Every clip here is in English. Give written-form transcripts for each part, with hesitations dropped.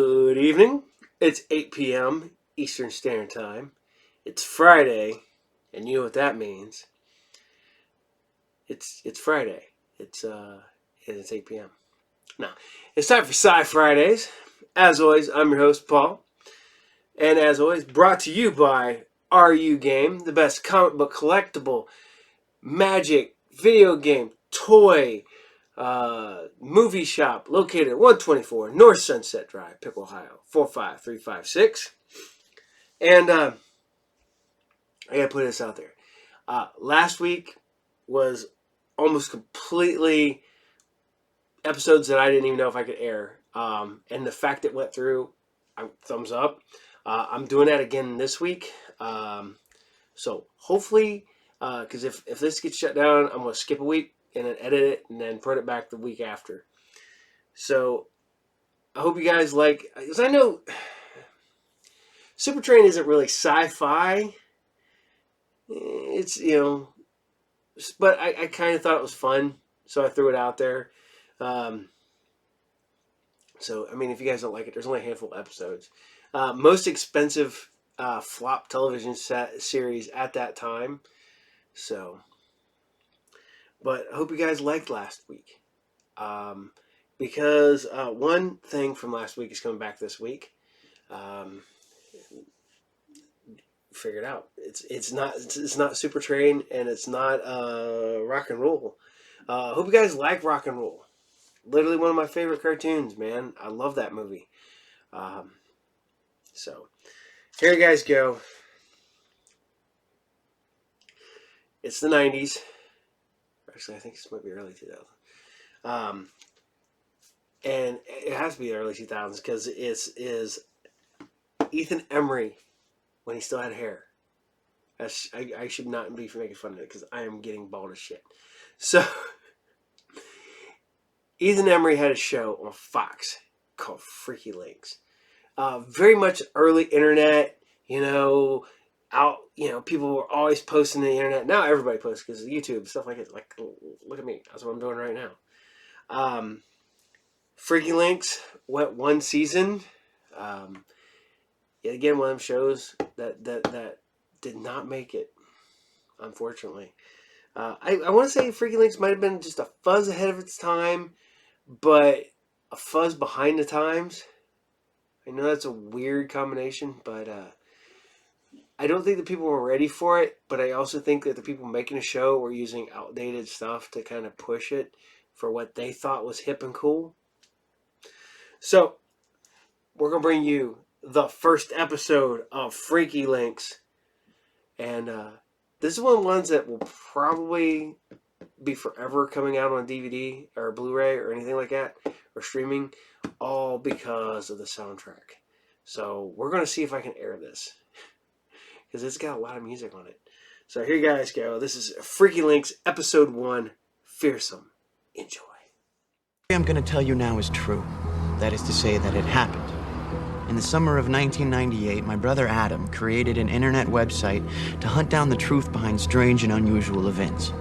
Good evening. It's 8 p.m. Eastern Standard Time. It's Friday, and you know what that means. It's Friday. It's 8 p.m. Now, it's time for SciFridays. As always, I'm your host, Paul. And as always, brought to you by RU Game, the best comic book collectible, magic, video game, toy, movie shop located at 124 North Sunset Drive, Pickle, Ohio, 45356. And I gotta put this out there. Last week was almost completely episodes that I didn't even know if I could air. And the fact it went through, thumbs up. I'm doing that again this week. So hopefully, because if this gets shut down, I'm going to skip a week and then edit it and then put it back the week after. So I hope you guys like, because I know Super Train isn't really sci-fi. It's, but I kind of thought it was fun, so I threw it out there. So, I mean, if you guys don't like it, there's only a handful of episodes. Most expensive flop television series at that time. So, but I hope you guys liked last week. Because one thing from last week is coming back this week. Figured out. It's not Super Train and it's not Rock and Roll. Hope you guys like Rock and Roll. Literally one of my favorite cartoons, man. I love that movie. So here you guys go. It's the 90s. Actually, I think this might be early 2000s. And it has to be the early 2000s because it is Ethan Embry when he still had hair. I should not be making fun of it because I am getting bald as shit. So Ethan Embry had a show on Fox called Freaky Links. Very much early internet, people were always posting to the internet. Now everybody posts because of YouTube, stuff like it. Like, look at me. That's what I'm doing right now. Freaky Links went one season. Yet again, one of them shows that did not make it, unfortunately. I want to say Freaky Links might have been just a fuzz ahead of its time, but a fuzz behind the times. I know that's a weird combination, but I don't think the people were ready for it, but I also think that the people making the show were using outdated stuff to kind of push it for what they thought was hip and cool. So, we're going to bring you the first episode of Freaky Links. And this is one of the ones that will probably be forever coming out on DVD or Blu-ray or anything like that, or streaming, all because of the soundtrack. So we're going to see if I can air this, because it's got a lot of music on it. So here you guys go. This is Freaky Links, Episode 1, Fearsome. Enjoy. What I'm going to tell you now is true. That is to say that it happened. In the summer of 1998, my brother Adam created an internet website to hunt down the truth behind strange and unusual events.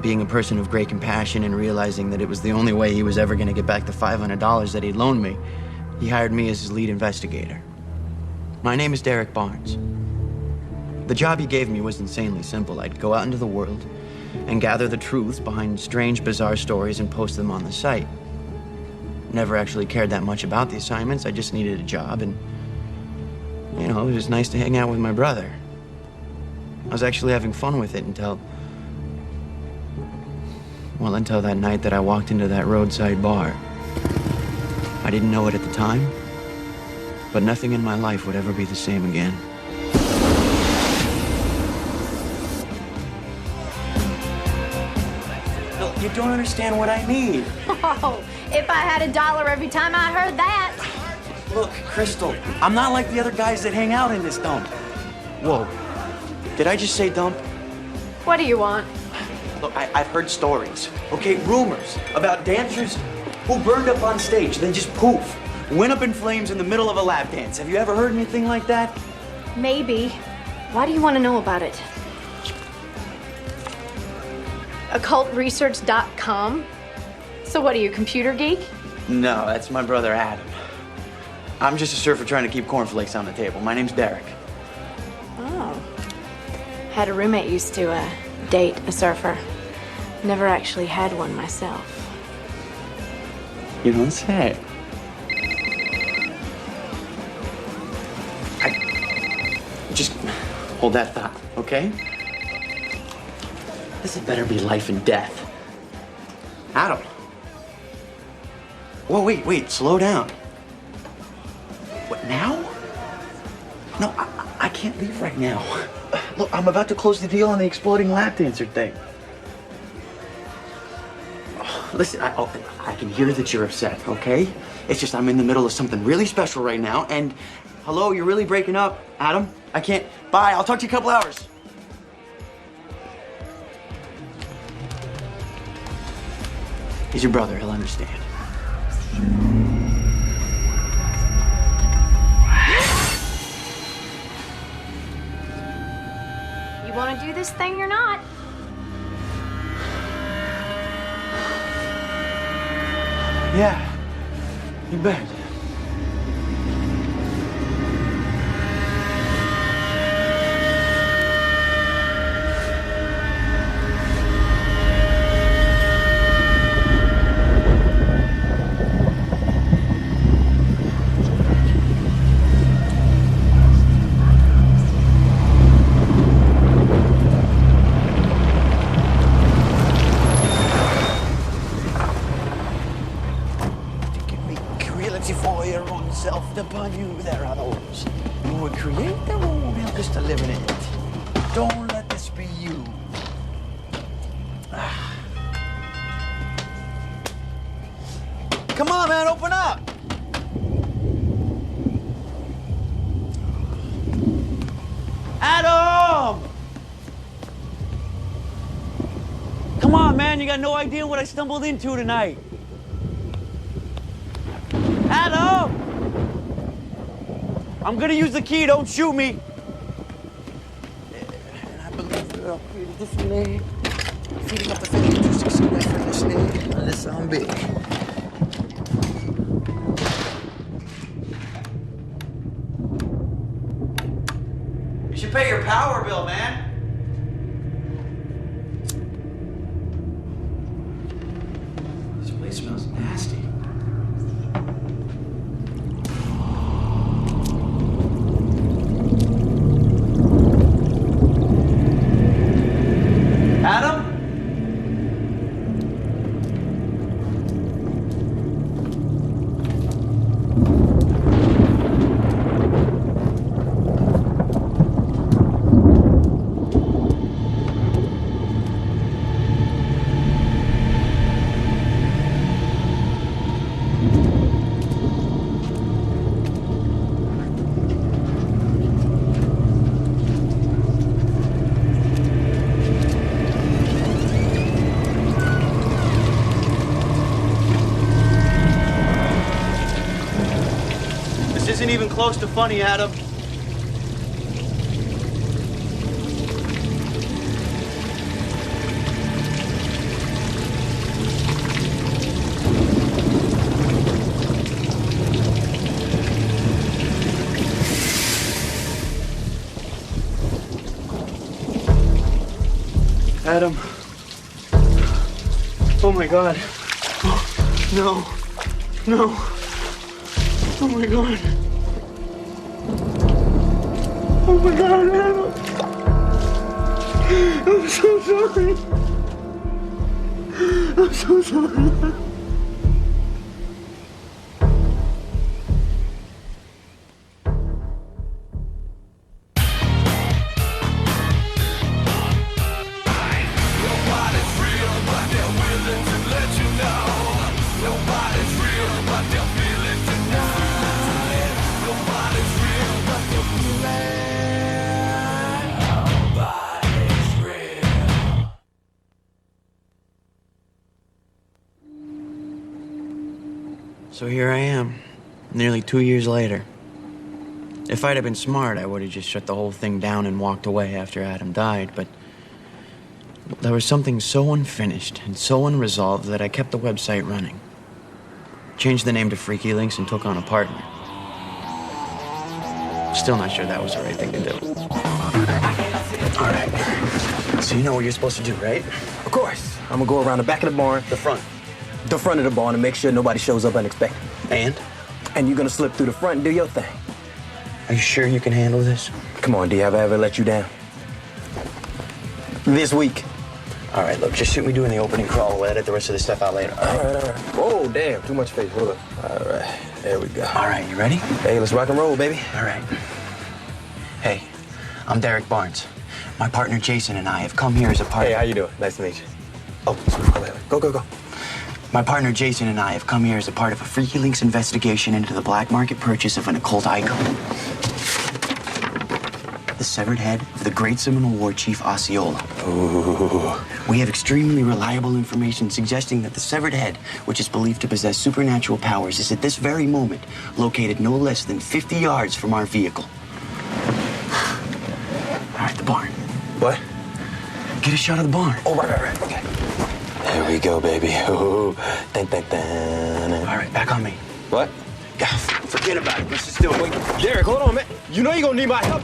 Being a person of great compassion and realizing that it was the only way he was ever going to get back the $500 that he'd loaned me, he hired me as his lead investigator. My name is Derek Barnes. The job he gave me was insanely simple. I'd go out into the world and gather the truths behind strange, bizarre stories and post them on the site. Never actually cared that much about the assignments. I just needed a job, and, it was just nice to hang out with my brother. I was actually having fun with it until that night that I walked into that roadside bar. I didn't know it at the time, but nothing in my life would ever be the same again. You don't understand what I need. Oh, if I had $1 every time I heard that. Look, Crystal, I'm not like the other guys that hang out in this dump. Whoa, did I just say dump? What do you want? Look, I've heard stories, okay, rumors about dancers who burned up on stage, then just poof, went up in flames in the middle of a lap dance. Have you ever heard anything like that? Maybe. Why do you want to know about it? occultresearch.com. So what are you, a computer geek? No, that's my brother Adam. I'm just a surfer trying to keep cornflakes on the table. My name's Derek. Oh. Had a roommate used to date a surfer. Never actually had one myself. You don't say. Just hold that thought, okay? This had better be life and death. Adam. Whoa, wait, slow down. What, now? No, I can't leave right now. Look, I'm about to close the deal on the exploding lap dancer thing. Listen, I can hear that you're upset, okay? It's just I'm in the middle of something really special right now, and hello, you're really breaking up, Adam. I can't. Bye, I'll talk to you in a couple hours. He's your brother, he'll understand. You want to do this thing or not? Yeah, you bet. Upon you, there are those who would create their own hell just to live in it. Don't let this be you. Come on, man, open up. Adam! Come on, man, you got no idea what I stumbled into tonight. Adam! I'm gonna use the key, don't shoot me. And I believe we're upgraded differently. Feeding up the family to succeed effortlessly. And this sound big. You should pay your power bill, man. This place smells nasty. Adam? Isn't even close to funny, Adam. Adam. Oh my God. No. No. Oh my God. Oh my God, Adam! I'm so sorry. I'm so sorry. So here I am, nearly 2 years later. If I'd have been smart, I would have just shut the whole thing down and walked away after Adam died, but there was something so unfinished and so unresolved that I kept the website running. Changed the name to Freaky Links and took on a partner. Still not sure that was the right thing to do. All right. So you know what you're supposed to do, right? Of course. I'm gonna go around the back of the barn, The front. the front of the barn, and make sure nobody shows up unexpected. And? And you're gonna slip through the front and do your thing. Are you sure you can handle this? Come on, D, have I ever let you down? This week. All right, look, just shoot me doing the opening crawl. We'll edit the rest of the stuff out later. All right. Whoa, damn, too much space. Hold up. All right, there we go. All right, you ready? Hey, let's rock and roll, baby. All right. Hey, I'm Derek Barnes. My partner Jason and I have come here as a part Hey, of... how you doing? Nice to meet you. Oh, Go. my partner Jason and I have come here as a part of a Freaky Links investigation into the black market purchase of an occult icon. The severed head of the great Seminole War chief Osceola. Ooh. We have extremely reliable information suggesting that the severed head, which is believed to possess supernatural powers, is at this very moment located no less than 50 yards from our vehicle. All right, the barn. What? Get a shot of the barn. Oh, right. Okay. There we go, baby. Ooh. Dun. All right, back on me. What? Yeah, forget about it. Let's just do it. Wait, Derek, hold on, man. You know you're gonna need my help.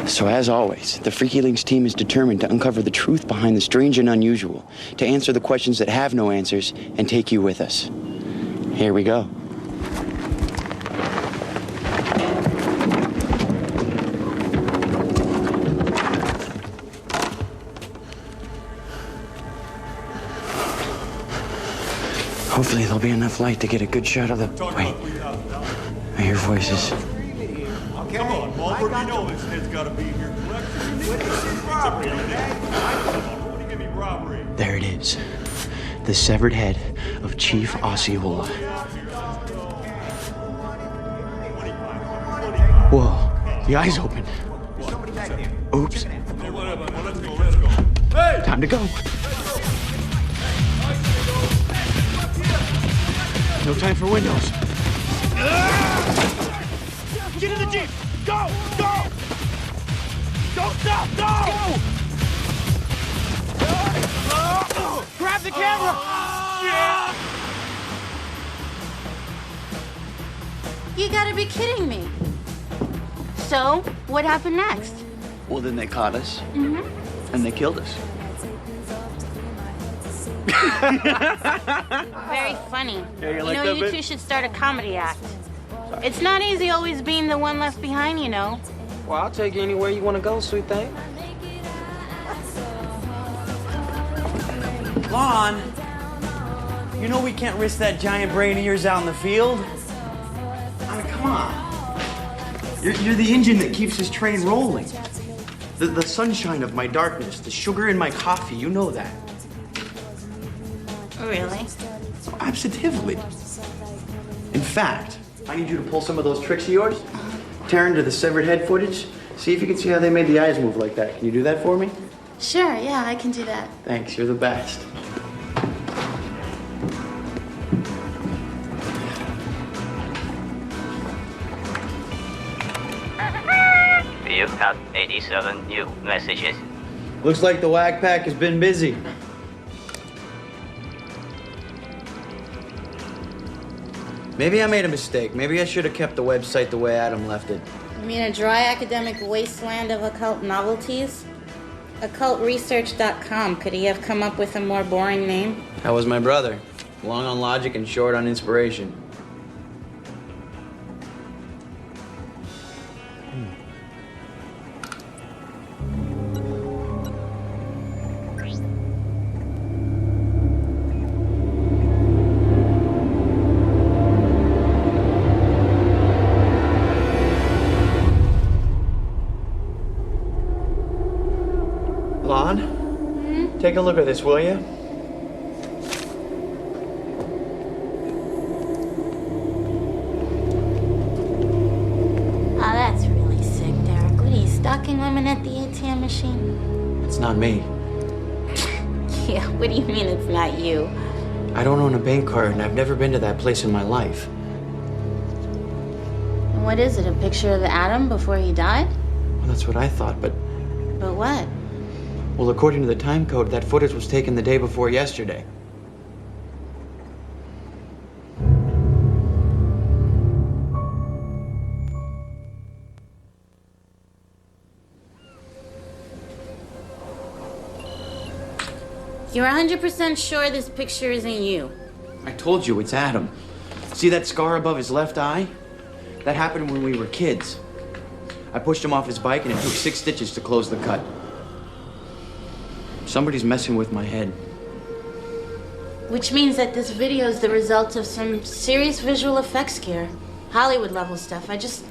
So as always, the Freaky Links team is determined to uncover the truth behind the strange and unusual, to answer the questions that have no answers, and take you with us. Here we go. Hopefully there'll be enough light to get a good shot of the... Wait. I hear voices. Come on, Paul, you know this head's got to be here. It's robbery. What do you give me robbery? There it is. The severed head of Chief Osceola. Whoa, the eyes open. Oops. Let's go. Hey! Time to go. No time for windows. Get in the Jeep! Go! Don't stop! Go! Grab the camera! You gotta be kidding me. So, what happened next? Well, then they caught us. And they killed us. Very funny. Yeah, you like know, that you bit? two should start a comedy act. It's not easy always being the one left behind, you know. Well, I'll take you anywhere you want to go, sweet thing. Lon, you know we can't risk that giant brain of yours out in the field. I mean, come on. You're the engine that keeps this train rolling. The sunshine of my darkness, the sugar in my coffee, you know that. Really? Oh, absolutely. In fact, I need you to pull some of those tricks of yours, tear into the severed head footage, see if you can see how they made the eyes move like that. Can you do that for me? Sure, yeah, I can do that. Thanks, you're the best. You have 87 new messages. Looks like the whack pack has been busy. Maybe I made a mistake. Maybe I should have kept the website the way Adam left it. You mean a dry academic wasteland of occult novelties? Occultresearch.com. Could he have come up with a more boring name? That was my brother. Long on logic and short on inspiration. Lon, take a look at this, will you? Oh, that's really sick, Derek. What are you, stalking women at the ATM machine? It's not me. Yeah, what do you mean it's not you? I don't own a bank card, and I've never been to that place in my life. And what is it, a picture of Adam before he died? Well, that's what I thought, but... But what? Well, according to the time code, that footage was taken the day before yesterday. You're 100% sure this picture isn't you? I told you, it's Adam. See that scar above his left eye? That happened when we were kids. I pushed him off his bike and it took 6 stitches to close the cut. Somebody's messing with my head. Which means that this video is the result of some serious visual effects gear. Hollywood level stuff. I just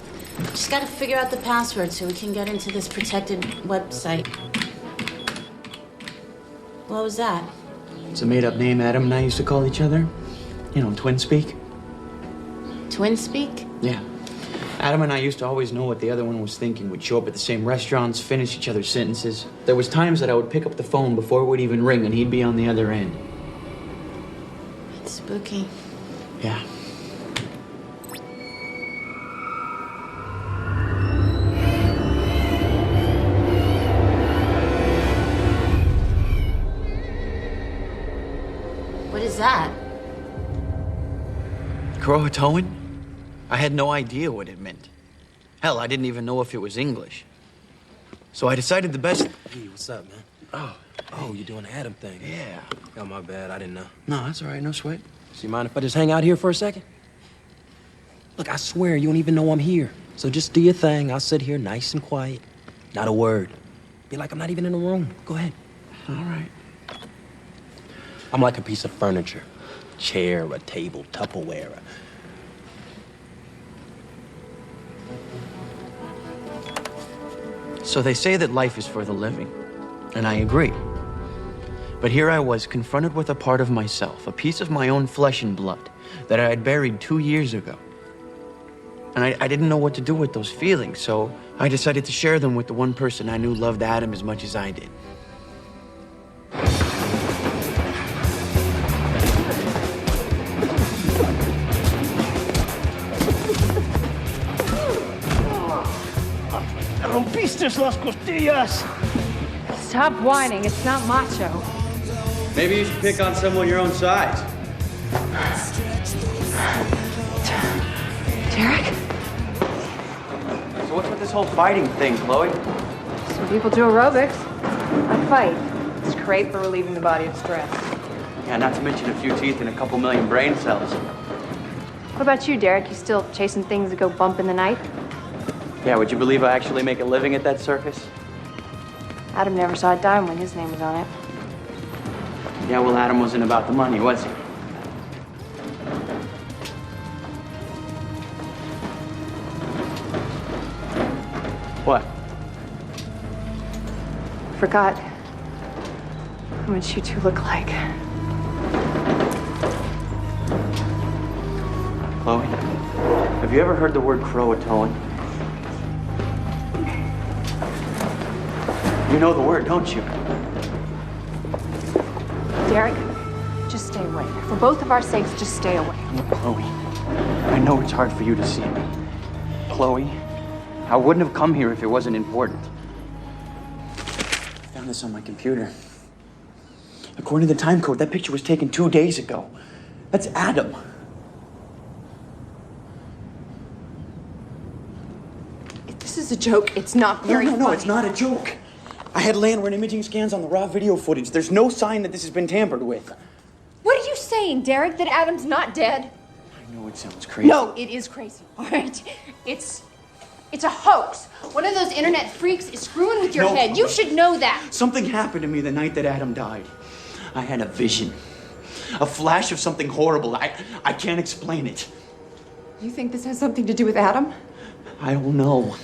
gotta figure out the password so we can get into this protected website. What was that? It's a made-up name Adam and I used to call each other. You know, twin speak. Twin speak? Yeah. Adam and I used to always know what the other one was thinking. We'd show up at the same restaurants, finish each other's sentences. There was times that I would pick up the phone before it would even ring and he'd be on the other end. It's spooky. Yeah. What is that? Croatoan? I had no idea what it meant. Hell, I didn't even know if it was English. So I decided the best... Hey, what's up, man? Oh, you're doing the Adam thing. Yeah. Oh, my bad. I didn't know. No, that's all right. No sweat. So you mind if I just hang out here for a second? Look, I swear you don't even know I'm here. So just do your thing. I'll sit here nice and quiet. Not a word. Be like I'm not even in the room. Go ahead. All right. I'm like a piece of furniture. Chair, a table, Tupperware. So they say that life is for the living, and I agree. But here I was, confronted with a part of myself, a piece of my own flesh and blood, that I had buried 2 years ago. And I didn't know what to do with those feelings, so I decided to share them with the one person I knew loved Adam as much as I did. Rompiste las costillas! Stop whining, it's not macho. Maybe you should pick on someone your own size. Derek? So what's with this whole fighting thing, Chloe? Some people do aerobics. I fight. It's great for relieving the body of stress. Yeah, not to mention a few teeth and a couple million brain cells. What about you, Derek? You still chasing things that go bump in the night? Yeah, would you believe I actually make a living at that circus? Adam never saw a dime when his name was on it. Yeah, well, Adam wasn't about the money, was he? What? Forgot how much you two look like. Chloe, have you ever heard the word Croatoan? You know the word, don't you? Derek, just stay away. For both of our sakes, just stay away. Look, Chloe, I know it's hard for you to see me. Chloe, I wouldn't have come here if it wasn't important. I found this on my computer. According to the time code, that picture was taken 2 days ago. That's Adam. If this is a joke, it's not very funny. No, it's not a joke. I had landward imaging scans on the raw video footage. There's no sign that this has been tampered with. What are you saying, Derek? That Adam's not dead? I know it sounds crazy. No, it is crazy, all right? It's a hoax. One of those internet freaks is screwing with your head. You should know that. Something happened to me the night that Adam died. I had a vision. A flash of something horrible. I can't explain it. You think this has something to do with Adam? I don't know.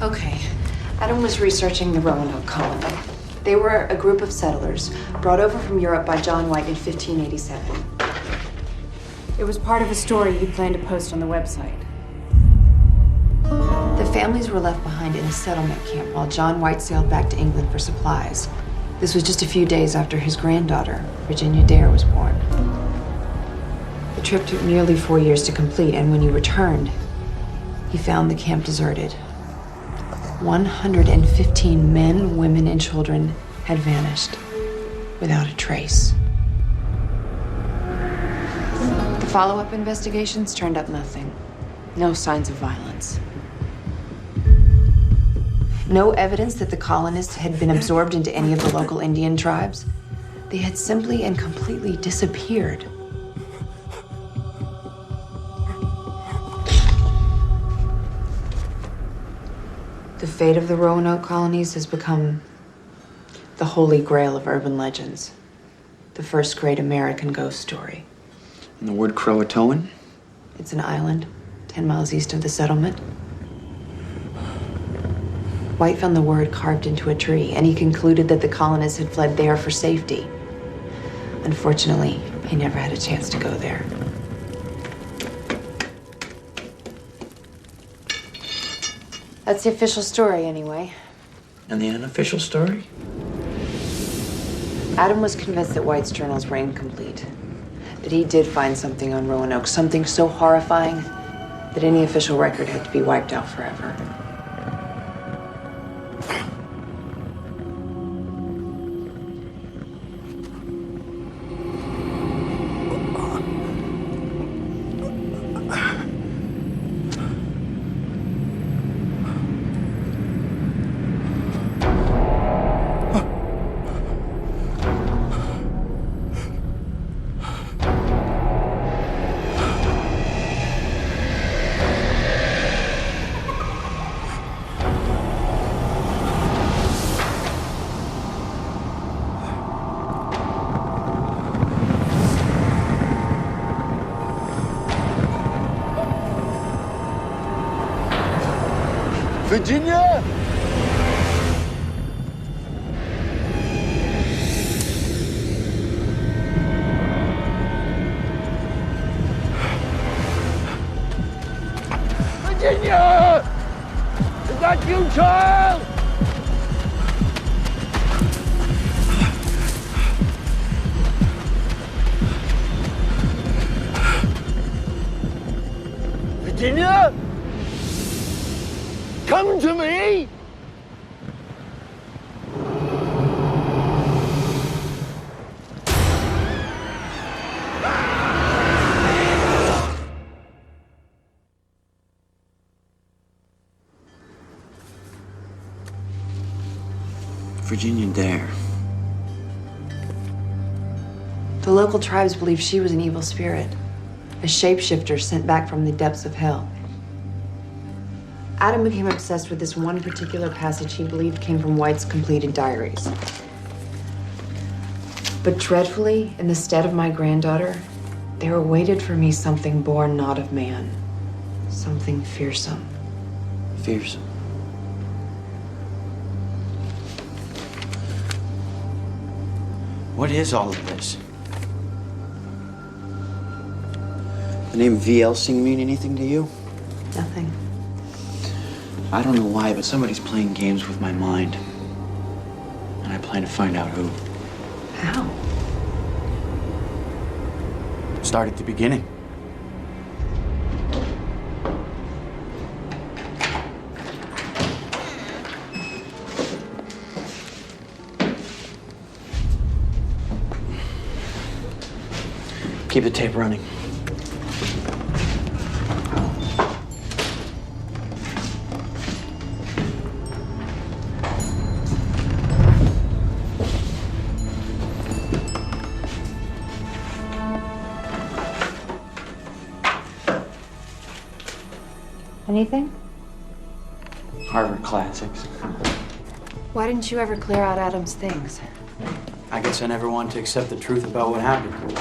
Okay. Adam was researching the Roanoke colony. They were a group of settlers brought over from Europe by John White in 1587. It was part of a story you planned to post on the website. The families were left behind in a settlement camp while John White sailed back to England for supplies. This was just a few days after his granddaughter, Virginia Dare, was born. The trip took nearly 4 years to complete, and when he returned, he found the camp deserted. 115 men, women, and children had vanished without a trace. The follow-up investigations turned up nothing. No signs of violence. No evidence that the colonists had been absorbed into any of the local Indian tribes. They had simply and completely disappeared. The fate of the Roanoke colonies has become the holy grail of urban legends. The first great American ghost story. And the word Croatoan? It's an island 10 miles east of the settlement. White found the word carved into a tree, and he concluded that the colonists had fled there for safety. Unfortunately, he never had a chance to go there. That's the official story, anyway. And the unofficial story? Adam was convinced that White's journals were incomplete. That he did find something on Roanoke, something so horrifying that any official record had to be wiped out forever. Virginia! Virginia! Is that you, child? Virginia? Come to me! Virginia Dare. The local tribes believed she was an evil spirit, a shapeshifter sent back from the depths of hell. Adam became obsessed with this one particular passage he believed came from White's completed diaries. But dreadfully, in the stead of my granddaughter, there awaited for me something born not of man, something fearsome. Fearsome. What is all of this? The name V. Elsing mean anything to you? Nothing. I don't know why, but somebody's playing games with my mind. And I plan to find out who. How? Start at the beginning. Keep the tape running. Anything? Harvard classics. Why didn't you ever clear out Adam's things? I guess I never wanted to accept the truth about what happened.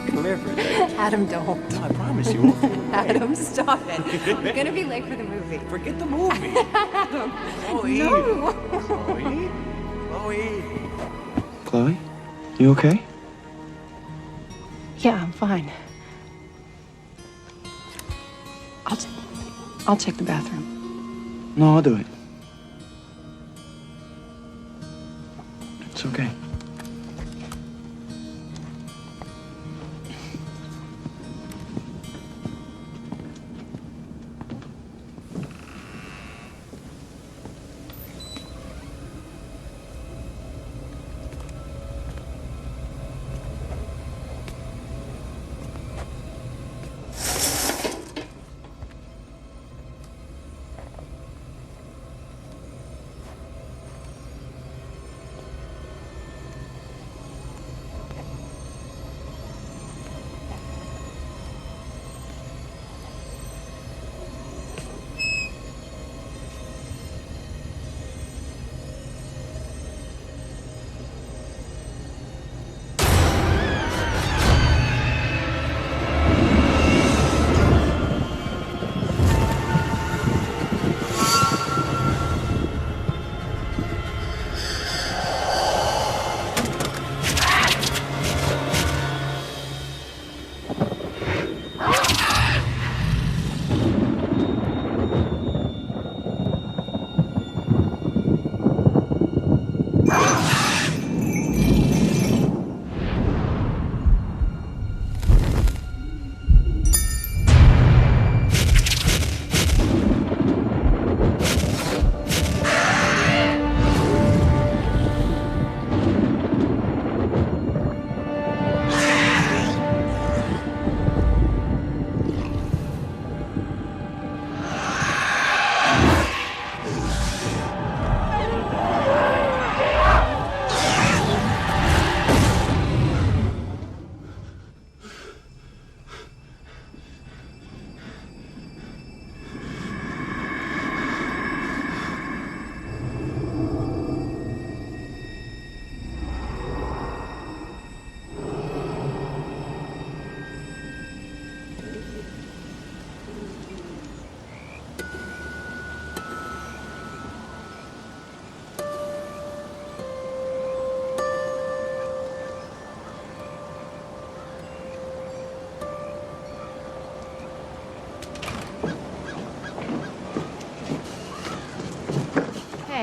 Come here for a second. Adam, don't. No, I promise you won't. Adam, stop it. We're gonna be late for the movie. Forget the movie. Adam, Chloe. no. Chloe. Chloe. Chloe, you okay? Yeah, I'm fine. I'll check the bathroom. No, I'll do it. It's okay.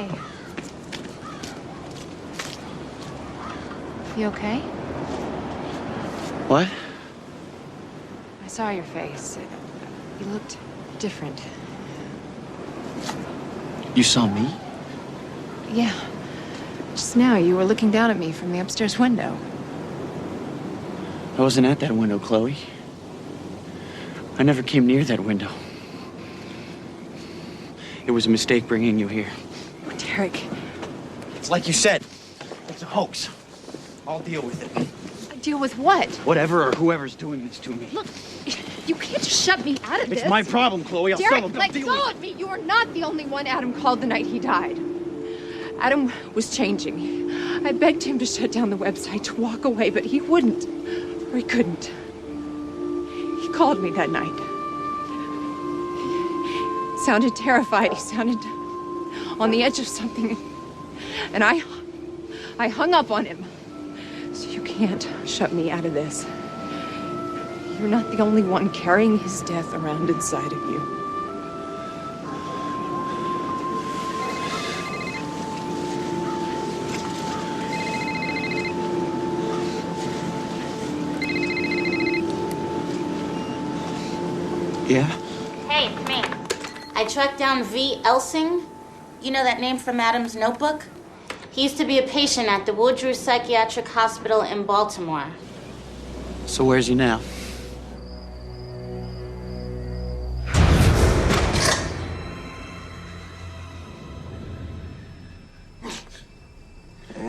Hey. You okay? What? I saw your face. You looked different. You saw me? Yeah. Just now, you were looking down at me from the upstairs window. I wasn't at that window, Chloe. I never came near that window. It was a mistake bringing you here. Oh, Derek. It's like you said. It's a hoax. I'll deal with it. Deal with what? Whatever or whoever's doing this to me. Look, you can't just shut me out of this. It's my problem, Chloe. I'll Derek, solve it. let go of me. You are not the only one Adam called the night he died. Adam was changing. I begged him to shut down the website, to walk away, but he wouldn't. Or he couldn't. He called me that night. He sounded terrified. He sounded on the edge of something. And I hung up on him. So you can't shut me out of this. You're not the only one carrying his death around inside of you. Yeah? Hey, it's me. I tracked down V. Elsing. You know that name from Adam's notebook? He used to be a patient at the Woodruw Psychiatric Hospital in Baltimore. So where's he now?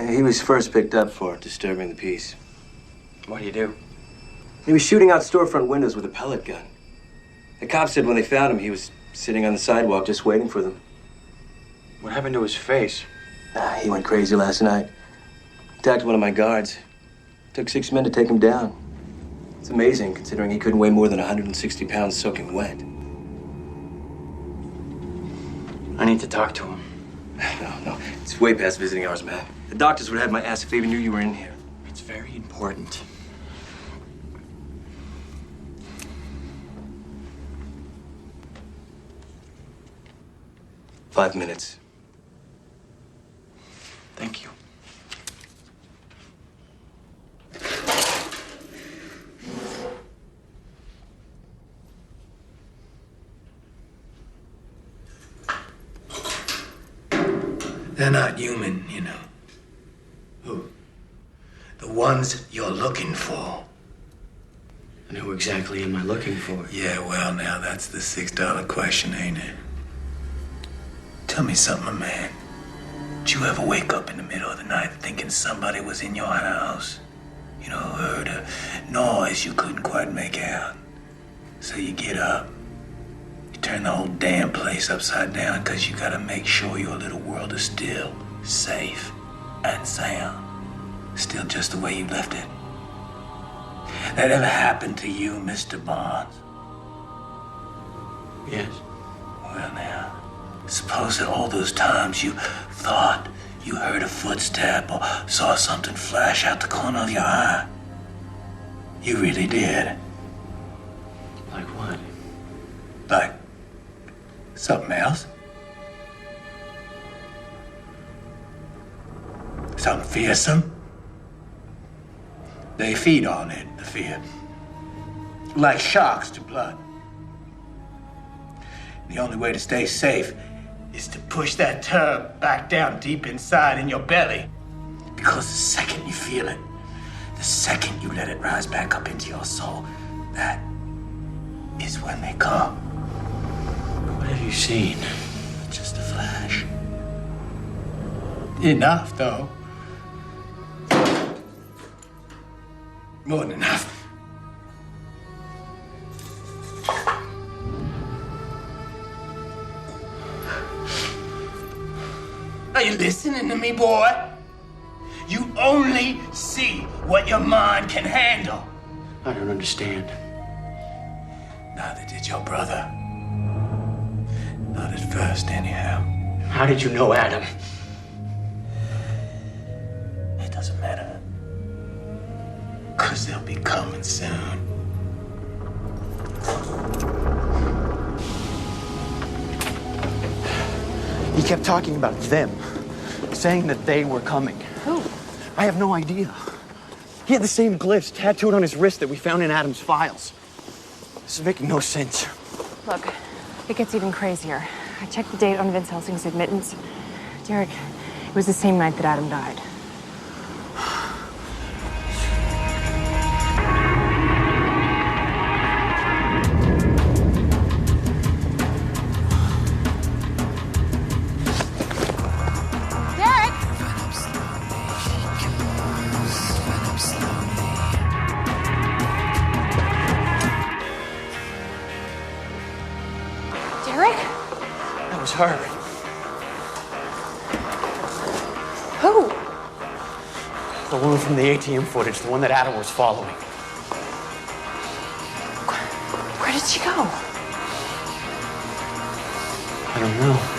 He was first picked up for disturbing the peace. What do you do? He was shooting out storefront windows with a pellet gun. The cops said when they found him, he was sitting on the sidewalk just waiting for them. What happened to his face? He went crazy last night. Attacked one of my guards. Took 6 men to take him down. It's amazing, considering he couldn't weigh more than 160 pounds soaking wet. I need to talk to him. No. It's way past visiting hours, man. The doctors would have my ass if they even knew you were in here. It's very important. Five minutes. Thank you. They're not human, you know. Who? The ones you're looking for. And who exactly am I looking for? Yeah, well, now that's the $6 question, ain't it? Tell me something, man. Did you ever wake up in the middle of the night thinking somebody was in your house? You know, heard a noise you couldn't quite make out. So you get up. You turn the whole damn place upside down because you gotta make sure your little world is still safe and sound. Still just the way you left it. That ever happened to you, Mr. Barnes? Yes. Well, now, suppose that all those times you thought you heard a footstep or saw something flash out the corner of your eye. You really did. Like what? Like something else? Something fearsome? They feed on it, the fear. Like sharks to blood. The only way to stay safe is to push that tub back down deep inside in your belly. Because the second you feel it, the second you let it rise back up into your soul, that is when they come. What have you seen? Just a flash. Enough, though. More than enough. Are you listening to me, boy? You only see what your mind can handle. I don't understand. Neither did your brother. Not at first, anyhow. How did you know Adam? It doesn't matter. 'Cause they'll be coming soon. He kept talking about them, saying that they were coming. Who? I have no idea. He had the same glyphs tattooed on his wrist that we found in Adam's files. This is making no sense. Look, it gets even crazier. I checked the date on Vince Helsing's admittance. Derek, it was the same night that Adam died. That was her. Who? The woman from the ATM footage, the one that Adam was following. Where did she go? I don't know.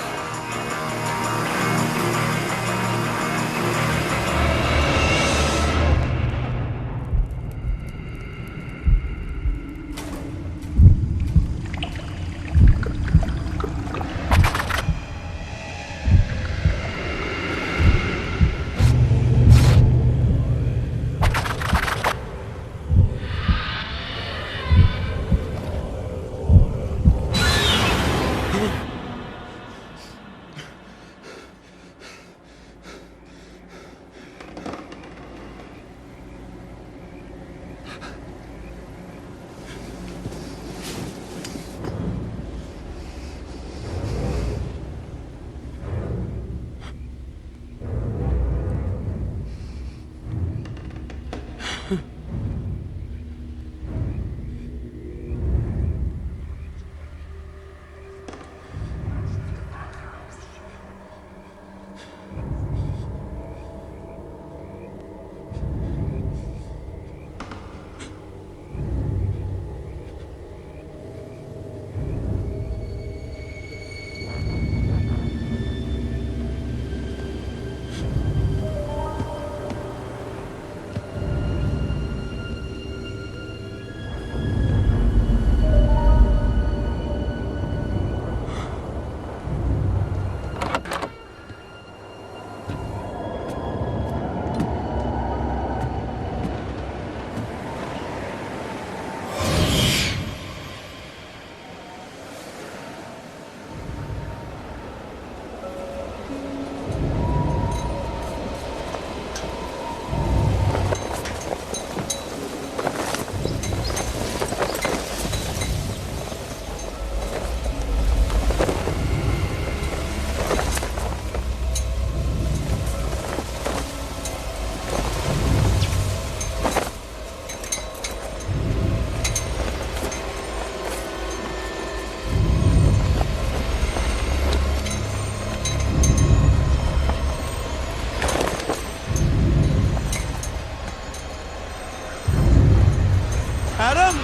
Adam?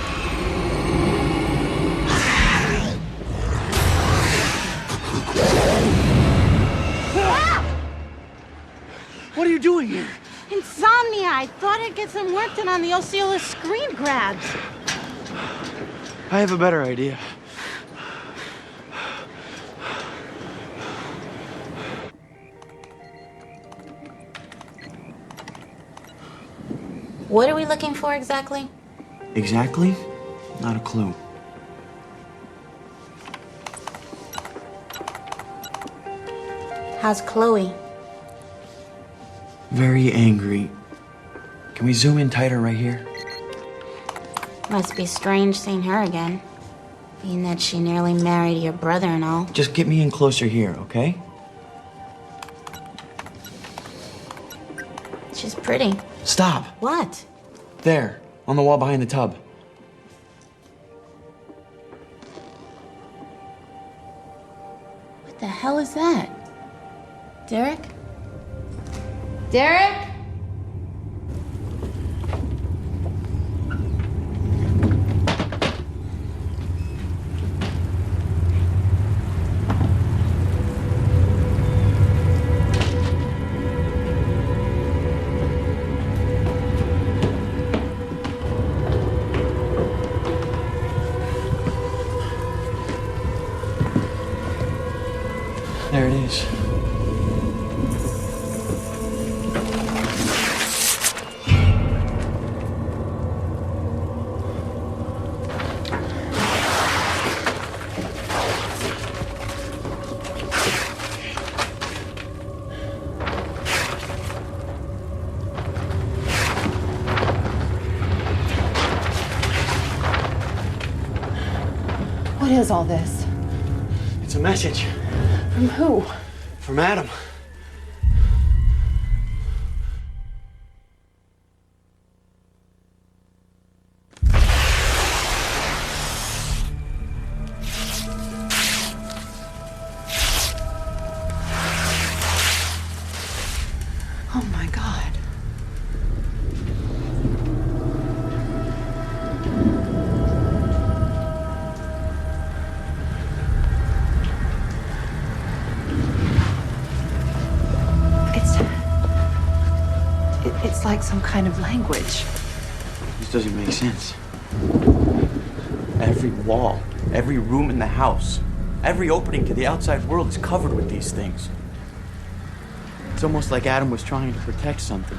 What are you doing here? Insomnia. I thought I'd get some work done on the osseous screen grabs. I have a better idea. What are we looking for exactly? Exactly? Not a clue. How's Chloe? Very angry. Can we zoom in tighter right here? Must be strange seeing her again. Being that she nearly married your brother and all. Just get me in closer here, okay? She's pretty. Stop. What? There, on the wall behind the tub. What the hell is that? Derek? Derek? There it is. What is all this? It's a message. From who? From Adam. Oh my God. It's like some kind of language. This doesn't make sense. Every wall, every room in the house, every opening to the outside world is covered with these things. It's almost like Adam was trying to protect something.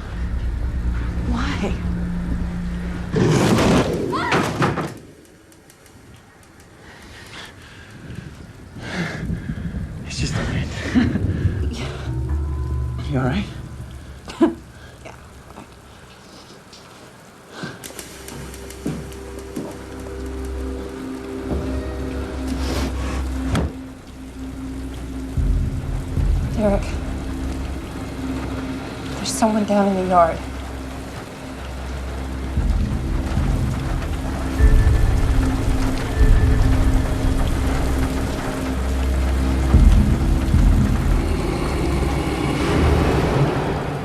Why? It's just the wind. You all right? Derek, there's someone down in the yard.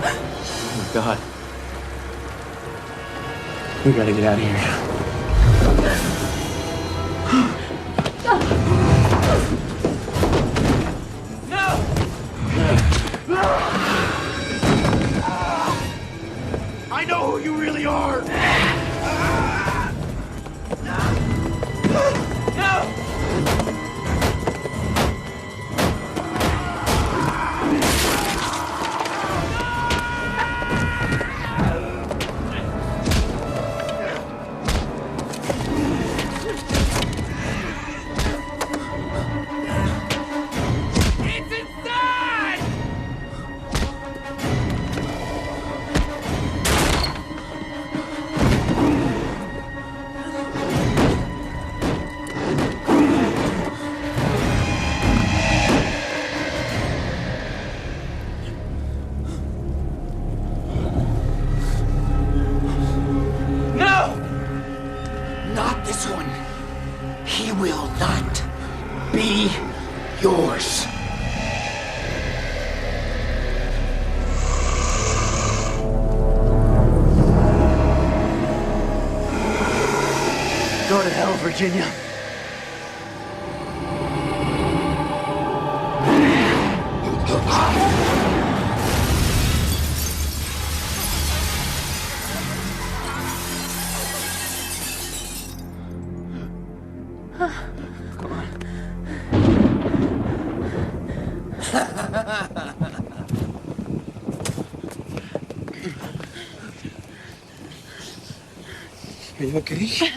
Oh my God. We gotta get out of here. I know who you really are! Not this one. He will not be yours. Go to hell, Virginia. Are you okay?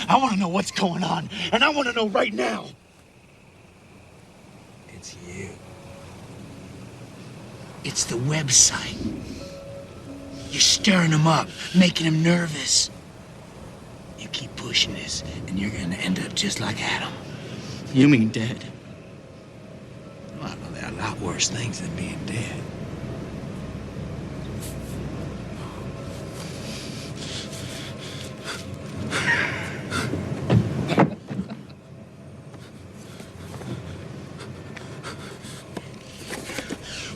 I want to know what's going on, and I want to know right now. It's you. It's the website. You're stirring him up, making him nervous. You keep pushing this, and you're gonna end up just like Adam. You mean dead? Well, there are a lot worse things than being dead.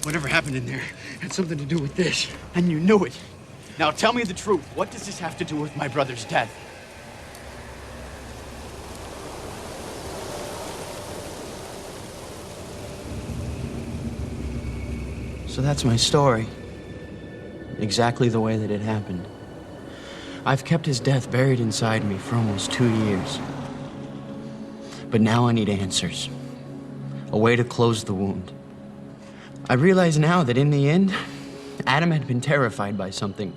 Whatever happened in there had something to do with this, and you knew it. Now tell me the truth. What does this have to do with my brother's death? So that's my story. Exactly the way that it happened. I've kept his death buried inside me for almost 2 years. But now I need answers. A way to close the wound. I realize now that in the end, Adam had been terrified by something.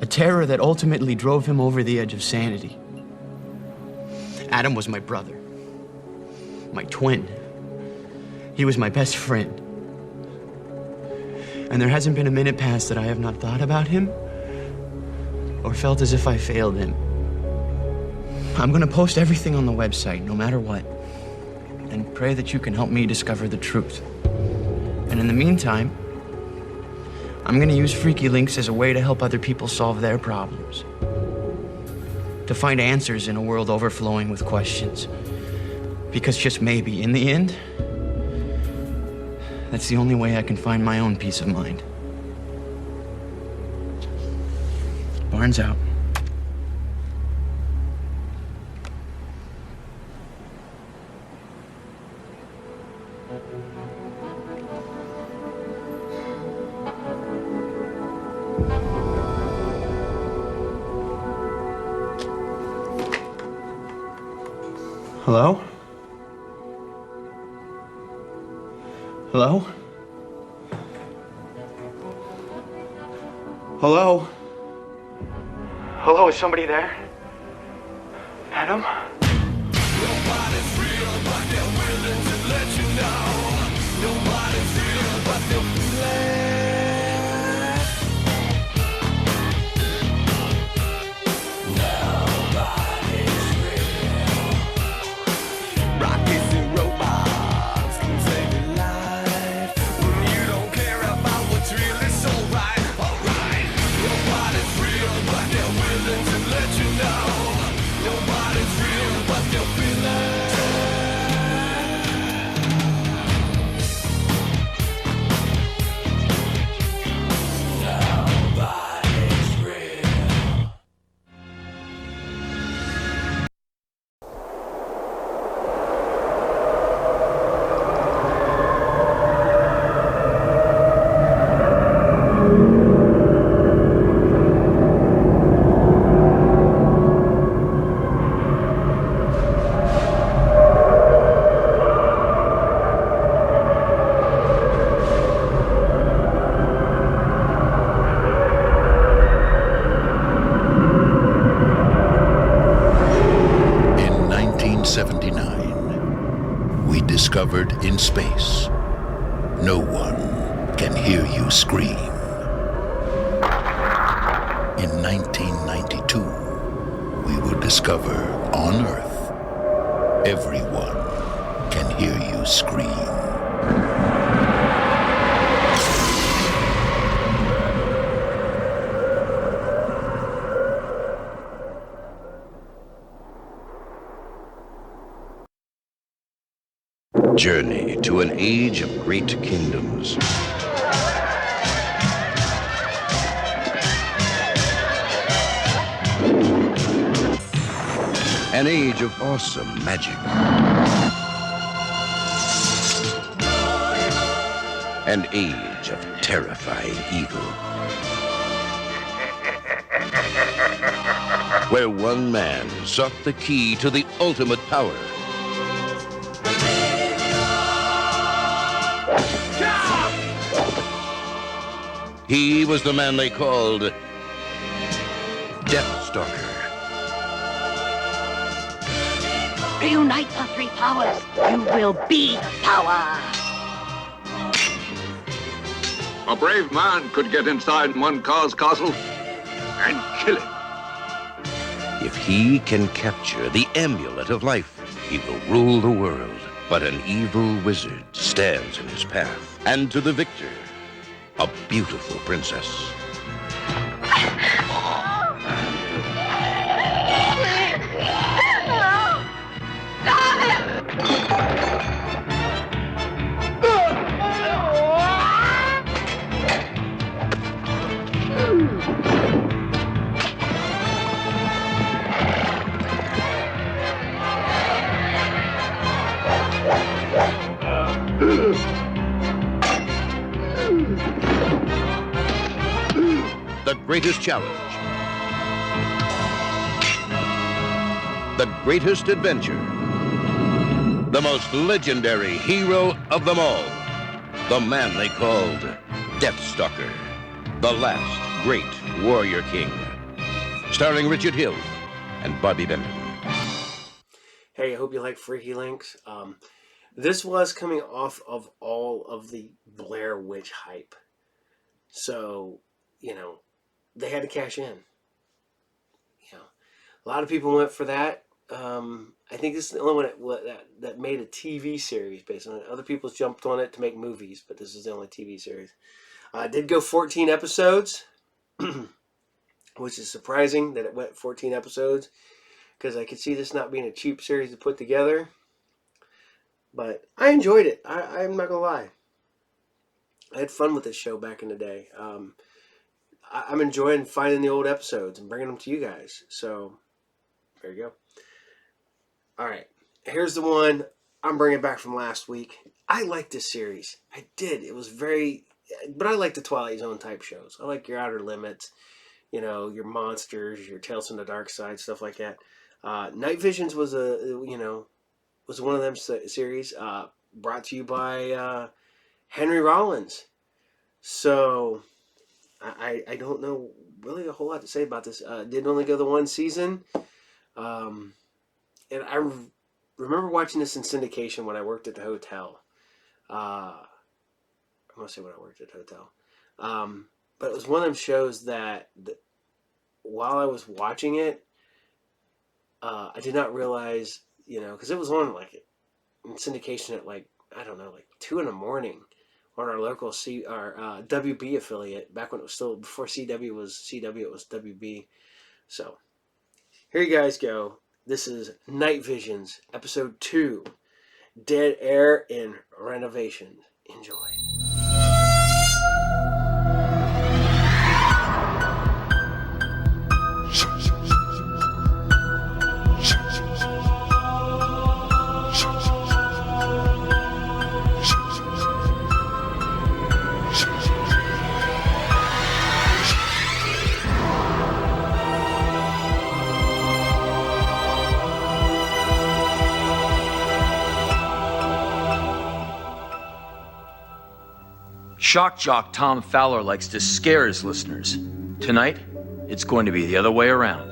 A terror that ultimately drove him over the edge of sanity. Adam was my brother. My twin. He was my best friend. And there hasn't been a minute past that I have not thought about him or felt as if I failed him. I'm gonna post everything on the website, no matter what, and pray that you can help me discover the truth. And in the meantime, I'm gonna use Freaky Links as a way to help other people solve their problems. To find answers in a world overflowing with questions. Because just maybe, in the end, that's the only way I can find my own peace of mind. Barnes out. Hello? Hello? Hello? Hello, is somebody there? Adam? Nobody's real, but they're willing to let you know. Nobody's real, but they'll feel it. Nobody's real. Rockets and robots can save your life. When you don't care about what's real, it's alright, alright. Nobody's real, but they're willing to let you know. Nobody's real, but they'll feel it. Nobody's real. In 1979, we discovered in space, no one can hear you scream. In 1992, we will discover on Earth, everyone can hear you scream. Journey to an age of great kingdoms. An age of awesome magic. An age of terrifying evil. Where one man sought the key to the ultimate power. He was the man they called Deathstalker. Reunite the three powers. You will be power. A brave man could get inside one car's castle and kill it. If he can capture the amulet of life, he will rule the world. But an evil wizard stands in his path. And to the victor, a beautiful princess. greatest challenge. The greatest adventure. The most legendary hero of them all. The man they called Deathstalker. The last great warrior king. Starring Richard Hill and Bobby Benton. Hey, I hope you like Freaky Links. This was coming off of all of the Blair Witch hype. So, you know, they had to cash in. You know, a lot of people went for that. I think this is the only one that made a TV series based on it. Other people jumped on it to make movies, but this is the only TV series. It did go 14 episodes, which is surprising that it went 14 episodes, because I could see this not being a cheap series to put together. But I enjoyed it. I'm not going to lie. I had fun with this show back in the day. I'm enjoying finding the old episodes and bringing them to you guys. So, there you go. All right. Here's the one I'm bringing back from last week. I liked this series. I did. It was very... But I like the Twilight Zone type shows. I like your Outer Limits, you know, your Monsters, your Tales from the Dark Side, stuff like that. Night Visions was one of them series brought to you by Henry Rollins. So I don't know really a whole lot to say about this. Did only go the one season. And I remember watching this in syndication when I worked at the hotel. I want to say when I worked at the hotel. But it was one of them shows that while I was watching it, I did not realize, you know, because it was on like in syndication at like, I don't know, like 2 a.m. on our local WB affiliate, back when it was still, before CW was CW, it was WB. So here you guys go. This is Night Visions, episode 2, Dead Air in Renovation. Enjoy. Shock jock Tom Fowler likes to scare his listeners. Tonight, it's going to be the other way around.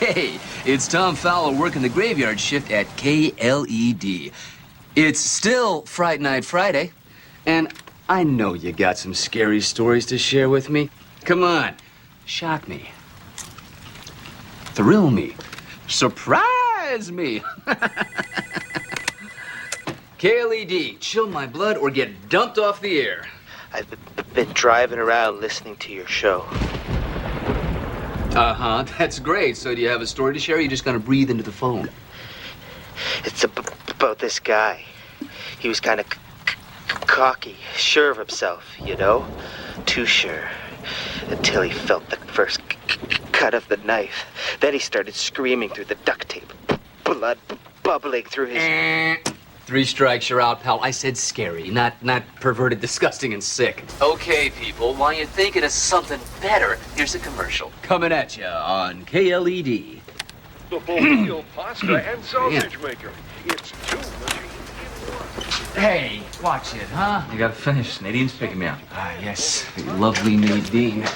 Hey, it's Tom Fowler working the graveyard shift at KLED. It's still Fright Night Friday, and I know you got some scary stories to share with me. Come on, shock me. Thrill me. Surprise me. KLED, chill my blood or get dumped off the air. I've been driving around listening to your show. Uh-huh, that's great. So do you have a story to share, or are you just gonna breathe into the phone? It's about this guy. He was kind of cocky, sure of himself, you know? Too sure. Until he felt the first cut of the knife. Then he started screaming through the duct tape. Blood bubbling through his... 3 strikes, you're out, pal. I said scary, not perverted, disgusting, and sick. Okay, people, while you're thinking of something better, here's a commercial. Coming at you on KLED. The Bohemian pasta and sausage maker. It's 2 machines in 1. Hey, watch it, huh? You gotta finish. Nadine's picking me up. Ah, yes. Lovely Nadine.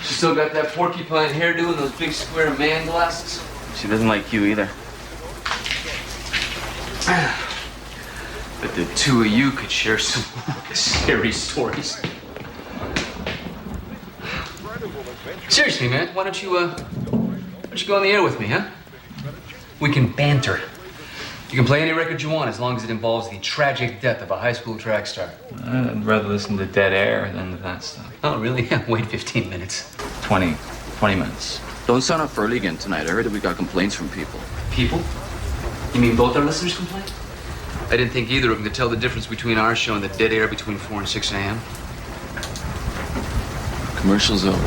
She still got that porcupine hairdo and those big square man glasses. She doesn't like you either. But the 2 of you could share some scary stories. Seriously, man, why don't you go on the air with me, huh? We can banter. You can play any record you want as long as it involves the tragic death of a high school track star. I'd rather listen to Dead Air than to that stuff. Oh, really? Wait 15 minutes. 20 minutes. Don't sign up early again tonight. I heard that we got complaints from people. People? You mean both our listeners complain? I didn't think either of them could tell the difference between our show and the dead air between 4 and 6 a.m. Commercial's over.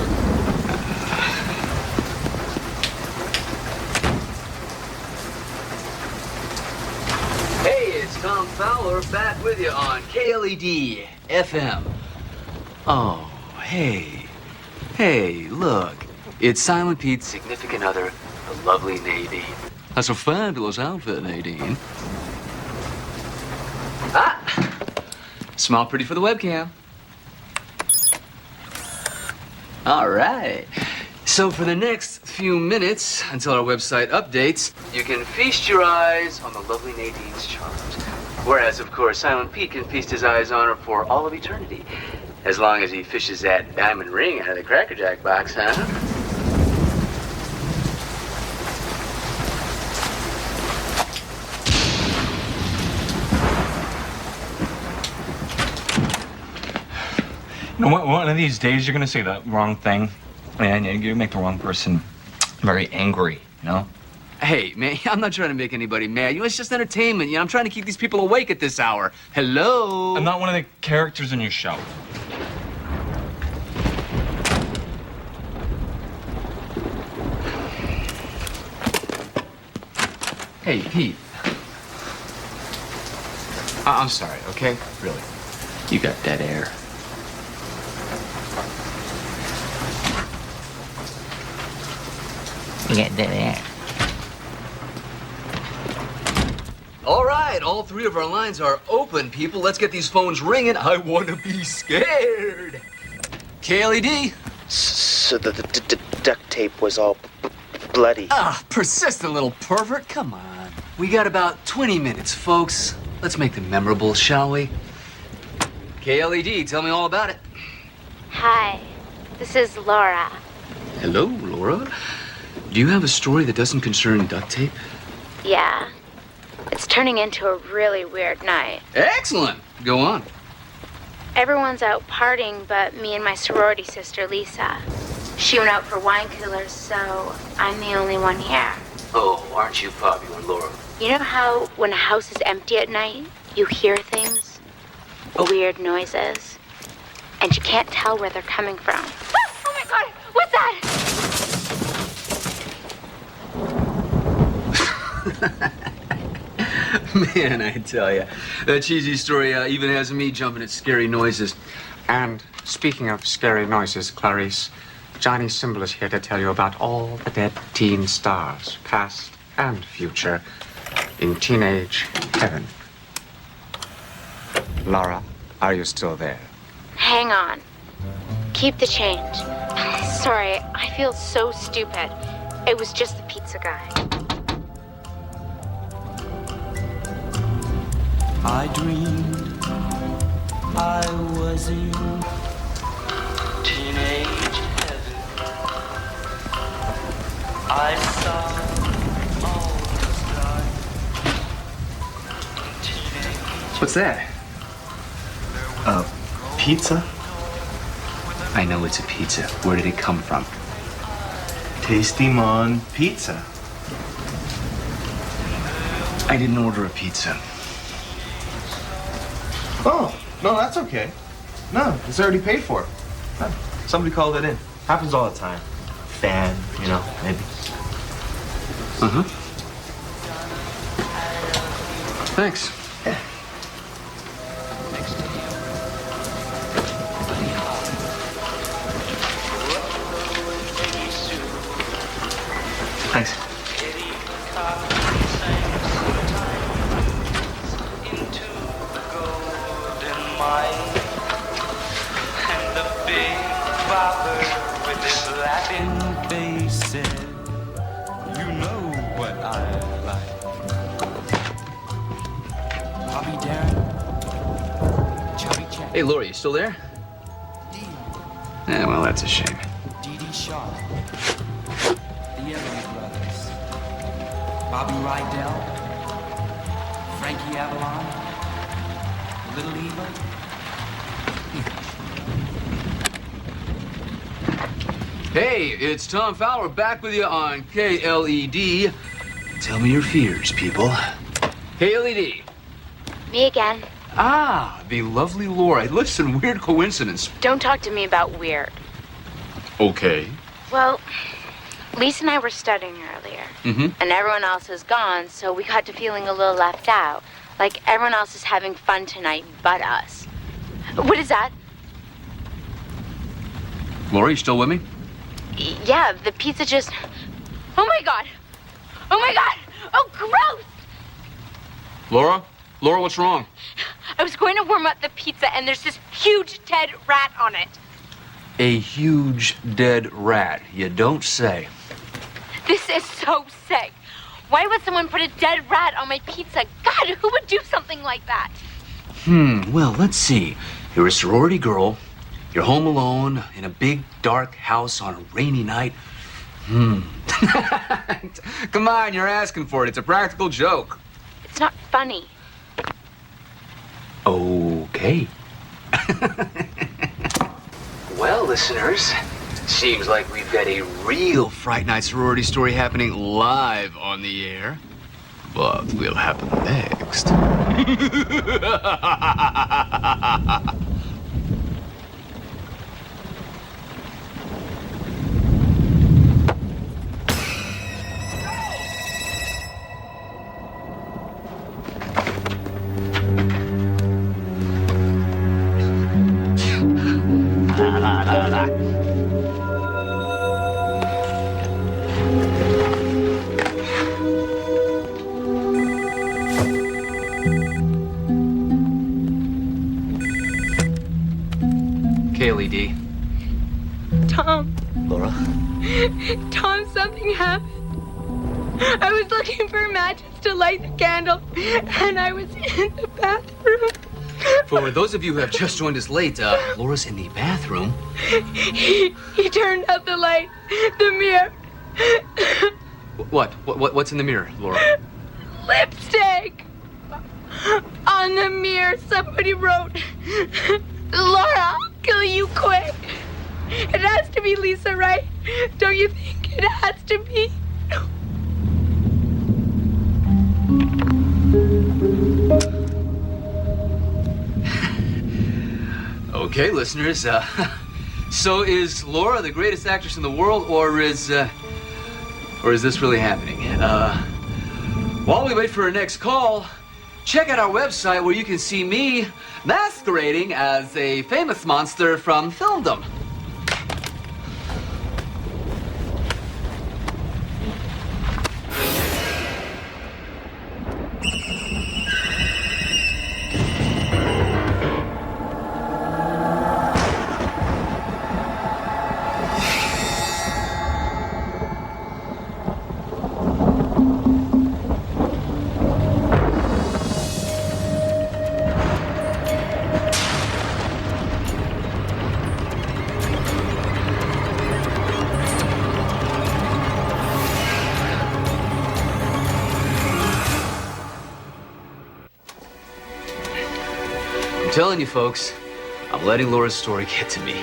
with you on KLED FM. Oh, hey. Hey, look. It's Silent Pete's significant other, the lovely Nadine. That's a fabulous outfit, Nadine. Ah! Smile pretty for the webcam. All right. So for the next few minutes, until our website updates, you can feast your eyes on the lovely Nadine's charms. Whereas, of course, Silent Pete can feast his eyes on her for all of eternity. As long as he fishes that diamond ring out of the Cracker Jack box, huh? You know what? One of these days, you're gonna say the wrong thing, and you make the wrong person very angry. You know? Hey, man, I'm not trying to make anybody mad. You know, it's just entertainment. You know, I'm trying to keep these people awake at this hour. Hello? I'm not one of the characters in your show. Hey, Pete. I'm sorry, okay? Really. You got dead air. You got dead air. All right, all three of our lines are open, people. Let's get these phones ringing. I want to be scared. KLED. So the duct tape was all bloody. Ah, persistent little pervert. Come on. We got about 20 minutes, folks. Let's make them memorable, shall we? KLED, tell me all about it. Hi, this is Laura. Hello, Laura. Do you have a story that doesn't concern duct tape? Yeah, it's turning into a really weird night. Excellent. Go on. Everyone's out partying but me and my sorority sister, Lisa. She went out for wine coolers, so I'm the only one here. Oh, aren't you popular, Laura? You know how when a house is empty at night, you hear things? Weird noises. And you can't tell where they're coming from. Oh my god, what's that? Man, I tell you, that cheesy story even has me jumping at scary noises. And speaking of scary noises, Clarice, Johnny Symbol is here to tell you about all the dead teen stars, past and future, in teenage heaven. Laura, are you still there? Hang on. Keep the change. Sorry, I feel so stupid. It was just the pizza guy. I dreamed I was in teenage heaven. I saw all the stars. What's that? Pizza? I know it's a pizza. Where did it come from? Tasty Mon Pizza. I didn't order a pizza. Oh, no, that's okay. No, it's already paid for. Somebody called it in. Happens all the time. Fan, you know, maybe. Uh-huh. Thanks. Yeah. Thanks. And the big bopper with his Latin face said, you know what I like. Bobby Darin, Chubby Chap. Hey, Laura, you still there? Yeah, well, that's a shame. Dee Shaw, the Everly Brothers, Bobby Rydell, Frankie Avalon, Little Eva. Hey, it's Tom Fowler back with you on KLED. Tell me your fears, people. KLED. Me again. Ah, the lovely Laura. Listen, weird coincidence. Don't talk to me about weird. Okay. Well, Lisa and I were studying earlier, Mm-hmm. and everyone else is gone, so we got to feeling a little left out. Like everyone else is having fun tonight but us. What is that? Laura, you still with me? Yeah, the pizza just... Oh my god! Oh my god! Oh, gross! Laura? Laura, what's wrong? I was going to warm up the pizza and there's this huge dead rat on it. A huge dead rat. You don't say. This is so sick. Why would someone put a dead rat on my pizza? God, who would do something like that? Well, let's see. You're a sorority girl. You're home alone in a big, dark house on a rainy night. Come on, you're asking for it. It's a practical joke. It's not funny. Okay. Well, listeners, seems like we've got a real Fright Night sorority story happening live on the air. But what'll happen next? KLED. Tom. Laura? Tom, something happened. I was looking for matches to light the candle, and I was in the bathroom. For those of you who have just joined us late, Laura's in the bathroom. He turned out the light, the mirror. What's in the mirror, Laura? Lipstick. On the mirror, somebody wrote, Laura, I'll kill you quick. It has to be Lisa, right? Don't you think it has to be? Okay, listeners, so is Laura the greatest actress in the world, or is this really happening? While we wait for our next call, check out our website where you can see me masquerading as a famous monster from Filmdom. I'm telling you, folks, I'm letting Laura's story get to me.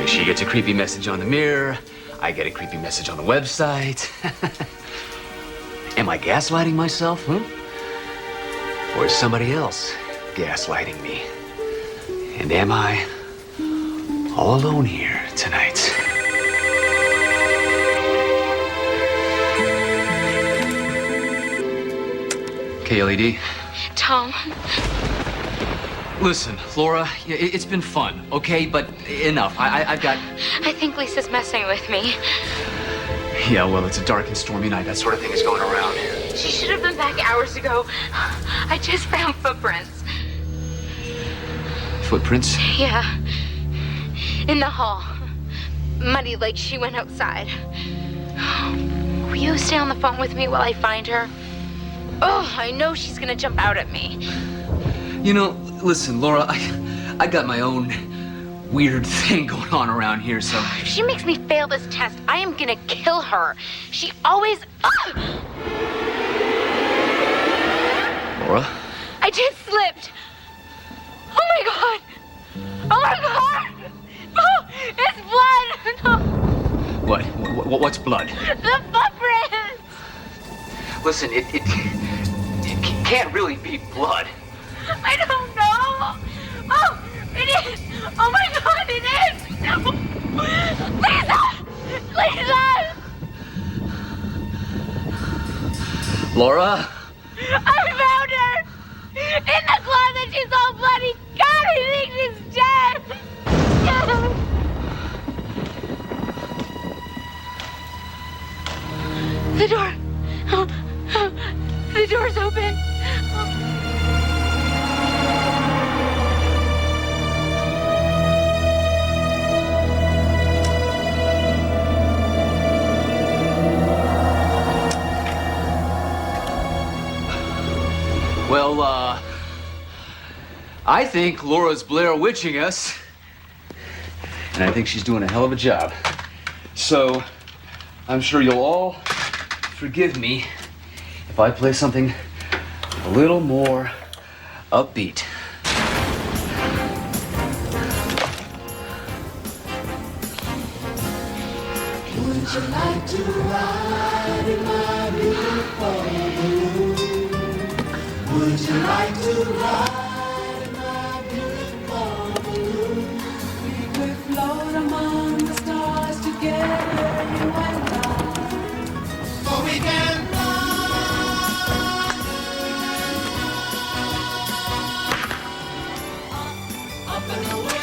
She gets a creepy message on the mirror. I get a creepy message on the website. Am I gaslighting myself, Or is somebody else gaslighting me? And am I all alone here tonight? KLED. Tom. Listen, Laura, it's been fun, okay? But enough. I've got... I think Lisa's messing with me. Yeah, well, it's a dark and stormy night. That sort of thing is going around. She should have been back hours ago. I just found footprints. Footprints? Yeah. In the hall. Muddy, like she went outside. Will you stay on the phone with me while I find her? Oh, I know she's gonna jump out at me. You know, listen, Laura, I got my own weird thing going on around here, so... If she makes me fail this test, I am gonna kill her. She always... Laura? I just slipped. Oh my god! Oh my god! Oh, it's blood! No. What's blood? The footprints! Listen, it can't really be blood. I don't know. Oh, it is. Oh my god, it is. No. Lisa! Lisa! Laura? I found her! The door. The door's open. Well, I think Laura's Blair witching us. And I think she's doing a hell of a job. So, I'm sure you'll all forgive me if I play something a little more upbeat. Would you like to ride in my beautiful balloon? Would you like to ride in my beautiful balloon? We could float among the stars together, you and I. For we can fly up and away.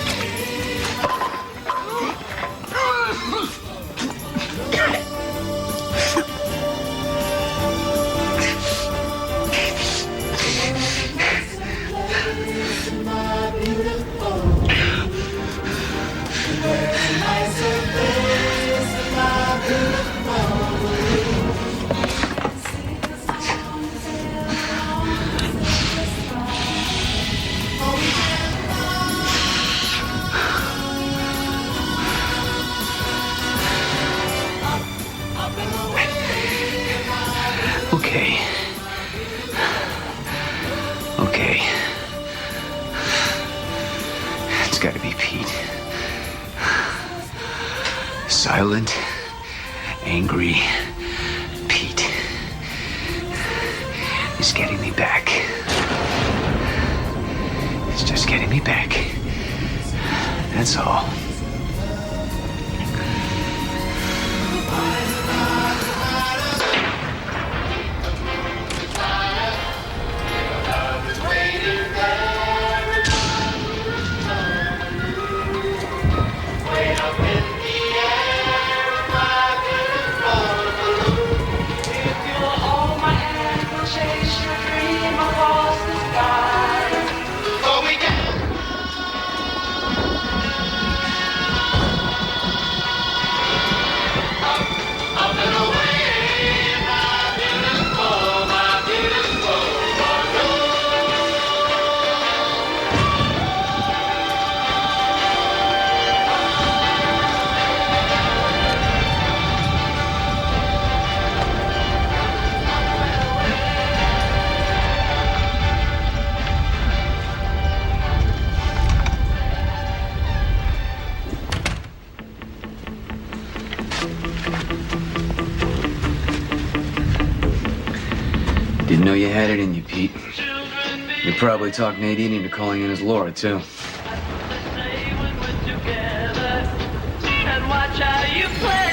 Okay. Okay. It's gotta be Pete. Silent, angry Pete. He's getting me back. He's just getting me back. That's all. Didn't know you had it in you, Pete. You probably talked Nadine into calling in as Laura, too. And watch how you play.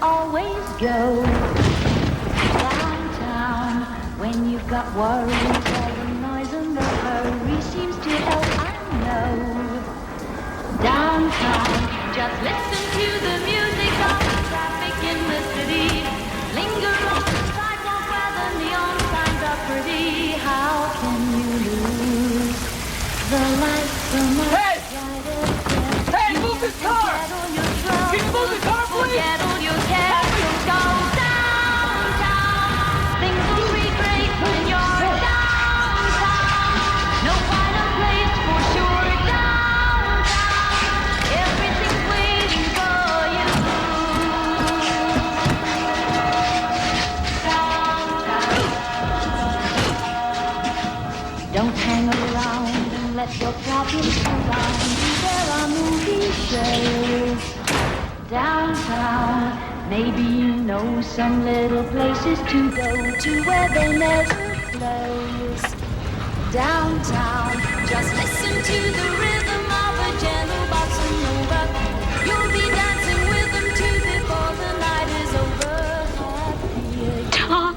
always go downtown when you've got worries. All the noise and the hurry seems to help, I know. Downtown, just listen to the music of the traffic in the city. Linger on the sidewalk where the neon signs are pretty. How can you lose the light from my Hey, move this car! Can you move the car, please? Forget all your cares, just go downtown. Things will be great when you're downtown. No finer place for sure. Downtown, everything's waiting for you. Downtown. Don't hang around and let your problems surround you. There are movie shows downtown. Maybe you know some little places to go to where they never close. Downtown, just listen to the rhythm of a gentle bossa nova. You'll be dancing with them too before the night is over. Tom!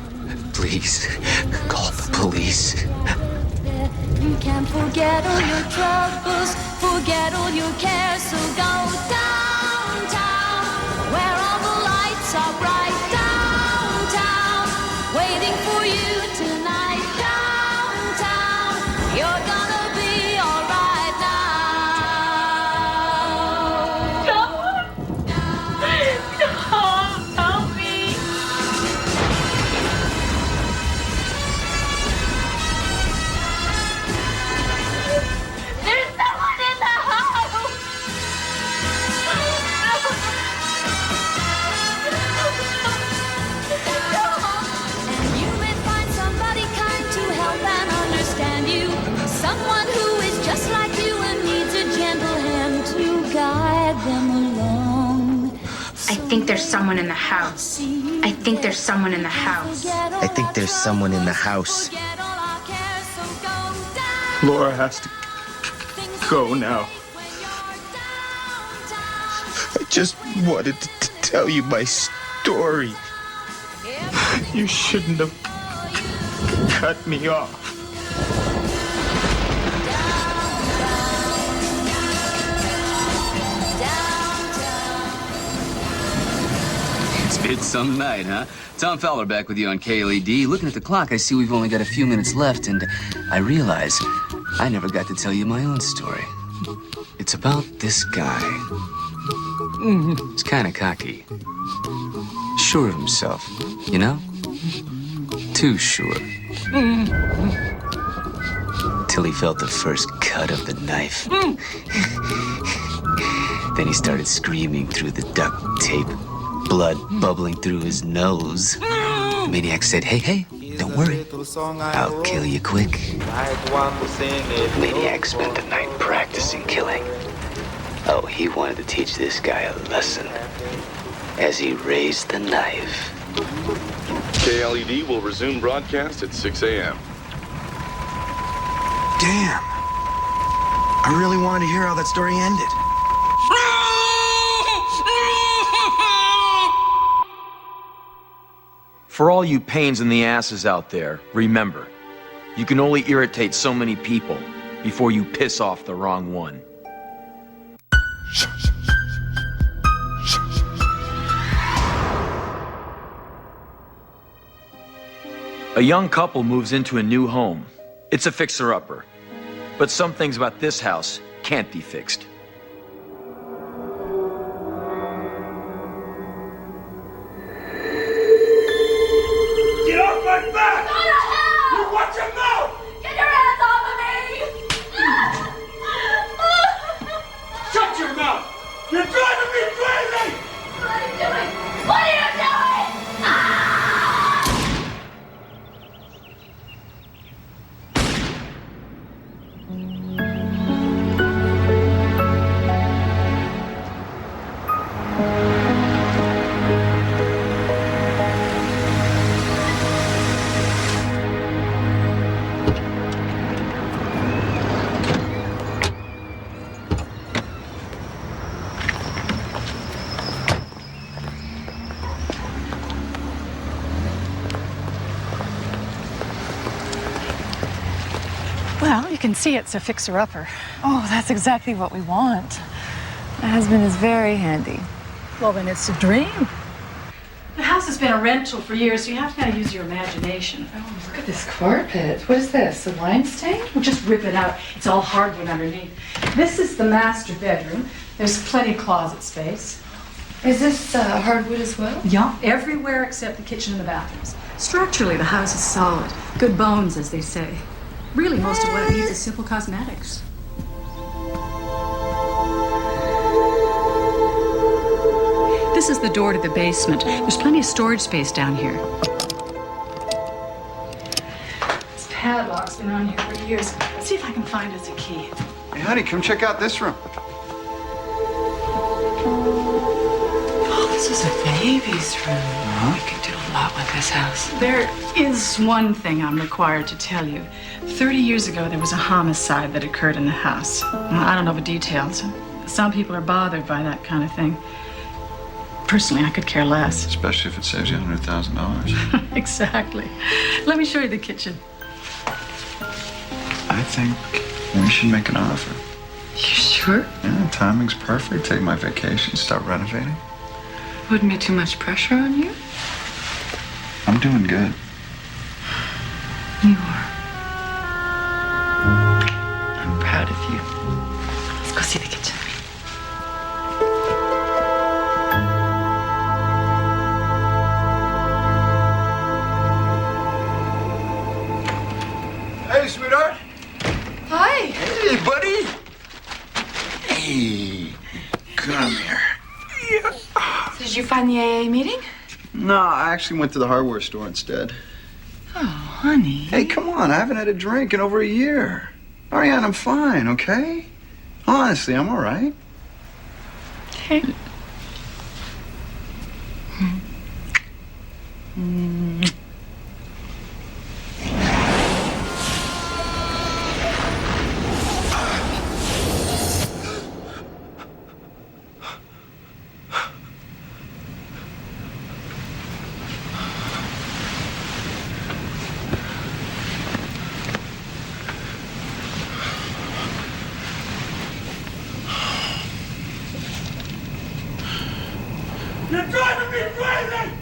Please, call the police. You can forget all your troubles, forget all your cares, so go downtown, where all the lights are bright. Downtown, waiting for you tonight. Downtown, you're gonna be alright now. Tom, help me. There's someone in the house! And you may find somebody kind to help and understand you. Someone who is just like you and needs a gentle hand to guide them along. I think there's someone in the house. I think there's someone in the house. I think there's someone in the house. Laura has to go now. I just wanted to tell you my story. You shouldn't have cut me off. It's been some night, huh? Tom Fowler back with you on KLED. Looking at the clock, I see we've only got a few minutes left, and I realize I never got to tell you my own story. It's about this guy. He's kind of cocky. Sure of himself, you know? Too sure. Till he felt the first cut of the knife. Then he started screaming through the duct tape, blood bubbling through his nose. The maniac said, hey, don't worry. I'll kill you quick. The maniac spent the night practicing killing. Oh, he wanted to teach this guy a lesson as he raised the knife. KLED will resume broadcast at 6 a.m. Damn. I really wanted to hear how that story ended. For all you pains in the asses out there, remember, you can only irritate so many people before you piss off the wrong one. A young couple moves into a new home. It's a fixer-upper. But some things about this house can't be fixed. Get off my back! Go to hell! You watch your mouth! Get your hands off of me! Shut your mouth! You're driving me crazy! What are you doing? What are you doing? Well, you can see it's a fixer-upper. Oh, that's exactly what we want. My husband is very handy. Well, then it's a dream. The house has been a rental for years, so you have to kind of use your imagination. Oh, look at this carpet. What is this, a wine stain? Well, just rip it out. It's all hardwood underneath. This is the master bedroom. There's plenty of closet space. Is this hardwood as well? Yeah, everywhere except the kitchen and the bathrooms. Structurally, the house is solid. Good bones, as they say. Really, most of what it needs is simple cosmetics. This is the door to the basement. There's plenty of storage space down here. This padlock's been on here for years. Let's see if I can find us a key. Hey, honey, come check out this room. Oh, this is a baby's room. We could do a lot with this house. There is one thing I'm required to tell you. 30 years ago, there was a homicide that occurred in the house. I don't know the details. Some people are bothered by that kind of thing. Personally, I could care less. Especially if it saves you $100,000. Exactly. Let me show you the kitchen. I think we should make an offer. You sure? Yeah, timing's perfect. Take my vacation, start renovating. Wouldn't be too much pressure on you? I'm doing good. You are. I'm proud of you. Let's go see the kitchen. Hey, sweetheart. Hi. Hey, buddy. Hey, come here. So did you find the AA meeting? No, I actually went to the hardware store instead. Oh, honey. Hey, come on. I haven't had a drink in over a year. Ariane, I'm fine, okay? Honestly, I'm all right. Okay. You're driving me crazy!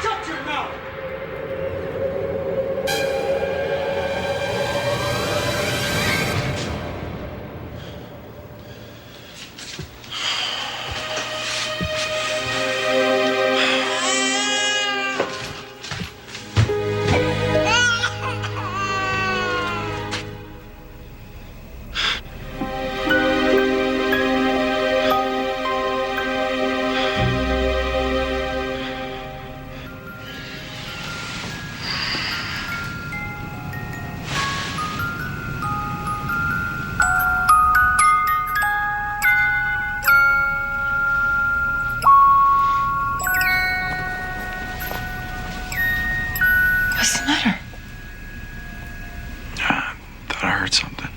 Shut your mouth! What's the matter? Thought I heard something.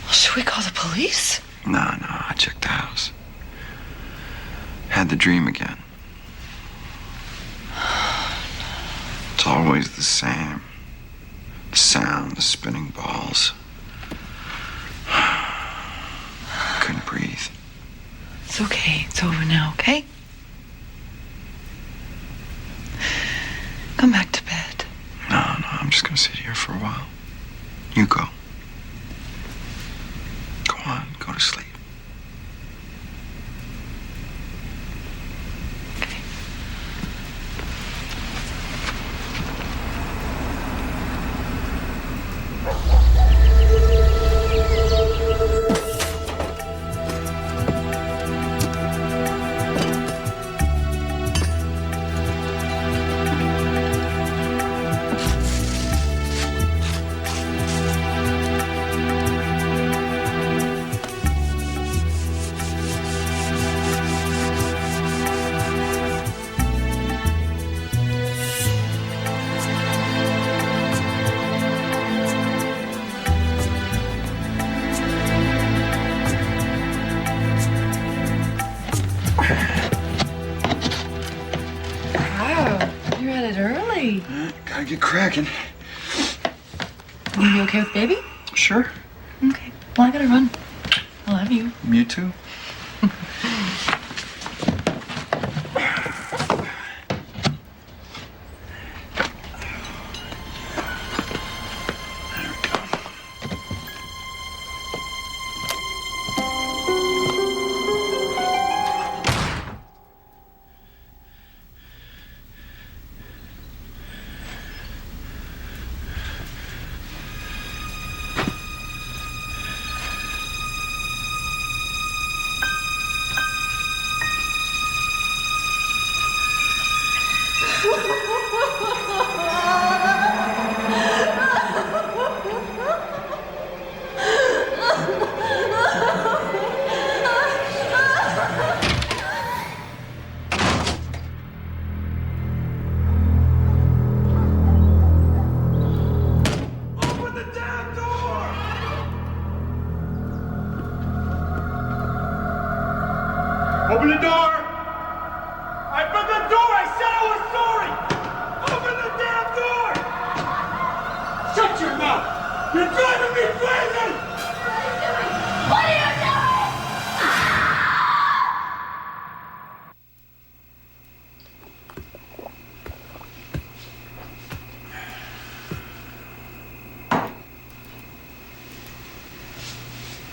Well, should we call the police? No, I checked the house. Had the dream again. It's always the same. The sound, the spinning balls. Couldn't breathe. It's okay. It's over now, okay? Come back to bed. No, I'm just gonna sit here for a while. You go. Go on, go to sleep. at it early. Gotta get cracking. You okay with baby? Sure. Okay. Well, I gotta run. I love you. You too. Open the door! I opened the door! I said I was sorry! Open the damn door! Shut your mouth! You're driving me crazy! What are you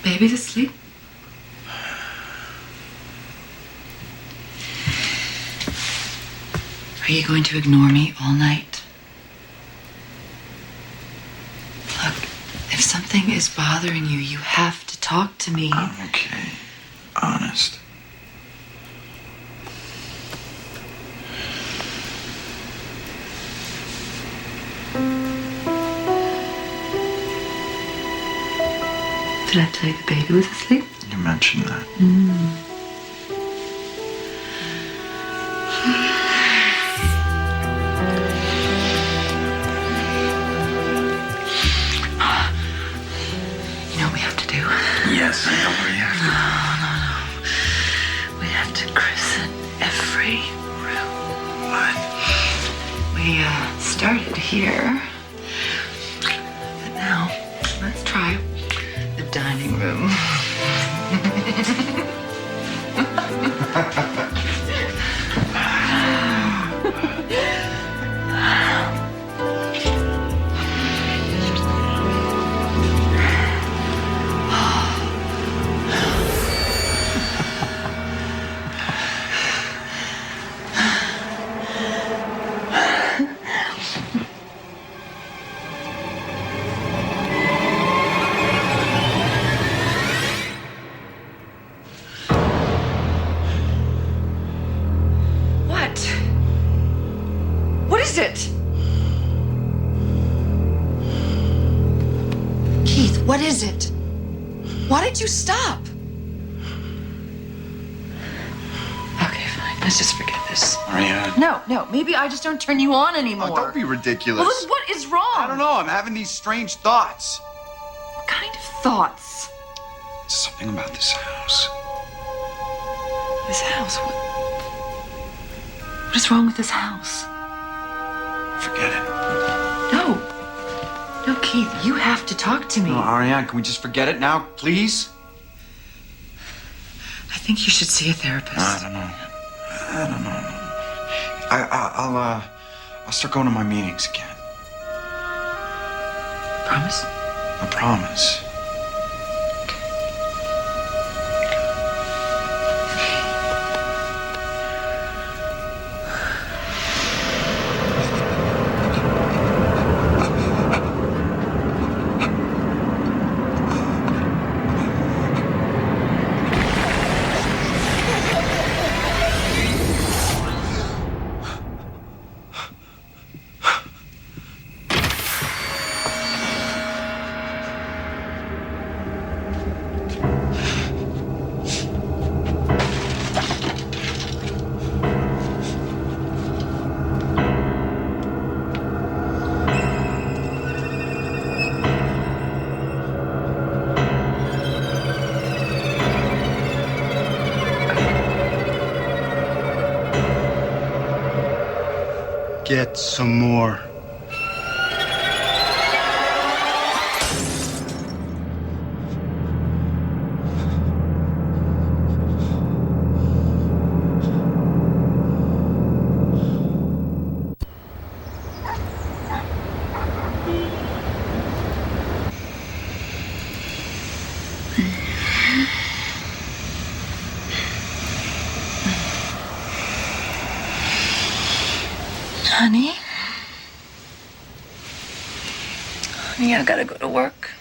doing? Baby's asleep? Are you going to ignore me all night? Look, if something is bothering you, you have to talk to me. I'm okay. Honest. Did I tell you the baby was asleep? You mentioned that. You know what we have to do? Yes, I know where you have to. No. We have to christen every room. What? We started here. But now, let's try the dining room. What is it? Keith, what is it? Why did you stop? Okay, fine. Let's just forget this. Ariana. No. Maybe I just don't turn you on anymore. Oh, don't be ridiculous. Well, then what is wrong? I don't know. I'm having these strange thoughts. What kind of thoughts? Something about this house. This house? What is wrong with this house? Forget it. No, Keith, you have to talk to me. No, Ariane, can we just forget it now, please? I think you should see a therapist. I don't know. I'll start going to my meetings again. Promise? I promise. Get some more. Honey? Honey, I gotta go to work.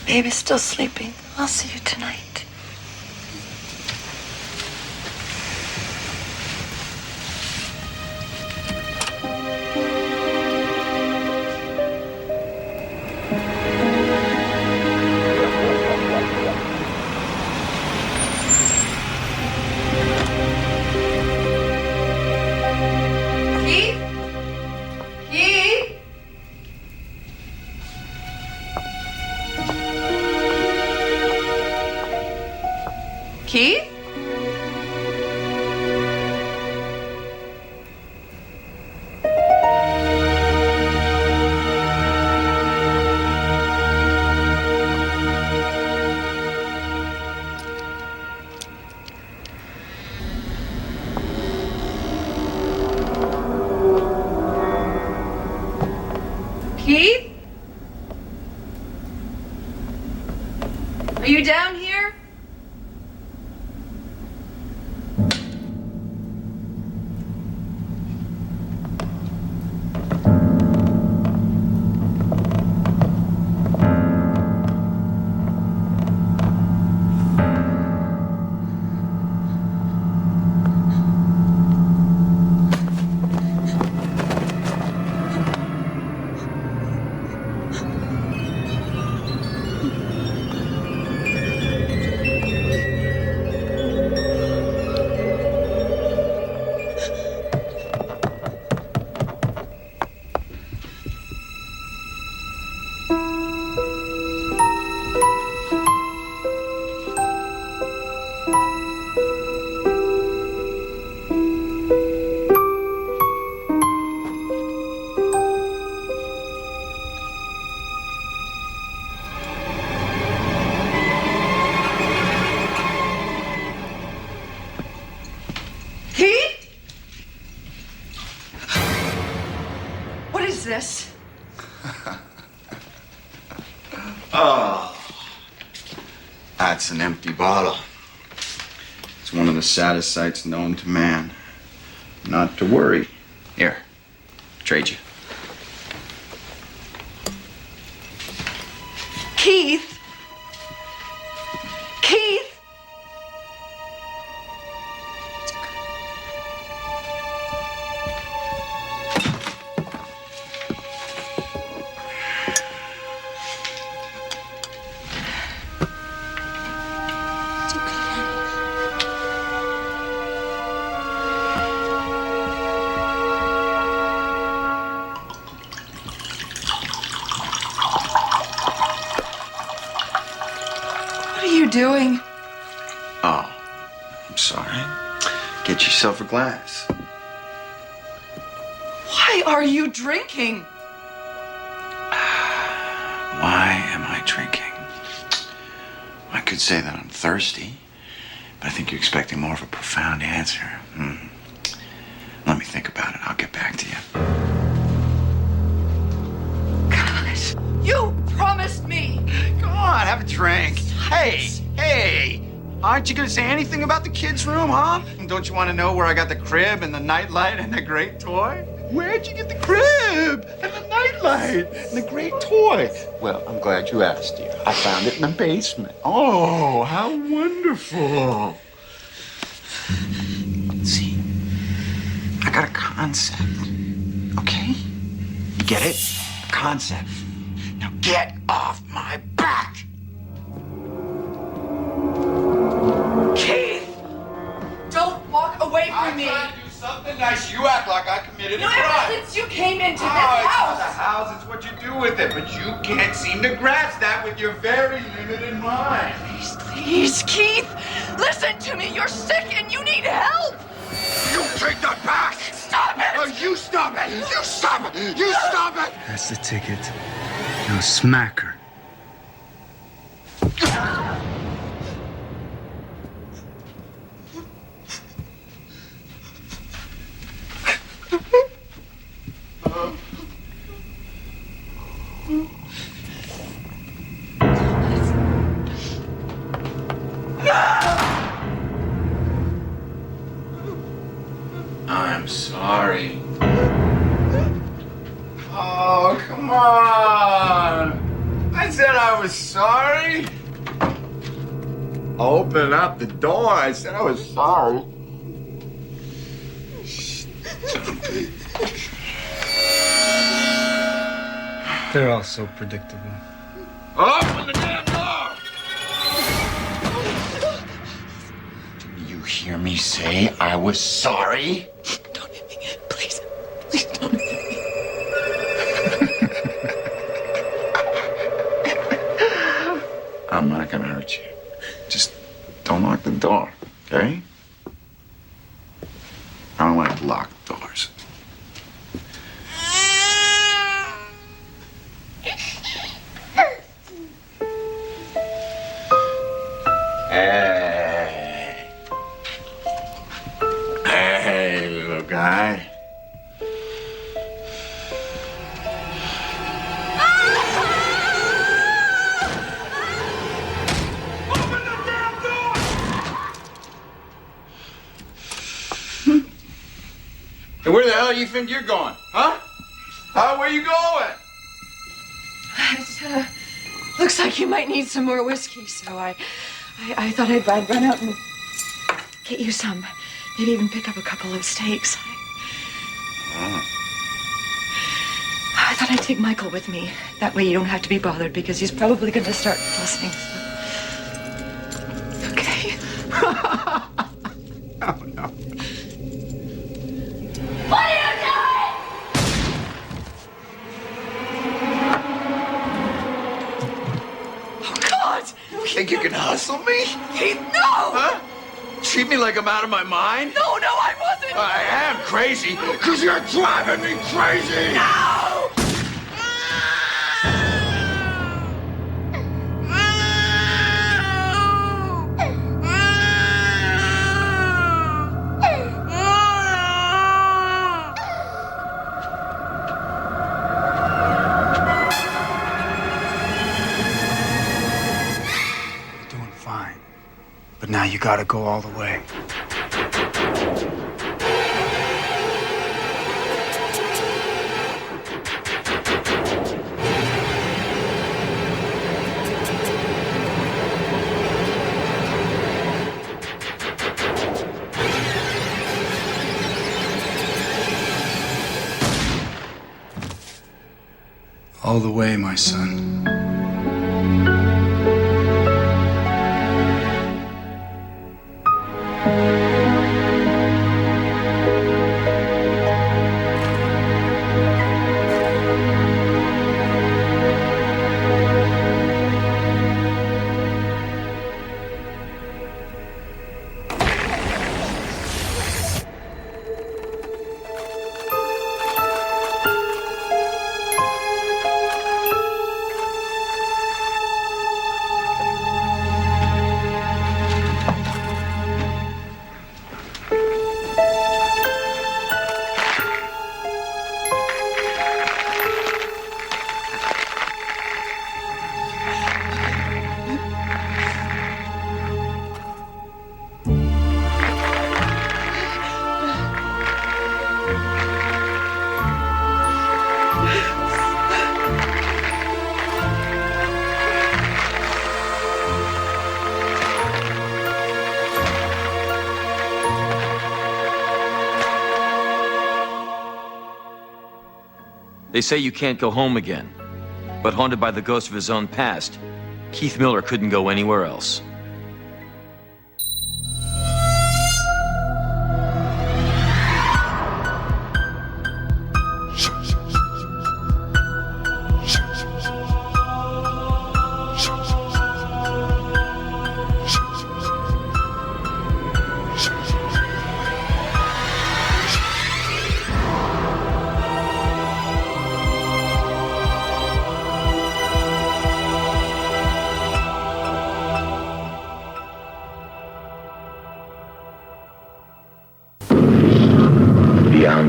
Baby's still sleeping. I'll see you tonight. Keith? Keith? Are you down here? This? Oh, that's an empty bottle. It's one of the saddest sights known to man. Not to worry. Here, trade you. Keith? Keith? What are you doing? Oh, I'm sorry. Get yourself a glass. Why are you drinking? Why am I drinking? I could say that I'm thirsty, but I think you're expecting more of a profound answer. Let me think about it. I'll get back to you. Gosh, you promised me. Come on, have a drink. Hey, aren't you gonna say anything about the kids' room, huh? Don't you want to know where I got the crib and the nightlight and the great toy? Where'd you get the crib and the nightlight and the great toy? Well, I'm glad you asked, dear. I found it in the basement. Oh, how wonderful. See, I got a concept, okay? You get it? A concept. Now get off my back! Keith! Don't walk away from me! I'm trying to do something nice. You act like I committed a Ever crime. since you came into this It's not house! the house, it's what you do with it. But you can't seem to grasp that with your very limited mind. Please, Keith! Listen to me! You're sick and you need help! You take that back! Stop stop it! You stop it! You stop it! That's the ticket. Now smack her. I'm sorry. Oh, come on. I said I was sorry. Open up the door. I said I was sorry. They're all so predictable. Open the damn door! Didn't you hear me say I was sorry? Don't hit me. Please. Please don't hit me. I'm not gonna hurt you. Just don't lock the door, okay? I don't like locked doors. Hey. Hey, little guy. Hey, where the hell you think you're going? Huh? Where you going? It looks like you might need some more whiskey, so I thought I'd run out and get you some. Maybe even pick up a couple of steaks. I thought I'd take Michael with me. That way you don't have to be bothered because he's probably going to start fussing. So. Okay. Oh, no. What are you doing? Oh, God! You think you can hustle me? No! Huh? Treat me like I'm out of my mind? No, I wasn't! I am crazy, because you're driving me crazy! No! Doing fine. But now you gotta go all the way. All the way, my son. They say you can't go home again. But haunted by the ghost of his own past, Keith Miller couldn't go anywhere else.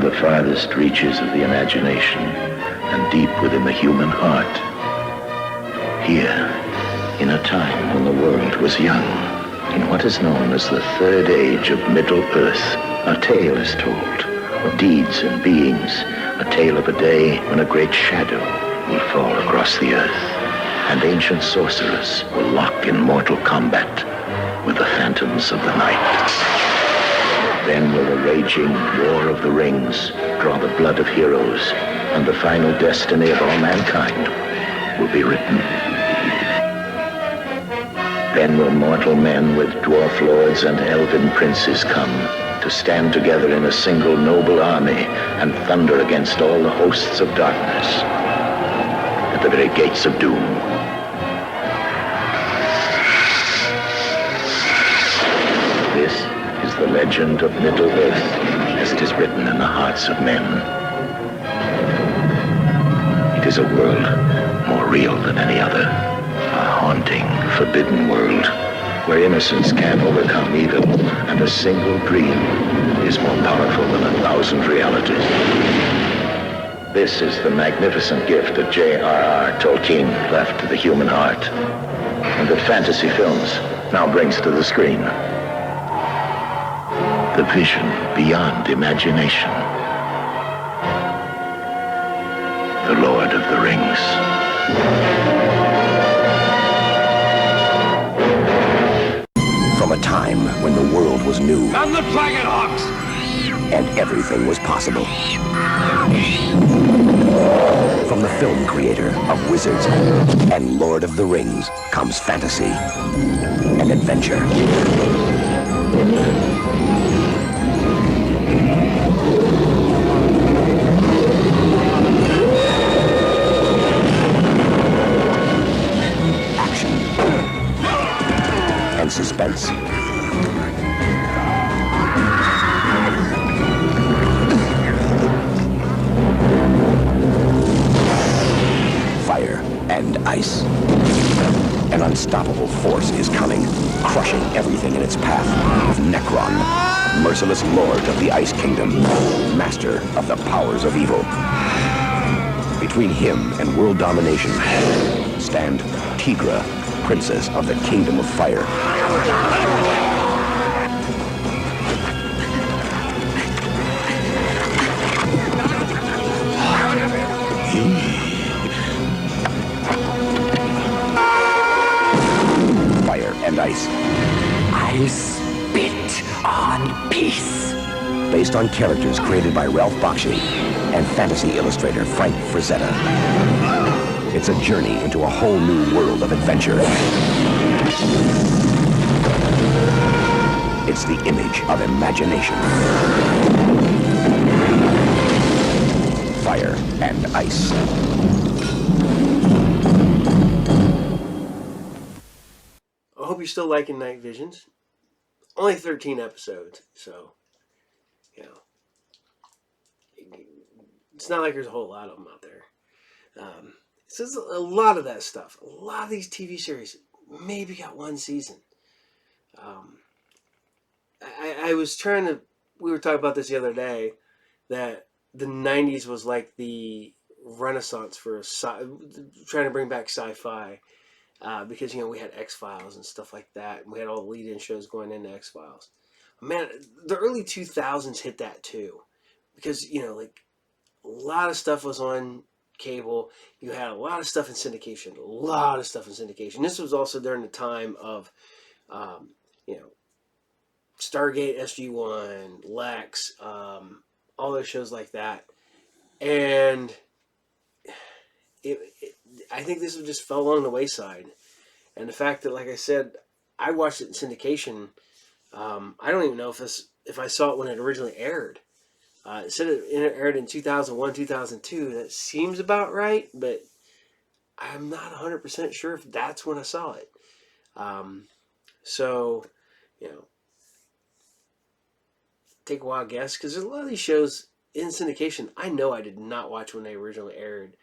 beyond the farthest reaches of the imagination and deep within the human heart. Here, in a time when the world was young, in what is known as the third age of Middle Earth, a tale is told of deeds and beings, a tale of a day when a great shadow will fall across the earth, and ancient sorcerers will lock in mortal combat with the phantoms of the night. Then will the raging War of the Rings draw the blood of heroes, and the final destiny of all mankind will be written. Then will mortal men with dwarf lords and elven princes come to stand together in a single noble army and thunder against all the hosts of darkness at the very gates of doom. This is the legend of Middle-earth as it is written in the hearts of men. It is a world more real than any other, a haunting, forbidden world where innocence can't overcome evil, and a single dream is more powerful than 1,000 realities. This is the magnificent gift that J.R.R. Tolkien left to the human heart, and that fantasy films now brings to the screen. The vision beyond imagination. The Lord of the Rings. From a time when the world was new. And the Dragonhawks! And everything was possible. From the film creator of Wizards and Lord of the Rings comes fantasy and adventure. Action and suspense. Fire and ice. An unstoppable force is coming, crushing everything in its path. Necron, merciless lord of the Ice Kingdom, master of the powers of evil. Between him and world domination stand Tigra, princess of the Kingdom of Fire. Fire and ice. I spit on peace. Based on characters created by Ralph Bakshi and fantasy illustrator Frank Frazetta. It's a journey into a whole new world of adventure. It's the image of imagination. Fire and ice. I hope you're still liking Night Visions. Only 13 episodes, so, you know, it's not like there's a whole lot of them out there. It's just a lot of that stuff. A lot of these TV series maybe got one season. I was trying to, we were talking about this the other day, that the 90s was like the renaissance for trying to bring back sci-fi. Because, you know, we had X-Files and stuff like that. And we had all the lead-in shows going into X-Files. Man, the early 2000s hit that too. Because, you know, like, a lot of stuff was on cable. You had a lot of stuff in syndication. This was also during the time of, you know, Stargate SG-1, Lex, all those shows like that. And I think this just fell along the wayside. And the fact that, like I said, I watched it in syndication. I don't even know if I saw it when it originally aired. It said it aired in 2001, 2002. That seems about right, but I'm not 100% sure if that's when I saw it. So, you know, take a wild guess, because there's a lot of these shows in syndication I know I did not watch when they originally aired.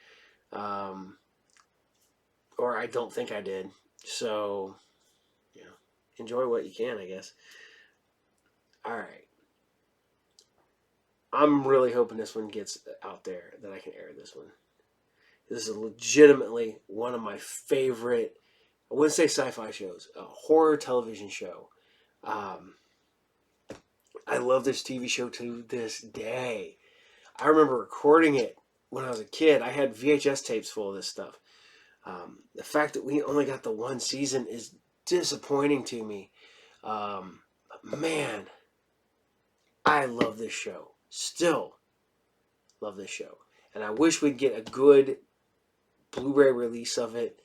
Or I don't think I did. So, you know, enjoy what you can, I guess. All right. I'm really hoping this one gets out there, that I can air this one. This is legitimately one of my favorite, I wouldn't say sci-fi shows, a horror television show. I love this TV show to this day. I remember recording it when I was a kid. I had VHS tapes full of this stuff. The fact that we only got the one season is disappointing to me. Man, I love this show. Still love this show. And I wish we'd get a good Blu-ray release of it.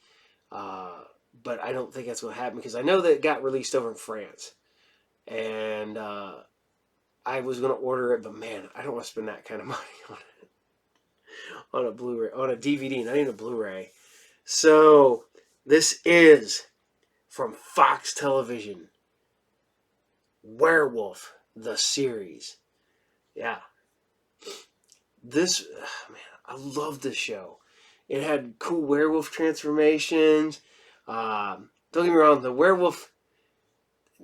But I don't think that's going to happen because I know that it got released over in France. And I was going to order it, but man, I don't want to spend that kind of money on it. On a Blu-ray, on a DVD, not even a Blu-ray. So, this is from Fox Television. Werewolf, the series. Yeah. This, man, I love this show. It had cool werewolf transformations. Don't get me wrong, the werewolf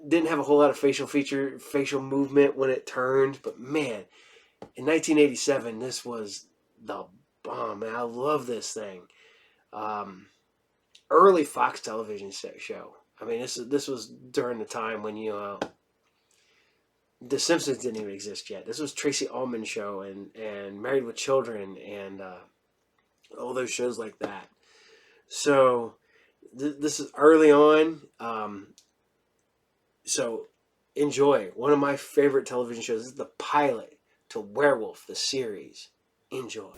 didn't have a whole lot of facial movement when it turned, but man, in 1987, this was the bomb, man. I love this thing. Early Fox Television show. I mean, this was during the time when, you know, The Simpsons didn't even exist yet. This was Tracy Ullman's show and Married with Children and all those shows like that. So this is early on. So enjoy. One of my favorite television shows. This is the pilot to Werewolf, the series. Enjoy.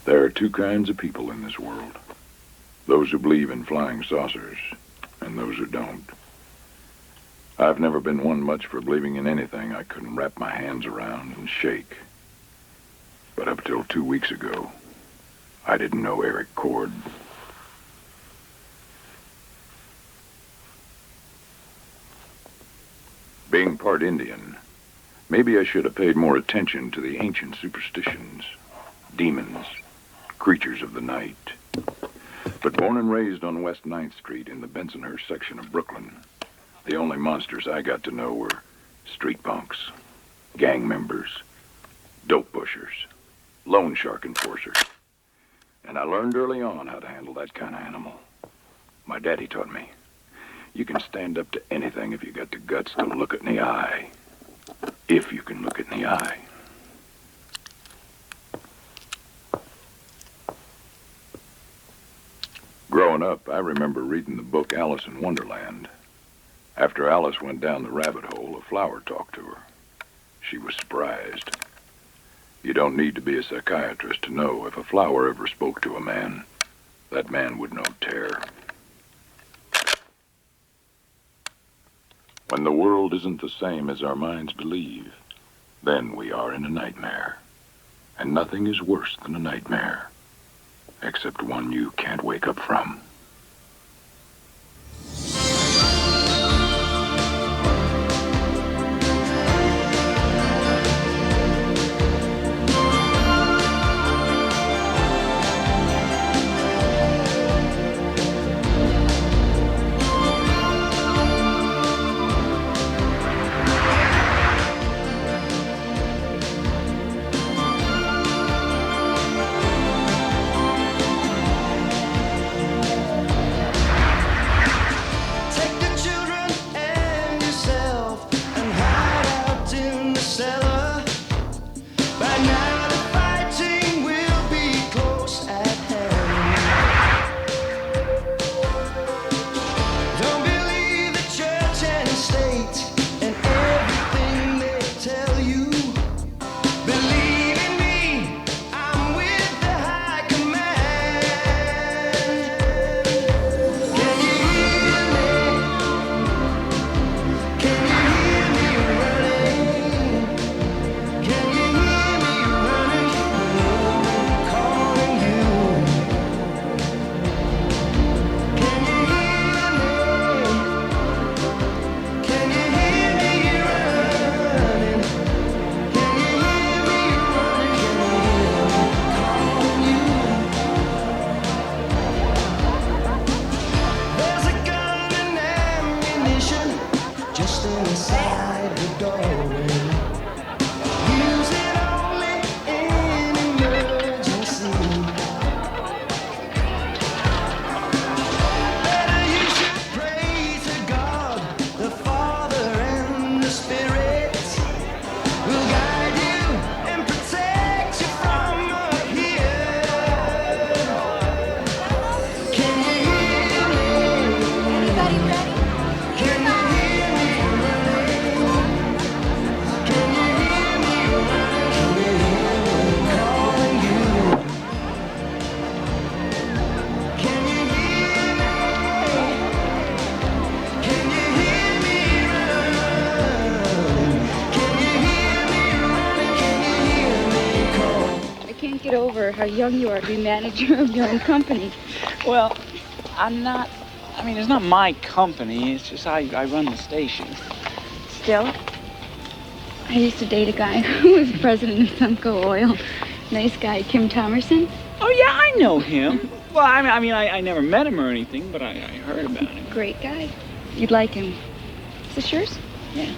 There are two kinds of people in this world. Those who believe in flying saucers, and those who don't. I've never been one much for believing in anything I couldn't wrap my hands around and shake. But up till 2 weeks ago, I didn't know Eric Cord. Being part Indian, maybe I should have paid more attention to the ancient superstitions, demons, creatures of the night. But born and raised on West 9th Street in the Bensonhurst section of Brooklyn, the only monsters I got to know were street punks, gang members, dope pushers, loan shark enforcers. And I learned early on how to handle that kind of animal. My daddy taught me, you can stand up to anything if you got the guts to look it in the eye. If you can look it in the eye. Growing up, I remember reading the book Alice in Wonderland. After Alice went down the rabbit hole, a flower talked to her. She was surprised. You don't need to be a psychiatrist to know if a flower ever spoke to a man, that man would know terror. When the world isn't the same as our minds believe, then we are in a nightmare. And nothing is worse than a nightmare, except one you can't wake up from. how young you are to be manager of your own company. Well, I'm not. I mean, it's not my company. It's just I run the station. Still, I used to date a guy who was president of Sunco Oil. Nice guy, Kim Thomerson. Oh, yeah, I know him. Well, I never met him or anything, but I heard about him. Great guy. You'd like him. Is this yours? Yeah.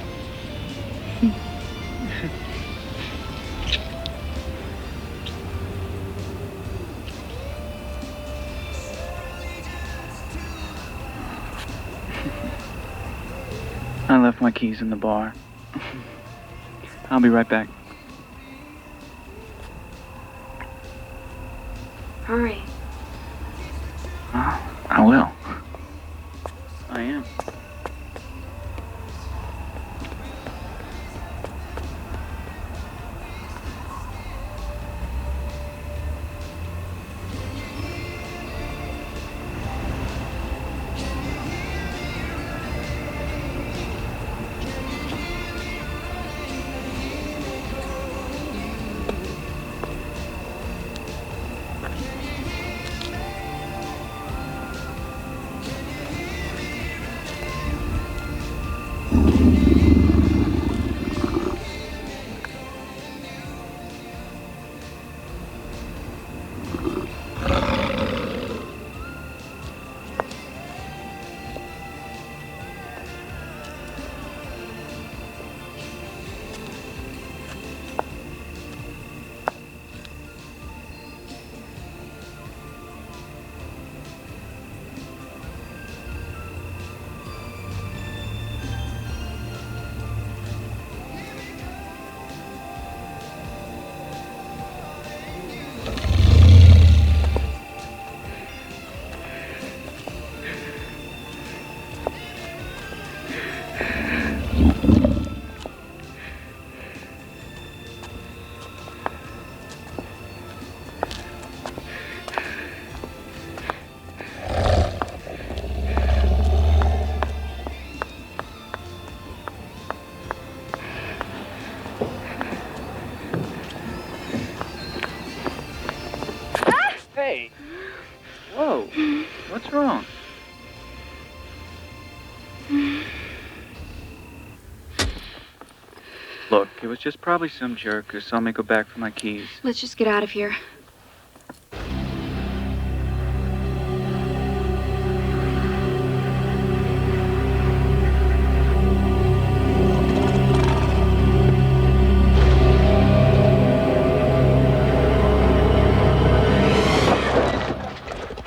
I left my keys in the bar. I'll be right back. Hurry. I will. I am. Hey! Whoa! What's wrong? Look, it was just probably some jerk who saw me go back for my keys. Let's just get out of here.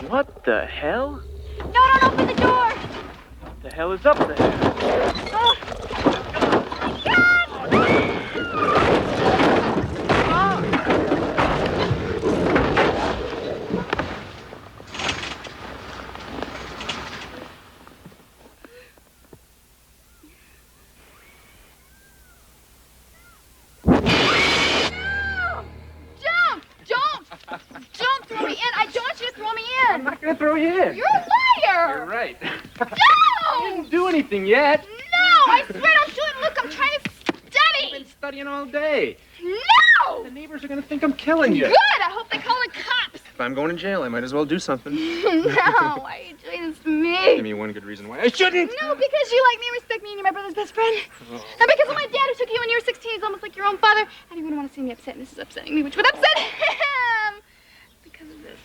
What the hell? No, don't open the door! What the hell is up there? Oh. Don't throw me in. I don't want you to throw me in. I'm not gonna throw you in. You're a liar. You're right. No. I didn't do anything yet. No, I swear don't do it. Look, I'm trying to study. I've been studying all day. No. The neighbors are gonna think I'm killing you. Good. I hope they call the cops. If I'm going to jail, I might as well do something. No. Why are you doing this to me? Give me one good reason why I shouldn't. No, because you like me and respect me and you're my brother's best friend. Oh. And because of my dad who took you when you were 16, he's almost like your own father. I didn't even want to see me upset, and this is upsetting me, which would upset him. Because of this.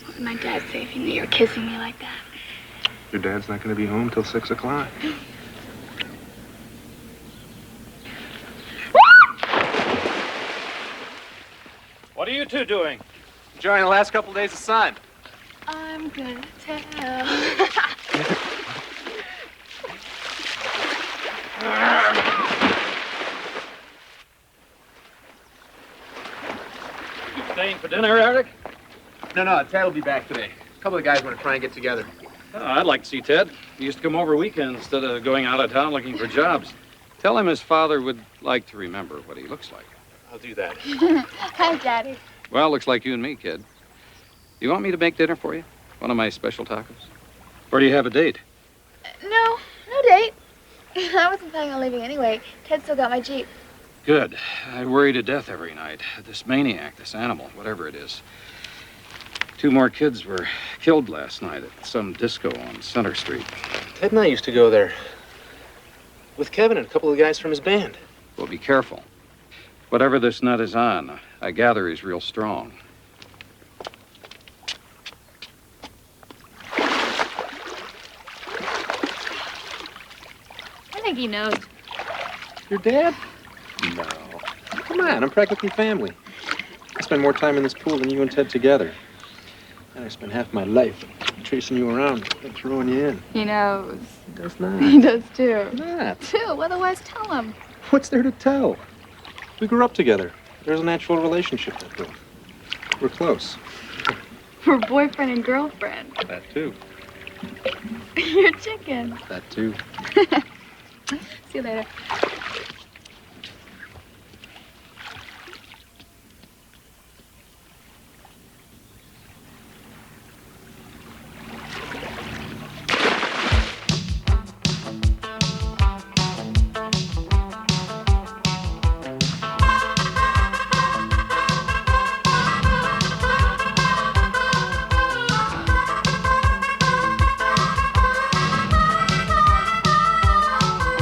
What would my dad say if he knew you were kissing me like that? Your dad's not gonna be home till 6 o'clock. What are you two doing? Enjoying the last couple days of sun. I'm gonna tell. You staying for dinner, Eric? No, Ted will be back today. A couple of guys want to try and get together. Oh, I'd like to see Ted. He used to come over weekends instead of going out of town looking for jobs. Tell him his father would like to remember what he looks like. I'll do that. Hi, Daddy. Well, looks like you and me, kid. You want me to make dinner for you? One of my special tacos? Or do you have a date? No date. I wasn't planning on leaving anyway. Ted still got my Jeep. Good. I worry to death every night. This maniac, this animal, whatever it is. 2 more kids were killed last night at some disco on Center Street. Ted and I used to go there with Kevin and a couple of guys from his band. Well, be careful. Whatever this nut is on, I gather he's real strong. I think he knows. Your dad? No. Come on, I'm practically family. I spend more time in this pool than you and Ted together. And I spend half my life chasing you around and throwing you in. He knows. He does not. He does too. Not. Too. Otherwise, tell him. What's there to tell? We grew up together. There's a natural relationship that built. We're close. We're boyfriend and girlfriend. That too. You're chicken. That too. See you later.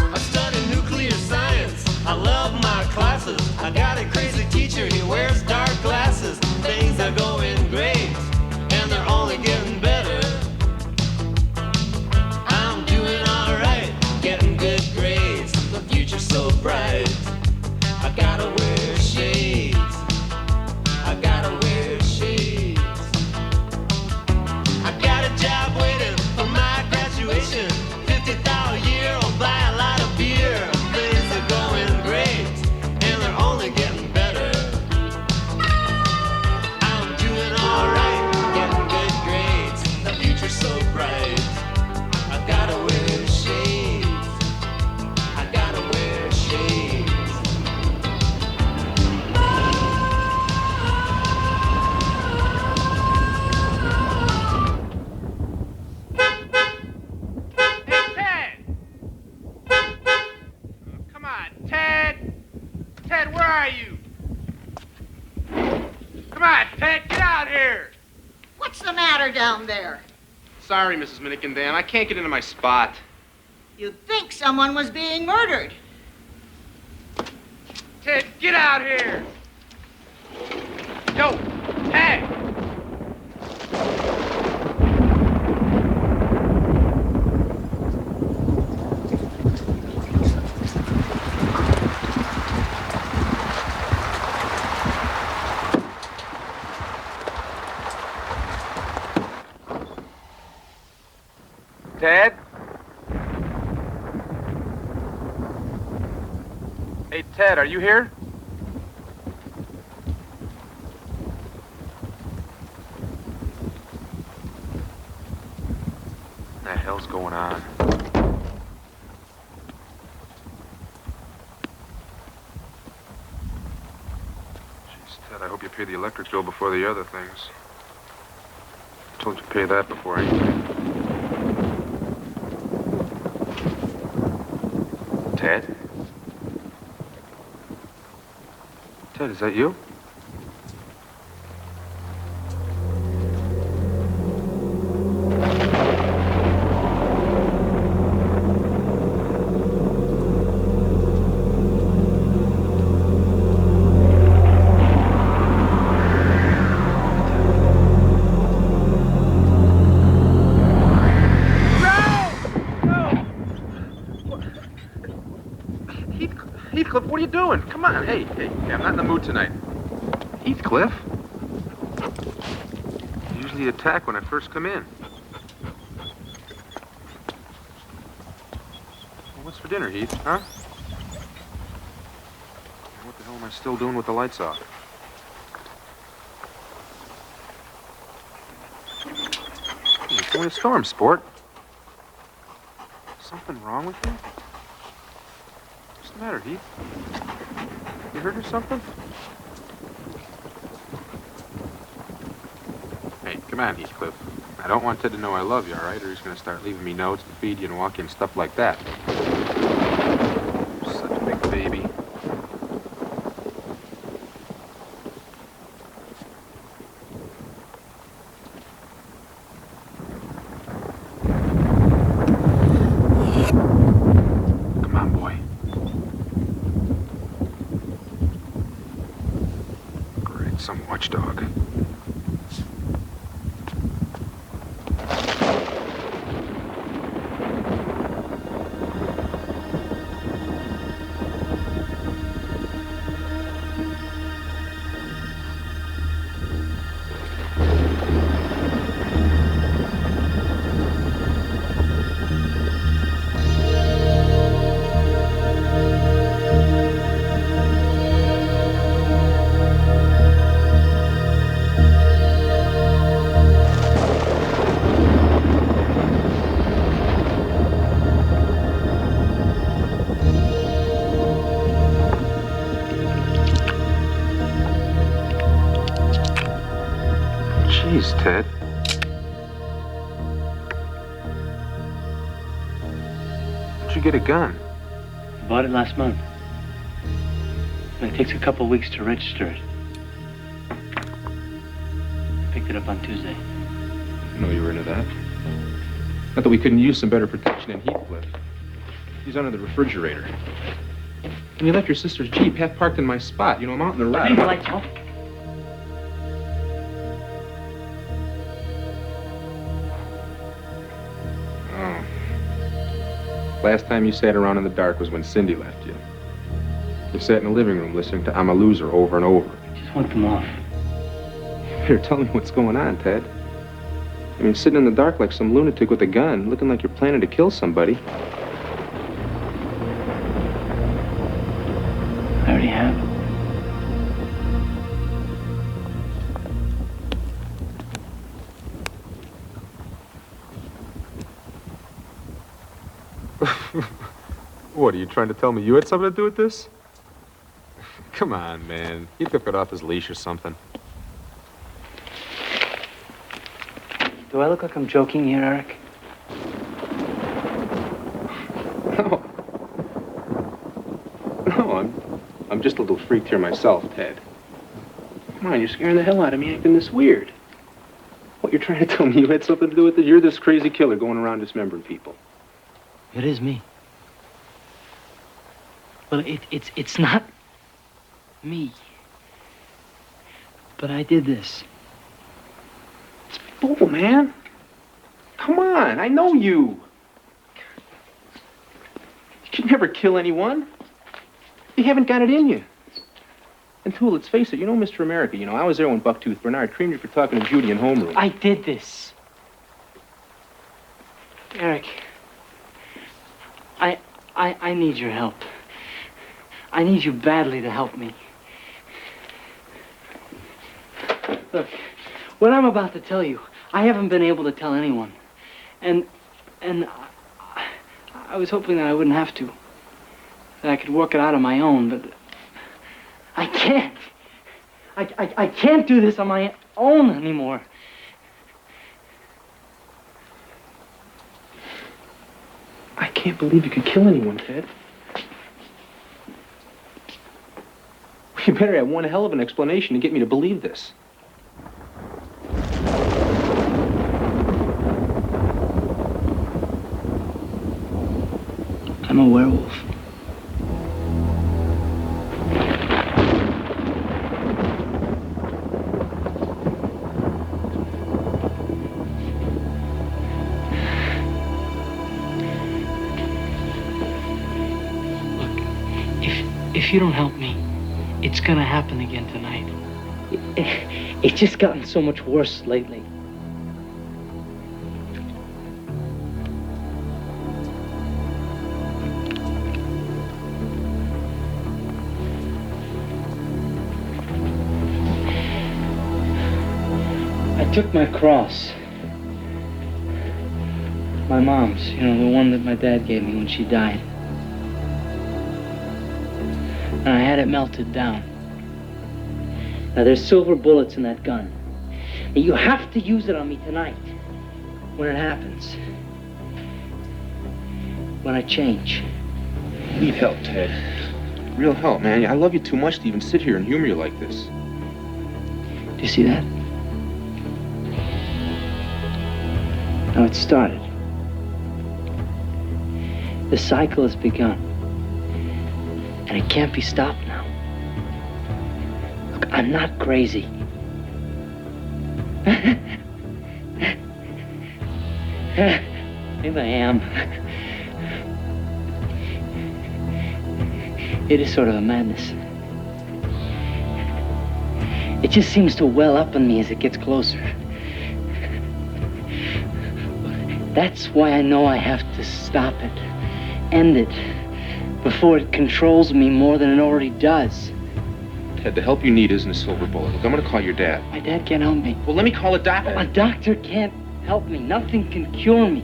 I study nuclear science. I love my classes. I got a crazy teacher. He wears dark glasses. Things are going great, and they're only getting better. I'm doing alright, getting good grades. The future's so bright. I gotta wear shades. I gotta wear shades. I got a job waiting for my graduation. 50,000 a year, I'll buy a lot of beer. Things are going great, and they're only getting better. I'm doing alright, getting good grades. The future's so bright. I gotta wear shades. I gotta wear shades. Ted! Come on, Ted! Ted, where are you? Come on, Ted, get out here! What's the matter down there? Sorry, Mrs. Minnick Dan. I can't get into my spot. You'd think someone was being murdered. Ted, get out here! Yo, Ted! Ted? Hey, Ted, are you here? What the hell's going on? Jeez, Ted, I hope you pay the electric bill before the other things. I told you to pay that before anything. Ted? Ted, is that you? Heathcliff, what are you doing? Come on, hey, I'm not in the mood tonight. Heathcliff? You usually attack when I first come in. Well, what's for dinner, Heath, huh? What the hell am I still doing with the lights off? Hey, it's only a storm, sport. Something wrong with you? What's the matter, Heath? You hurt or something? Hey, come Come on, Heathcliff. I don't want Ted to know I love you, all right? Or he's going to start leaving me notes to feed you and walk you and stuff like that. Such a big baby. Come on, boy. Great, some watchdog. Jeez, Ted. How'd you get a gun? I bought it last month. But it takes a couple weeks to register it. I picked it up on Tuesday. I didn't know you were into that. Not that we couldn't use some better protection in Heathcliff. He's under the refrigerator. And you left your sister's Jeep half parked in my spot. You know, I'm out in the road. Leave the lights off. Oh. Last time you sat around in the dark was when Cindy left you. You sat in the living room listening to I'm a Loser over and over. I just want them off. Here, tell me what's going on, Ted. I mean, sitting in the dark like some lunatic with a gun, looking like you're planning to kill somebody. I already have. What, are you trying to tell me you had something to do with this? Come on, man. He took it off his leash or something. Do I look like I'm joking here, Eric? No, I'm just a little freaked here myself, Ted. Come on, you're scaring the hell out of me acting this weird. What, you're trying to tell me you had something to do with it? You're this crazy killer going around dismembering people. It is me. Well, it's not me. But I did this. Bull, man. Come on, I know you. You should never kill anyone. You haven't got it in you. And Tool, let's face it, you know Mr. America. You know, I was there when Bucktooth Bernard creamed you for talking to Judy in homeroom. I did this. Eric, I need your help. I need you badly to help me. Look, what I'm about to tell you, I haven't been able to tell anyone. And I was hoping that I wouldn't have to. That I could work it out on my own, but I can't. I can't do this on my own anymore. I can't believe you could kill anyone, Ted. You better have one hell of an explanation to get me to believe this. I'm a werewolf. If you don't help me, it's gonna happen again tonight. It's just gotten so much worse lately. I took my cross. My mom's, you know, the one that my dad gave me when she died. And I had it melted down. Now, there's silver bullets in that gun. And you have to use it on me tonight. When it happens. When I change. Need help, Ted. Real help, man. I love you too much to even sit here and humor you like this. Do you see that? Now it started. The cycle has begun. And it can't be stopped now. Look, I'm not crazy. Maybe I am. It is sort of a madness. It just seems to well up in me as it gets closer. That's why I know I have to stop it, end it, before it controls me more than it already does. Ted, the help you need isn't a silver bullet. Look, I'm gonna call your dad. My dad can't help me. Well, let me call a doctor. A doctor can't help me. Nothing can cure me.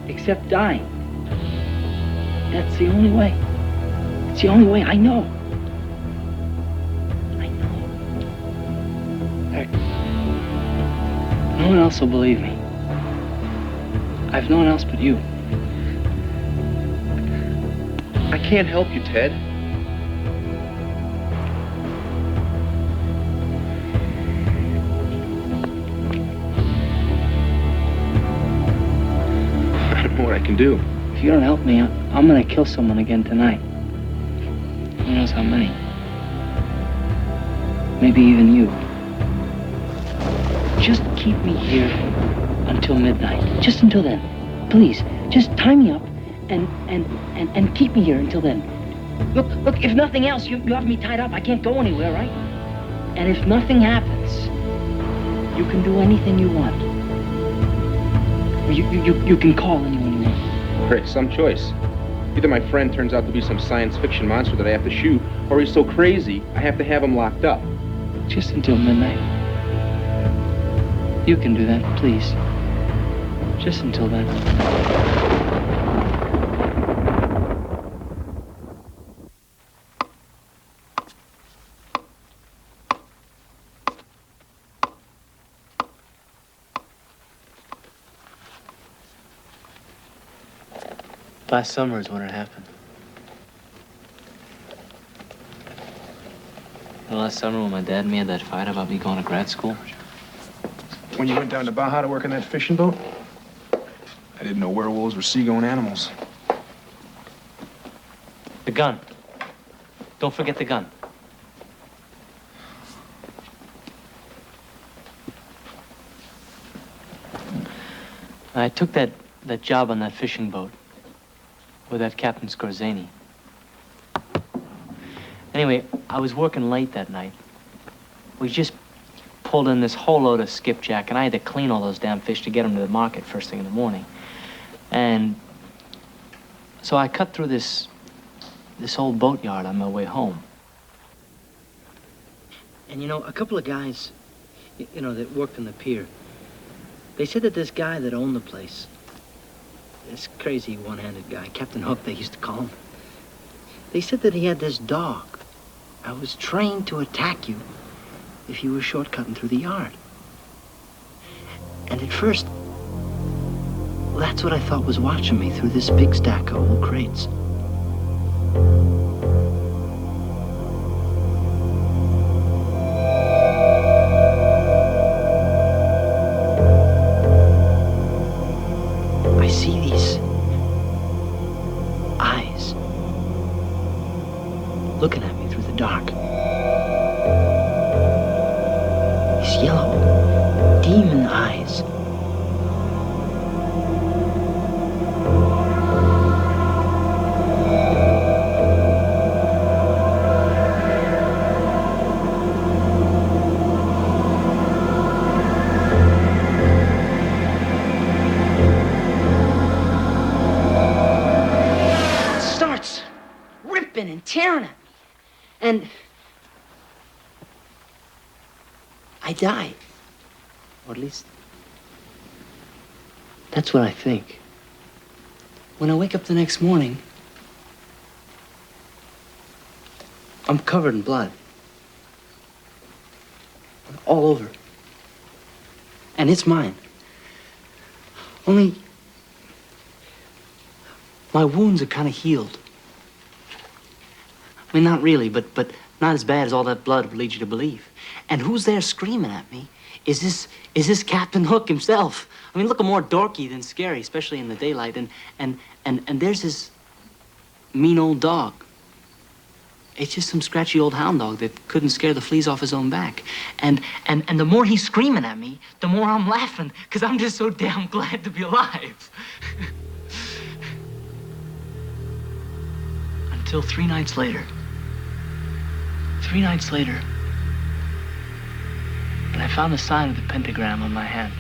Except dying. That's the only way. It's the only way I know. I know. Heck, no one else will believe me. I've no one else but you. I can't help you, Ted. I don't know what I can do. If you don't help me, I'm gonna kill someone again tonight. Who knows how many? Maybe even you. Just keep me here until midnight. Just until then. Please, just tie me up and keep me here until then. Look, if nothing else, you have me tied up. I can't go anywhere, right? And if nothing happens, you can do anything you want. You can call anyone you want. Great, some choice. Either my friend turns out to be some science fiction monster that I have to shoot, or he's so crazy, I have to have him locked up. Just until midnight. You can do that, please. Just until then. Last summer is when it happened. The last summer when my dad and me had that fight about me going to grad school. When you went down to Baja to work on that fishing boat, I didn't know werewolves were seagoing animals. The gun. Don't forget the gun. I took that job on that fishing boat with that Captain Scorzani. Anyway, I was working late that night. We just pulled in this whole load of skipjack, and I had to clean all those damn fish to get them to the market first thing in the morning. And so I cut through this old boatyard on my way home. And you know, a couple of guys, you know, that worked on the pier, they said that this guy that owned the place, this crazy one-handed guy, Captain Hook they used to call him, they said that he had this dog that was trained to attack you if you were shortcutting through the yard. And at first, well, that's what I thought was watching me through this big stack of old crates. I see these eyes looking at me through the dark. These yellow demon eyes. It starts ripping and tearing at me. And I die. Or at least, that's what I think. When I wake up the next morning, I'm covered in blood. All over. And it's mine. Only my wounds are kind of healed. I mean, not really, but not as bad as all that blood would lead you to believe. And who's there screaming at me? Is this Captain Hook himself? I mean, looking more dorky than scary, especially in the daylight. And there's this mean old dog. It's just some scratchy old hound dog that couldn't scare the fleas off his own back. And the more he's screaming at me, the more I'm laughing, because I'm just so damn glad to be alive. Until 3 nights later. 3 nights later. And I found the sign of the pentagram on my hand.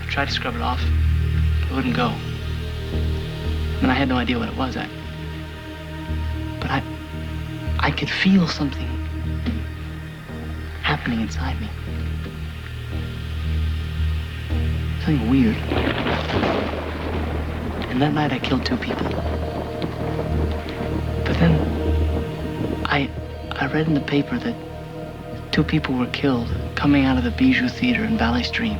I tried to scrub it off. It wouldn't go. And I had no idea what it was. But I could feel something happening inside me. Something weird. And that night I killed 2 people. But then I read in the paper that 2 people were killed coming out of the Bijou Theater in Valley Stream.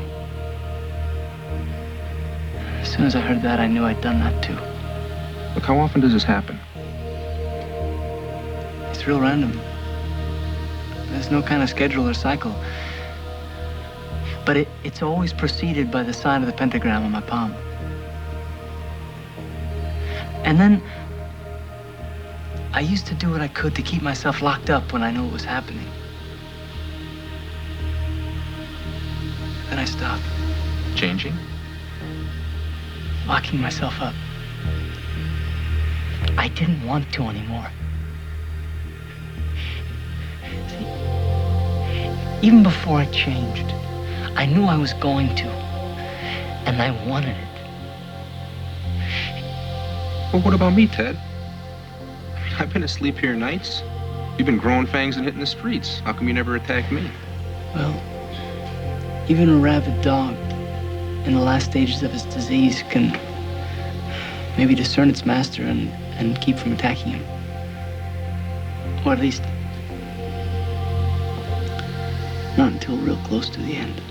As soon as I heard that, I knew I'd done that too. Look, how often does this happen? It's real random. There's no kind of schedule or cycle. But it's always preceded by the sign of the pentagram on my palm. And then I used to do what I could to keep myself locked up when I knew it was happening. Then I stopped. Changing? Locking myself up. I didn't want to anymore. See, even before I changed, I knew I was going to, and I wanted it. Well, what about me, Ted? I mean, I've been asleep here nights. You've been growing fangs and hitting the streets. How come you never attacked me? Well, even a rabid dog in the last stages of its disease can maybe discern its master and keep from attacking him. Or at least, not until real close to the end.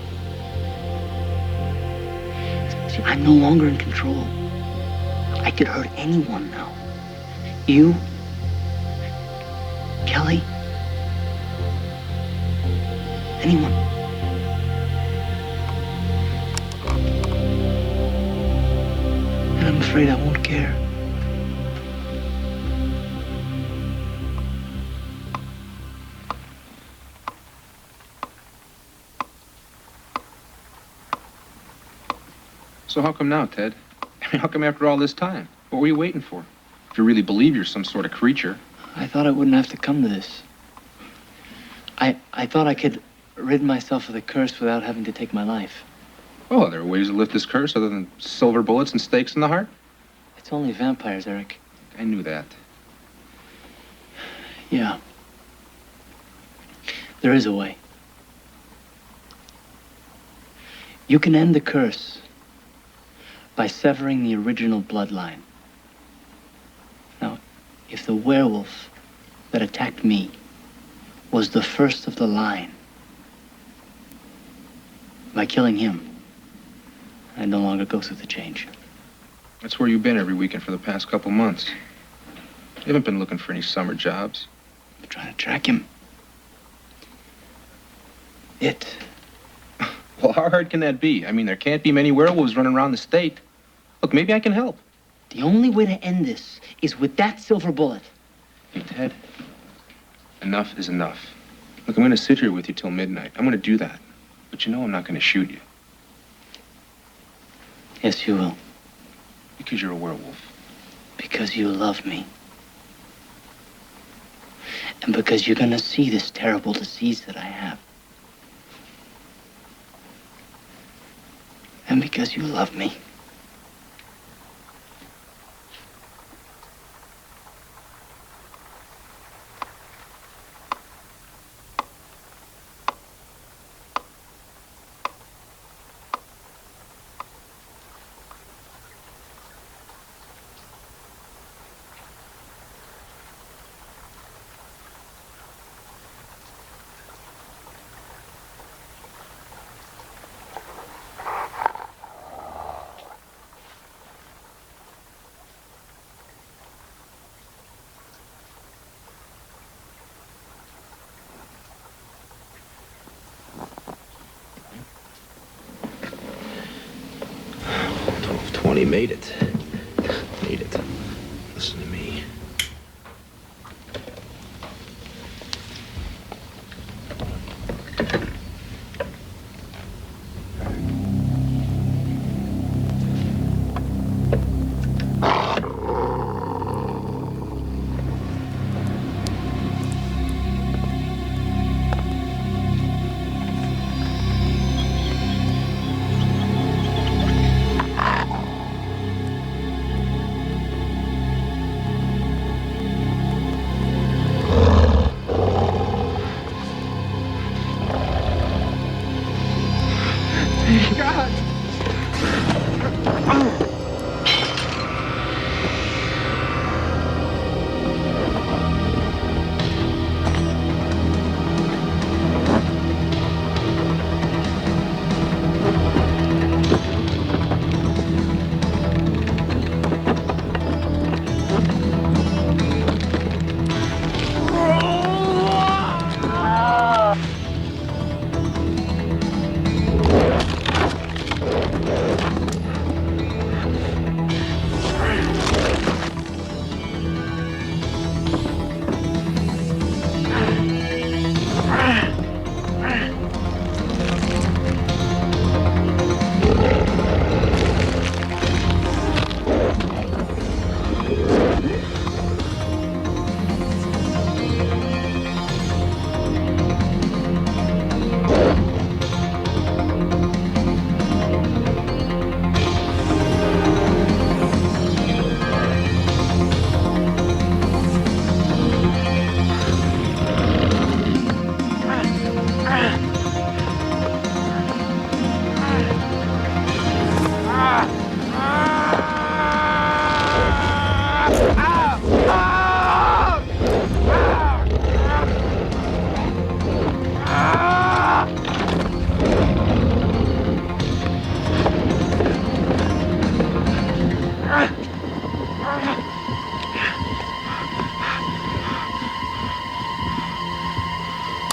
See, I'm no longer in control. I could hurt anyone now. You, Kelly, anyone. And I'm afraid I won't care. So how come now, Ted? I mean, how come after all this time? What were you waiting for? If you really believe you're some sort of creature. I thought I wouldn't have to come to this. I thought I could rid myself of the curse without having to take my life. Oh, there are ways to lift this curse other than silver bullets and stakes in the heart? It's only vampires, Eric. I knew that. Yeah. There is a way. You can end the curse by severing the original bloodline. Now, if the werewolf that attacked me was the first of the line, by killing him, I no longer go through the change. That's where you've been every weekend for the past couple months. You haven't been looking for any summer jobs. I'm trying to track him. Well, how hard can that be? I mean, there can't be many werewolves running around the state. Look, maybe I can help. The only way to end this is with that silver bullet. Hey, Ted, enough is enough. Look, I'm going to sit here with you till midnight. I'm going to do that. But you know I'm not going to shoot you. Yes, you will. Because you're a werewolf. Because you love me. And because you're going to see this terrible disease that I have. And because you love me. when he made it. Made it. Listen to me. God!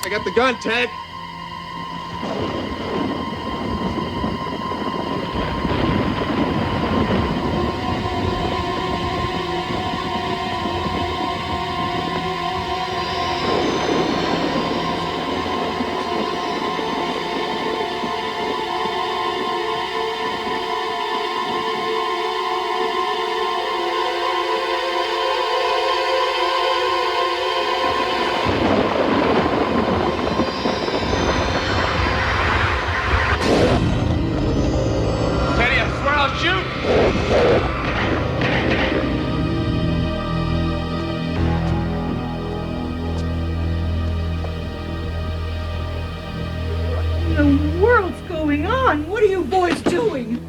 I got the gun, Ted. Teddy, I swear I'll shoot! What in the world's going on? What are you boys doing?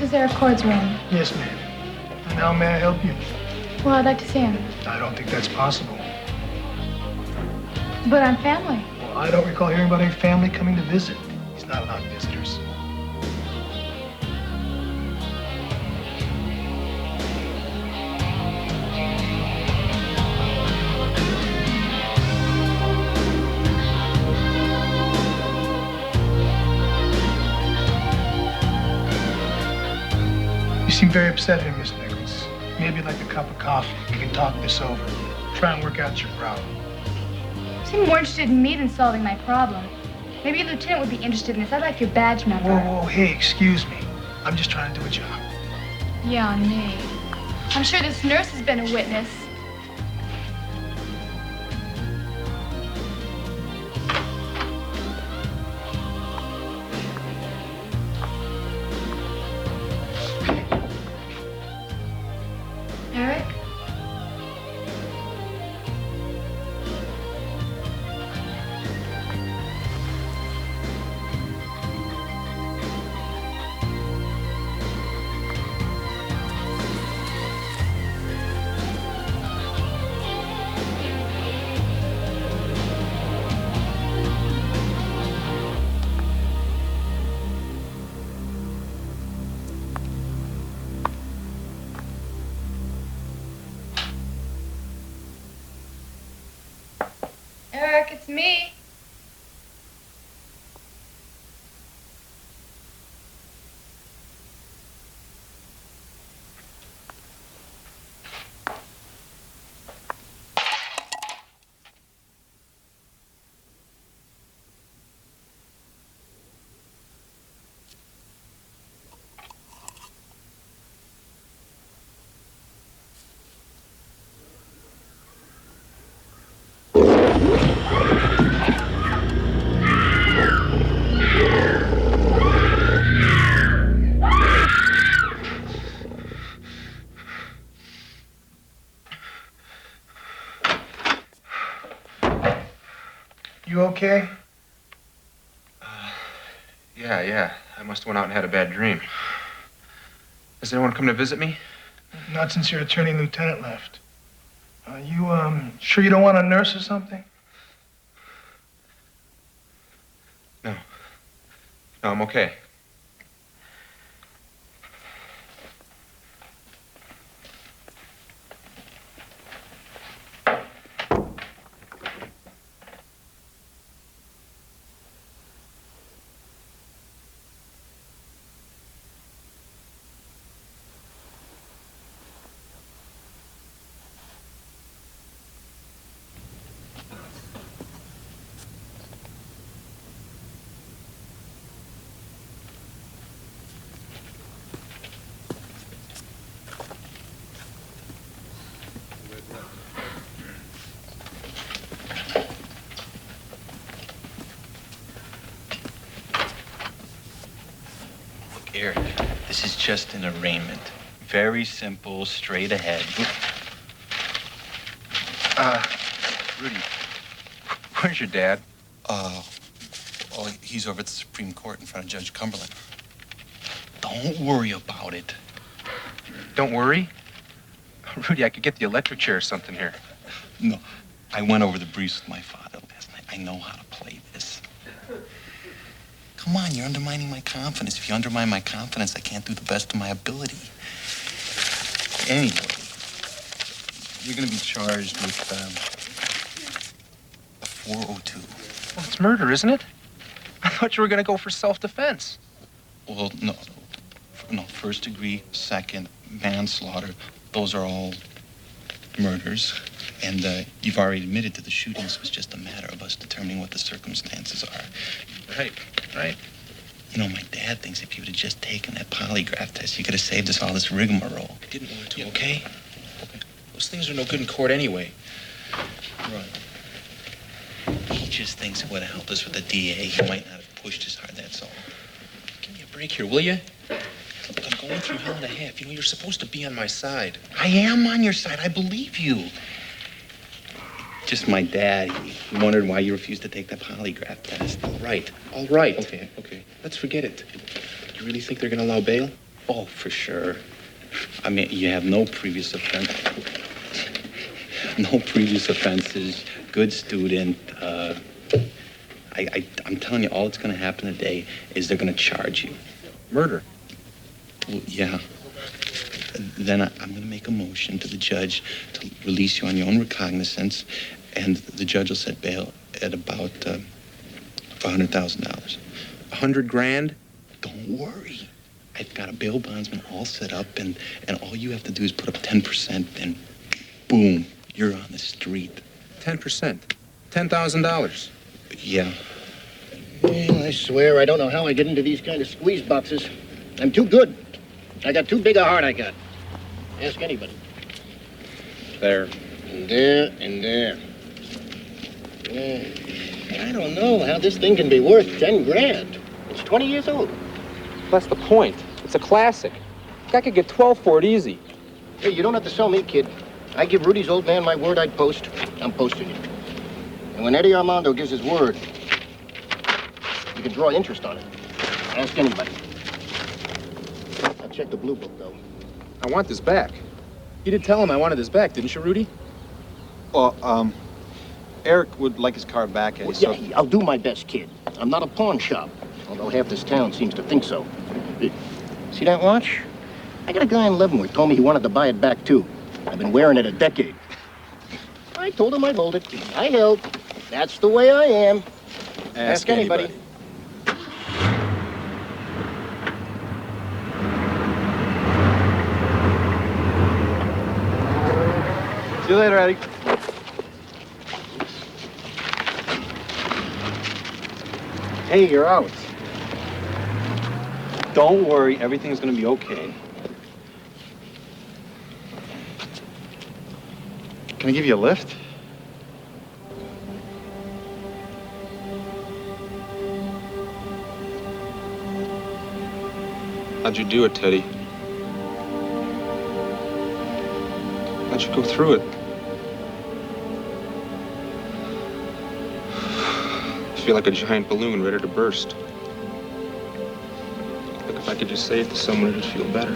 is Eric Cord's room? Yes, ma'am. And how may I help you? Well, I'd like to see him. I don't think that's possible. But I'm family. Well, I don't recall hearing about any family coming to visit. He's not allowed visitors. You seem very upset here, Miss Nichols. Maybe you'd like a cup of coffee. We can talk this over. Try and work out your problem. You seem more interested in me than solving my problem. Maybe your lieutenant would be interested in this. I'd like your badge number. Whoa, hey, excuse me. I'm just trying to do a job. Yeah, me. I'm sure this nurse has been a witness. Eric? Eric, it's me. You okay? Yeah. I must have went out and had a bad dream. Has anyone come to visit me? Not since your attorney and lieutenant left. You sure you don't want a nurse or something? No, I'm okay. Eric, this is just an arraignment. Very simple, straight ahead. Rudy, where's your dad? Well, he's over at the Supreme Court in front of Judge Cumberland. Don't worry about it. Don't worry. Rudy, I could get the electric chair or something here. No, I went over the briefs with my father last night. I know how to play this. Come on, you're undermining my confidence. If you undermine my confidence, I can't do the best of my ability. Anyway, you're going to be charged with a 402. Well, it's murder, isn't it? I thought you were going to go for self-defense. Well, no, first degree, second, manslaughter. Those are all murders. And you've already admitted to the shooting, so it's just a matter of us determining what the circumstances are. Right. You know, my dad thinks if you would have just taken that polygraph test, you could have saved us all this rigmarole. I didn't want to, okay? Those things are no good in court anyway. Right. He just thinks it would have helped us with the DA. He might not have pushed as hard, that's all. Give me a break here, will you? Look, I'm going through hell and a half. You know, you're supposed to be on my side. I am on your side. I believe you. Just my dad. He wondered why you refused to take that polygraph test. All right. Okay. Let's forget it. You really think they're going to allow bail? Oh, for sure. I mean, you have no previous offense. No previous offenses. Good student. I'm telling you, all that's going to happen today is they're going to charge you. Murder? Well, yeah. Then I'm going to make a motion to the judge to release you on your own recognizance, and the judge will set bail at about $100,000. $100,000? Don't worry. I've got a bail bondsman all set up, and all you have to do is put up 10%, and boom, you're on the street. 10%? $10,000? Yeah. Well, I swear I don't know how I get into these kind of squeeze boxes. I'm too good. I got too big a heart, I got. Ask anybody. There. And there, and there. I don't know how this thing can be worth 10 grand. It's 20 years old. That's the point. It's a classic. I could get 12 for it easy. Hey, you don't have to sell me, kid. I give Rudy's old man my word I'd post. I'm posting it. And when Eddie Armando gives his word, you can draw interest on it. Ask anybody. I'll check the blue book, though. I want this back. You did tell him I wanted this back, didn't you, Rudy? Well, Eric would like his car back, Eddie, Well, yeah, I'll do my best, kid. I'm not a pawn shop, although half this town seems to think so. See that watch? I got a guy in Leavenworth told me he wanted to buy it back, too. I've been wearing it a decade. I told him I'd hold it. I held. That's the way I am. Ask anybody. See you later, Eddie. Hey, you're out. Don't worry, everything's gonna be okay. Can I give you a lift? How'd you do it, Teddy? How'd you go through it? I feel like a giant balloon ready to burst. Like if I could just say it to someone, it'd feel better.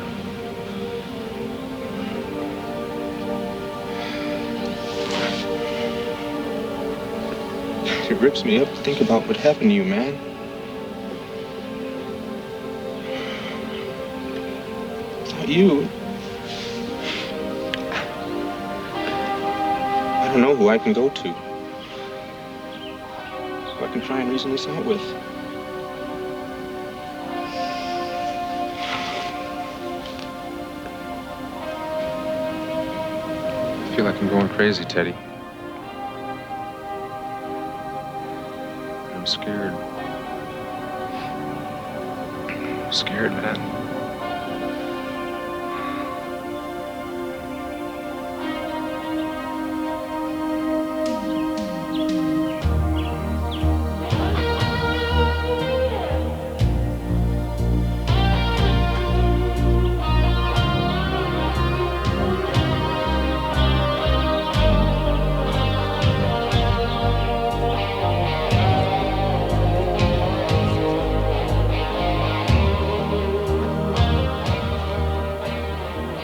It rips me up to think about what happened to you, man. Without you, I don't know who I can go to. Who I can try and reason this out with. I feel like I'm going crazy, Teddy. I'm scared. I'm scared, man.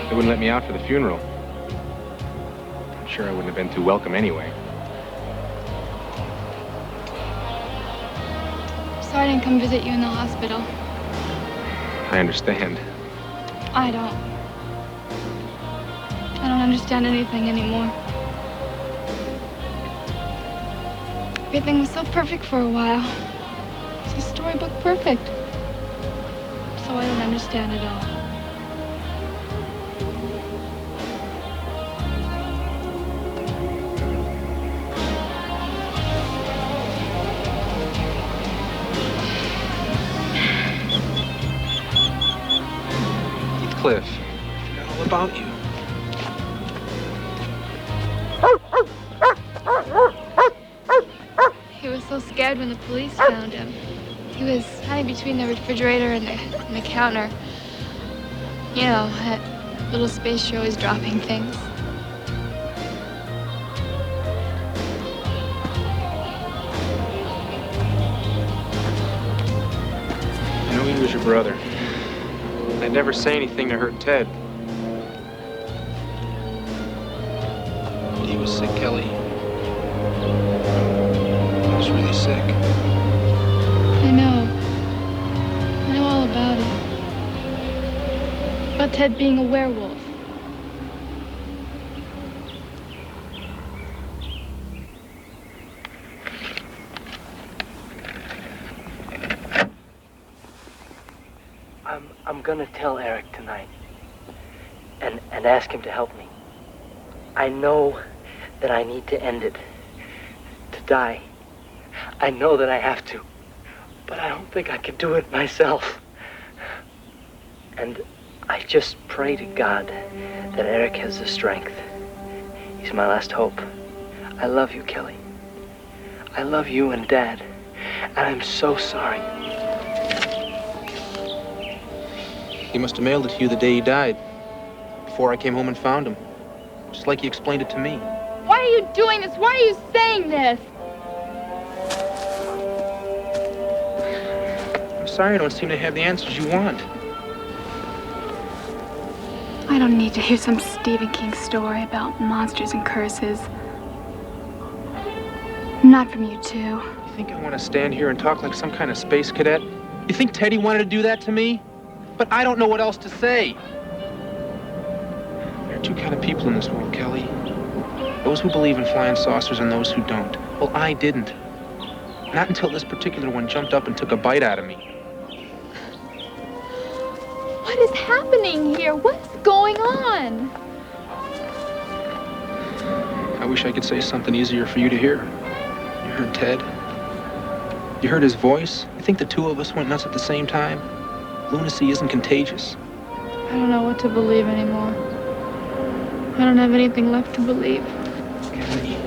They wouldn't let me out for the funeral. I'm sure I wouldn't have been too welcome anyway. Sorry I didn't come visit you in the hospital. I understand. I don't understand anything anymore. Everything was so perfect for a while. It's a storybook perfect. So I don't understand it all. Cliff, I forgot all about you. He was so scared when the police found him. He was hiding between the refrigerator and the counter. You know, that little space you're always dropping things. I know he was your brother. I I'd never say anything to hurt Ted. He was sick, Kelly. He was really sick. I know. I know all about it. About Ted being a werewolf. I'm gonna tell Eric tonight and ask him to help me. I know that I need to end it, to die. I know that I have to, but I don't think I can do it myself. And I just pray to God that Eric has the strength. He's my last hope. I love you, Kelly. I love you and Dad, and I'm so sorry. He must have mailed it to you the day he died, before I came home and found him. Just like he explained it to me. Why are you doing this? Why are you saying this? I'm sorry I don't seem to have the answers you want. I don't need to hear some Stephen King story about monsters and curses. Not from you two. You think I want to stand here and talk like some kind of space cadet? You think Teddy wanted to do that to me? But I don't know what else to say. There are two kind of people in this world, Kelly. Those who believe in flying saucers and those who don't. Well, I didn't. Not until this particular one jumped up and took a bite out of me. What is happening here? What's going on? I wish I could say something easier for you to hear. You heard Ted. You heard his voice. You think the two of us went nuts at the same time? Lunacy isn't contagious. I don't know what to believe anymore. I don't have anything left to believe. Kelly.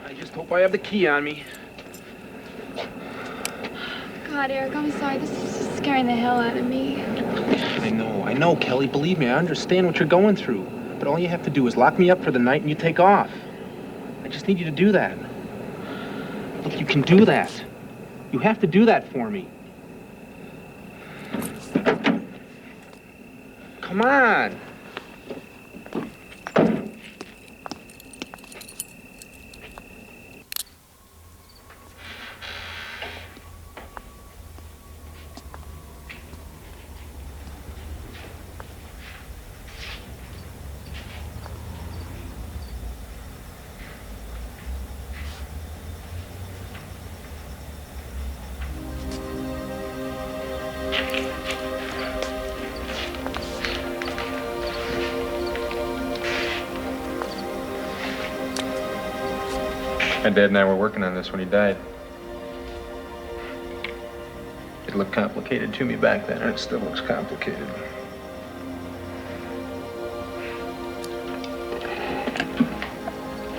I just hope I have the key on me. God, Eric, I'm sorry. This is just scaring the hell out of me. I know, Kelly. Believe me, I understand what you're going through. But all you have to do is lock me up for the night and you take off. I just need you to do that. Look, you can do that. You have to do that for me. Come on. My dad and I were working on this when he died. It looked complicated to me back then, and it still looks complicated.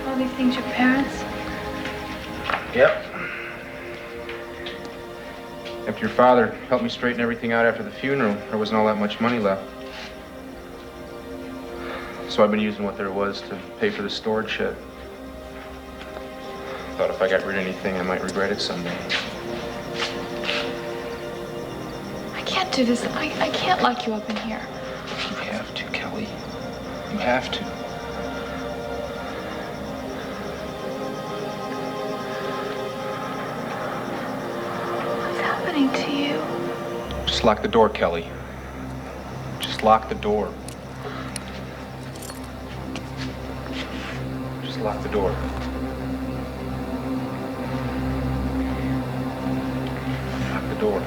All these things your parents? Yep. After your father helped me straighten everything out after the funeral, there wasn't all that much money left. So I've been using what there was to pay for the storage shed. Thought if I got rid of anything, I might regret it someday. I can't do this. I can't lock you up in here. You have to, Kelly. You have to. What's happening to you? Just lock the door, Kelly. Just lock the door. Just lock the door. Lock the door.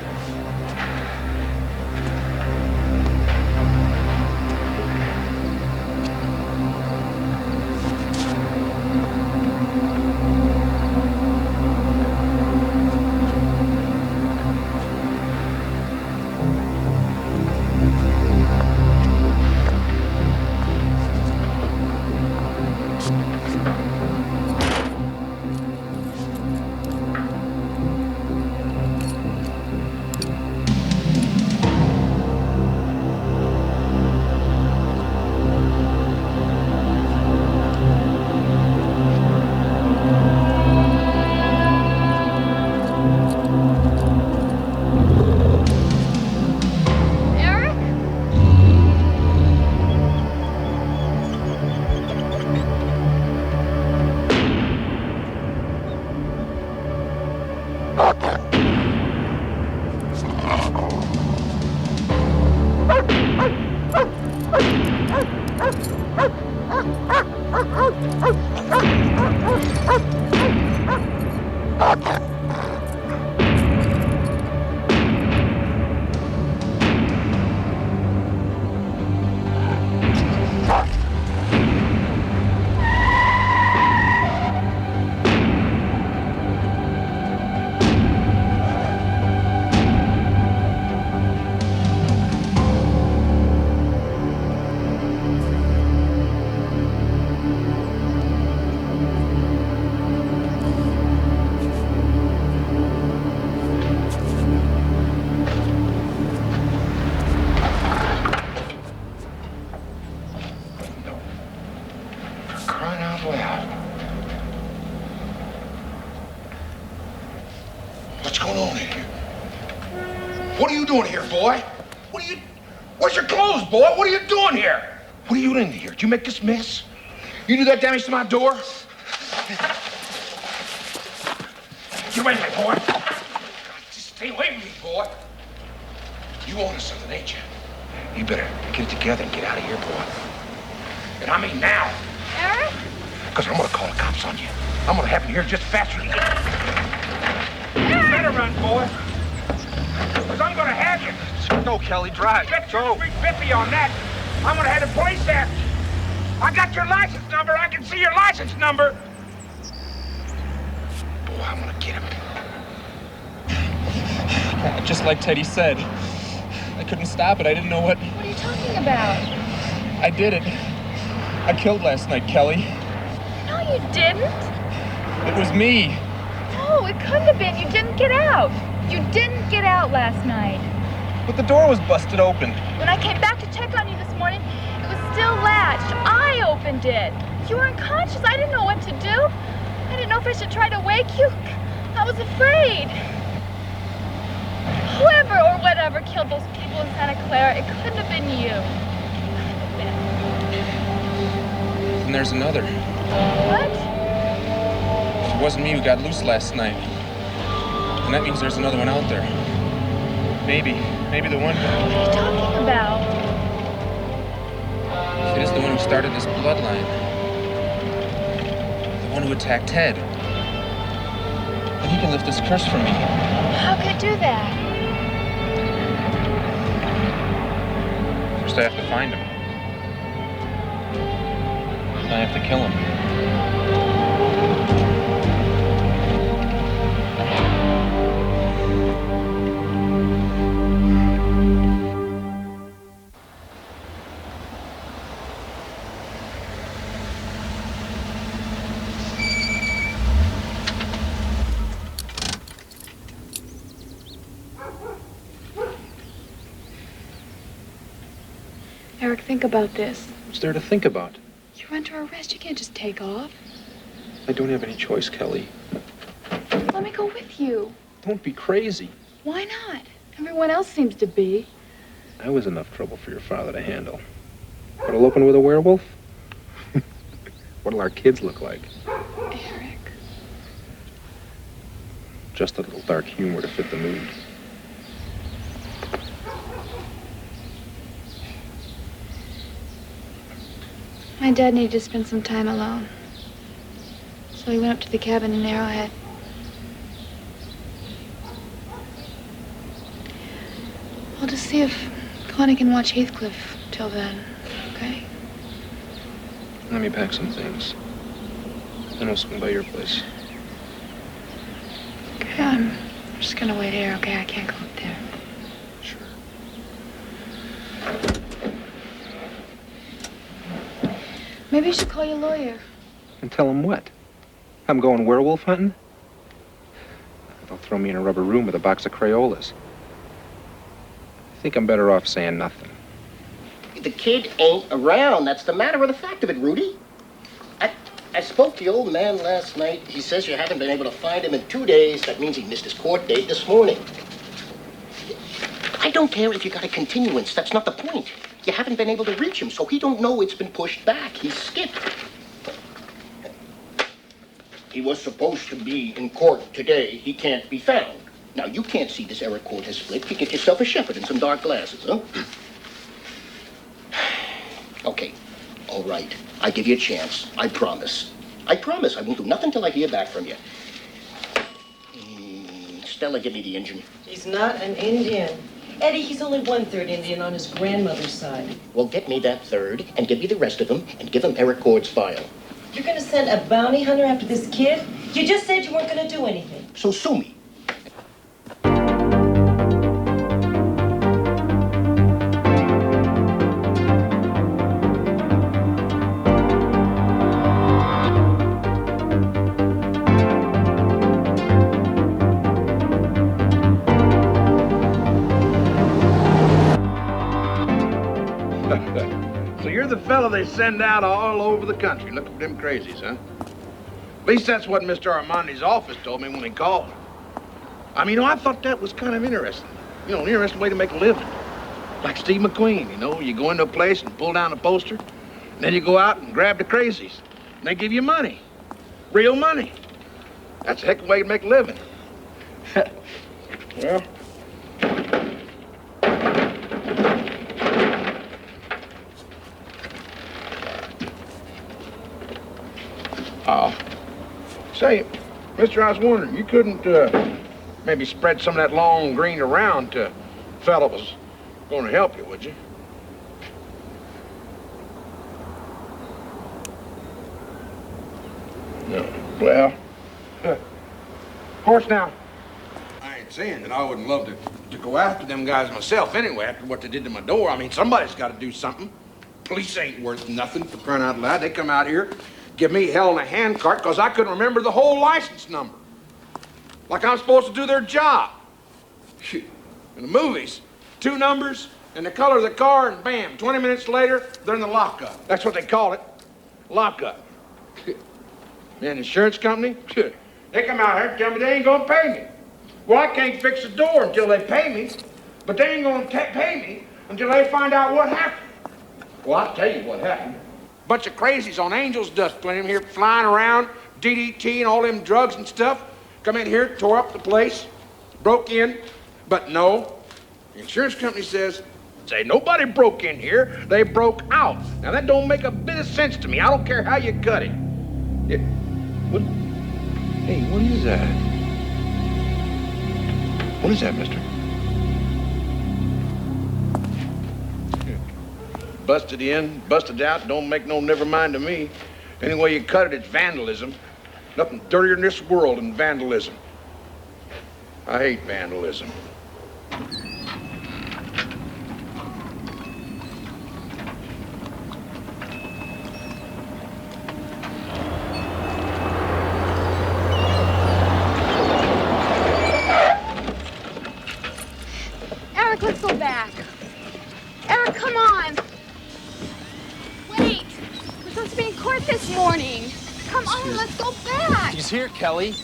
Crying out loud. What's going on in here? What are you doing here, boy? Where's your clothes, boy? What are you doing here? What are you doing here? Did you make this mess? You do that damage to my door? Get away from me, boy. Just stay away from me, boy. You wanted something, ain't you? You better get it together and get out of here, boy. And I mean now. Eric? Because I'm gonna call the cops on you. I'm gonna have them here just faster than you get. You better run, boy. Because I'm gonna have you. Go, Kelly, drive. Get your 350 on that. I'm gonna have the police after you. I got your license number. I can see your license number. Boy, I'm gonna get him. Just like Teddy said. I couldn't stop it. I didn't know what... What are you talking about? I did it. I killed last night, Kelly. No, you didn't. It was me. No, it couldn't have been. You didn't get out. You didn't get out last night. But the door was busted open. When I came back to check on you this morning, it was still latched. I opened it. You were unconscious. I didn't know what to do. I didn't know if I should try to wake you. I was afraid. Whoever or whatever killed those people in Santa Clara, it couldn't have been you. And there's another. What? It wasn't me who got loose last night. And that means there's another one out there. Maybe the one... What are you talking about? It is the one who started this bloodline. The one who attacked Ted. And he can lift this curse from me. How could it do that? First I have to find him. I have to kill him. Eric, think about this. What's there to think about? You're under arrest. You can't just take off. I don't have any choice, Kelly. Let me go with you. Don't be crazy. Why not? Everyone else seems to be. I was enough trouble for your father to handle. But eloping with a werewolf? What'll our kids look like? Eric. Just a little dark humor to fit the mood. My dad needed to spend some time alone. So he went up to the cabin in Arrowhead. I'll just see if Connie can watch Heathcliff till then, okay? Let me pack some things. Then I'll swing by your place. Okay, I'm just gonna wait here, okay? I can't go up there. Sure. Maybe you should call your lawyer. And tell him what? I'm going werewolf hunting? They'll throw me in a rubber room with a box of Crayolas. I think I'm better off saying nothing. The kid ain't around. That's the matter of the fact of it, Rudy. I spoke to the old man last night. He says you haven't been able to find him in 2 days. That means he missed his court date this morning. I don't care if you got a continuance. That's not the point. You haven't been able to reach him, so he don't know it's been pushed back. He's skipped. He was supposed to be in court today. He can't be found. Now, you can't see this error court has split. You get yourself a shepherd and some dark glasses, huh? Okay, all right. I give you a chance. I promise. I promise I won't do nothing till I hear back from you. Stella, give me the engine. He's not an Indian. Eddie, he's only 1/3 Indian on his grandmother's side. Well, get me that third and give me the rest of them and give him Eric Cord's file. You're gonna send a bounty hunter after this kid? You just said you weren't gonna do anything. So sue me. So you're the fella they send out all over the country looking for them crazies, huh? At least that's what Mr. Armandi's office told me when he called. I mean, I thought that was kind of interesting. You know, an interesting way to make a living. Like Steve McQueen, you know, you go into a place and pull down a poster, and then you go out and grab the crazies, and they give you money. Real money. That's a heck of a way to make a living. Well... Say, mister, I was wondering, you couldn't maybe spread some of that long green around to a fella was going to help you, would you? No. Well, of course now, I ain't saying that I wouldn't love to go after them guys myself anyway, after what they did to my door. I mean, somebody's got to do something. Police ain't worth nothing, for crying out loud. They come out here, give me hell in a handcart because I couldn't remember the whole license number. Like I'm supposed to do their job. In the movies, 2 numbers and the color of the car, and bam, 20 minutes later, they're in the lockup. That's what they call it, lockup. And insurance company, they come out here and tell me they ain't gonna pay me. Well, I can't fix the door until they pay me, but they ain't gonna pay me until they find out what happened. Well, I'll tell you what happened. Bunch of crazies on angel's dust when them here flying around, DDT and all them drugs and stuff. Come in here, tore up the place, broke in, but no. The insurance company says, say nobody broke in here, they broke out. Now that don't make a bit of sense to me. I don't care how you cut it. What? Hey, what is that? What is that, mister? Busted in, busted out, don't make no never mind to me. Any way you cut it, it's vandalism. Nothing dirtier in this world than vandalism. I hate vandalism. Eric, let's go back. Eric, come on. Wait. We're supposed to be in court this morning. Come on, let's go back. He's here, Kelly.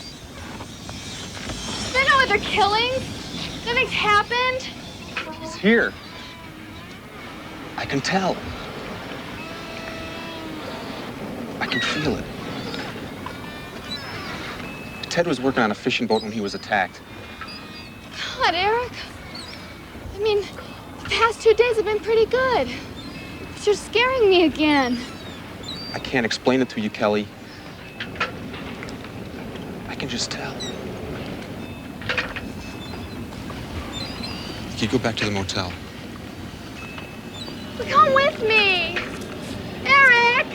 There are no other killings. Nothing's happened. He's here. I can tell. I can feel it. Ted was working on a fishing boat when he was attacked. God, Eric. I mean, the past 2 days have been pretty good. But you're scaring me again. I can't explain it to you, Kelly. I can just tell. You go back to the motel. Come with me. Eric!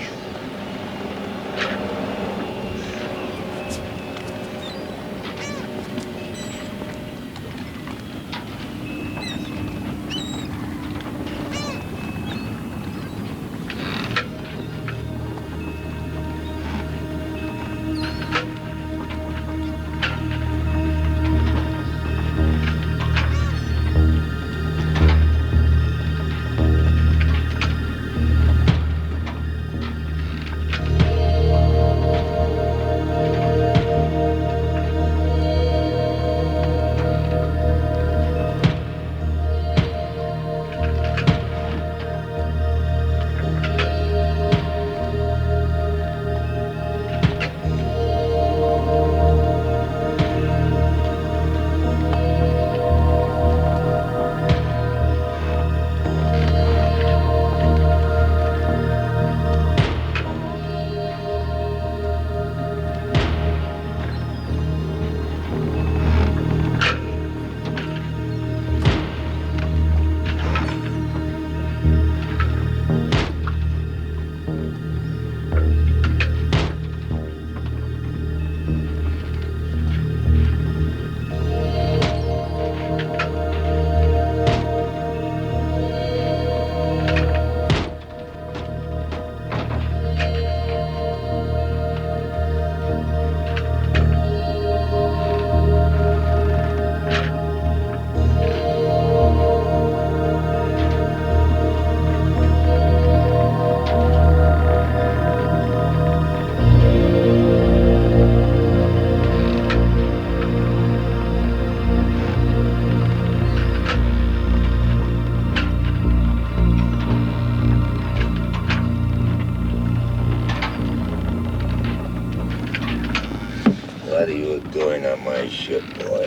What are you doing on my ship, boy?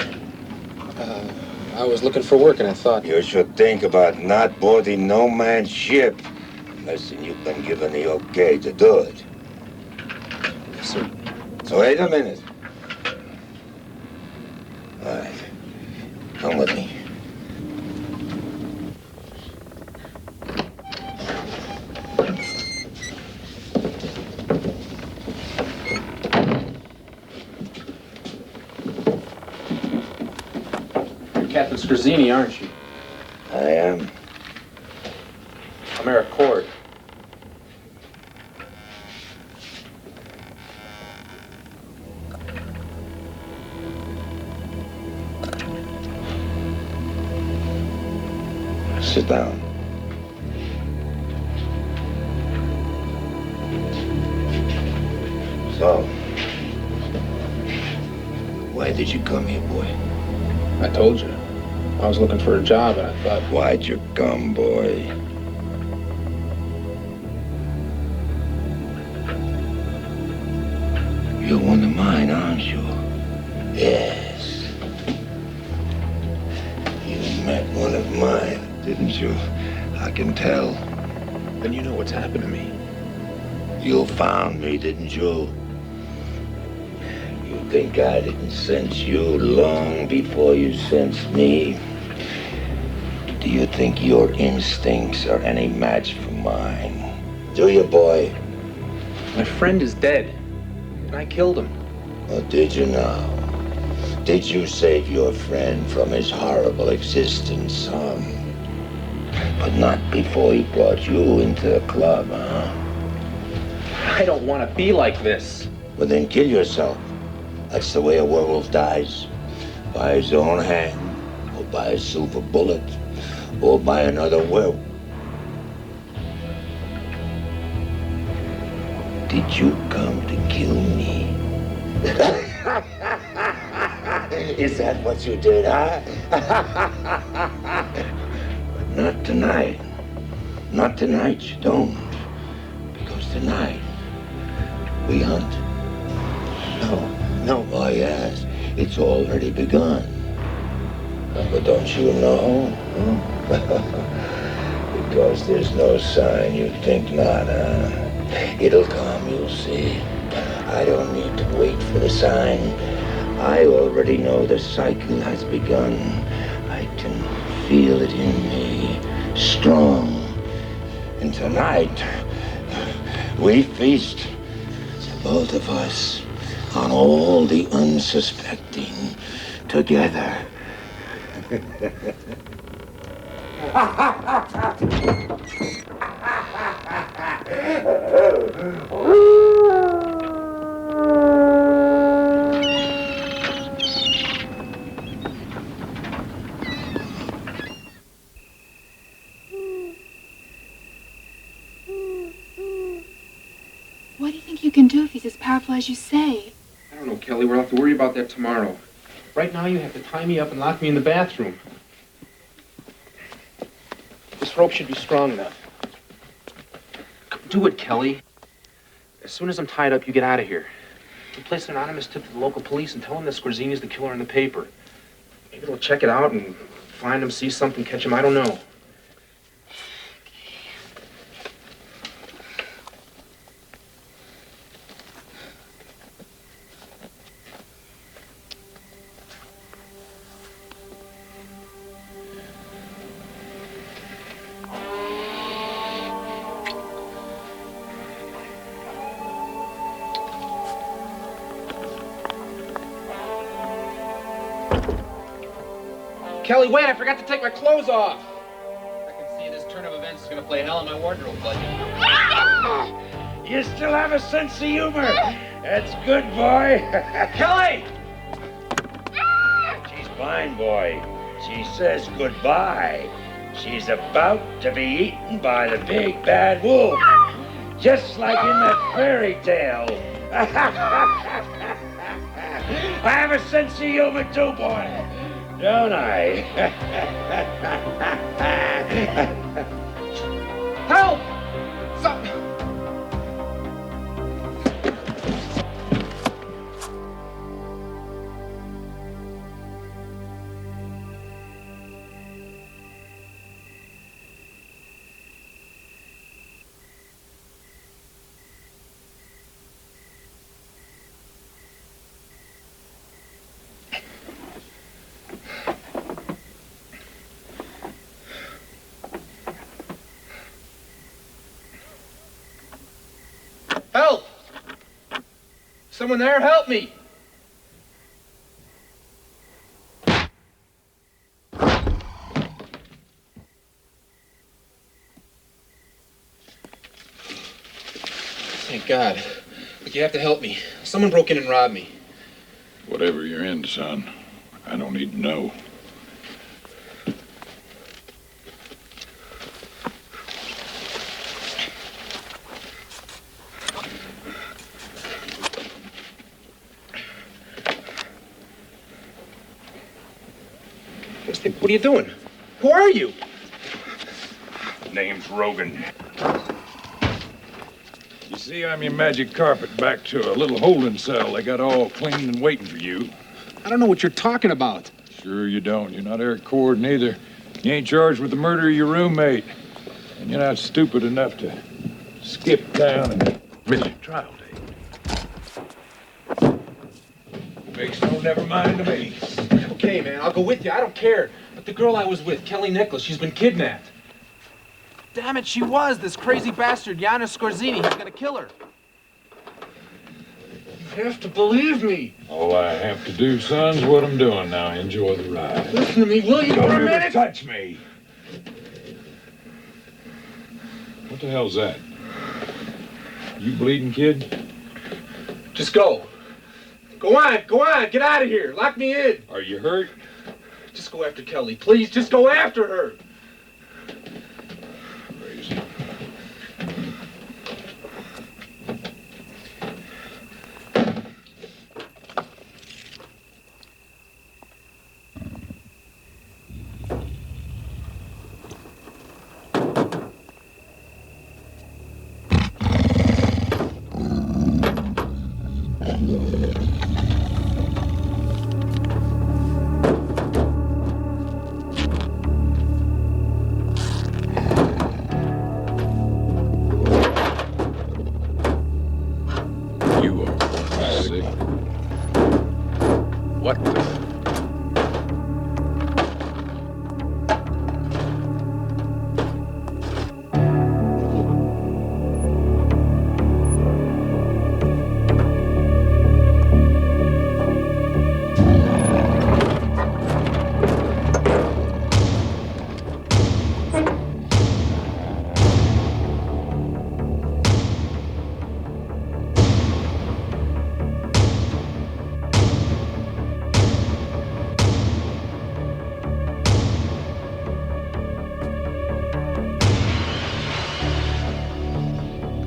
I was looking for work and I thought... You should think about not boarding no man's ship unless you've been given the okay to do it. Yes, sir. So wait a minute. All right. Come with me. You're Captain Scherzini, aren't you? I am. I'm Eric Cord. Sit down. So, why did you come here, boy? I told you. I was looking for a job and I thought... Why'd you come, boy? You're one of mine, aren't you? Yes. You met one of mine, didn't you? I can tell. Then you know what's happened to me. You found me, didn't you? You think I didn't sense you long before you sensed me? Do you think your instincts are any match for mine? Do you, boy? My friend is dead. And I killed him. Or did you now? Did you save your friend from his horrible existence, But not before he brought you into the club, huh? I don't want to be like this. Well, then kill yourself. That's the way a werewolf dies. By his own hand, or by a silver bullet, or by another werewolf. Did you come to kill me? Is that what you did, huh? But not tonight. Not tonight, you don't. Because tonight, we hunt. No. Oh, yes. It's already begun. But don't you know? Because there's no sign you think not, huh? It'll come, you'll see. I don't need to wait for the sign. I already know the cycle has begun. I can feel it in me, strong. And tonight, we feast, both of us, on all the unsuspecting together. What do you think you can do if he's as powerful as you say? I don't know, Kelly. We'll have to worry about that tomorrow. Right now, you have to tie me up and lock me in the bathroom. This rope should be strong enough. Do it, Kelly. As soon as I'm tied up, you get out of here. You place an anonymous tip to the local police and tell them that Scherzini's the killer in the paper. Maybe they'll check it out and find him, see something, catch him. I don't know. Kelly, wait, I forgot to take my clothes off. I can see this turn of events is going to play hell on my wardrobe budget. You still have a sense of humor. That's good, boy. Kelly! She's fine, boy. She says goodbye. She's about to be eaten by the big bad wolf. Just like in that fairy tale. I have a sense of humor too, boy. Don't I? Help! Someone there, help me! Thank God. Look, you have to help me. Someone broke in and robbed me. Whatever you're into, son, I don't need to know. What are you doing? Who are you? Name's Rogan. You see, I'm your magic carpet back to a little holding cell they got all clean and waiting for you. I don't know what you're talking about. Sure you don't. You're not Eric Cord neither. You ain't charged with the murder of your roommate. And you're not stupid enough to skip town and miss your trial date. Makes no never mind to me. Okay, man, I'll go with you. I don't care. But the girl I was with, Kelly Nicholas, she's been kidnapped. Damn it, she was. This crazy bastard, Janis Skorzeny. He's gonna kill her. You have to believe me. All I have to do, son's what I'm doing now. Enjoy the ride. Listen to me, will you, Don't for a ever minute? touch me. What the hell's that? You bleeding, kid? Just go. Go on, get out of here. Lock me in. Are you hurt? Just go after Kelly, please. Just go after her. Crazy. What the?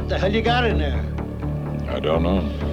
What the hell you got in there? I don't know.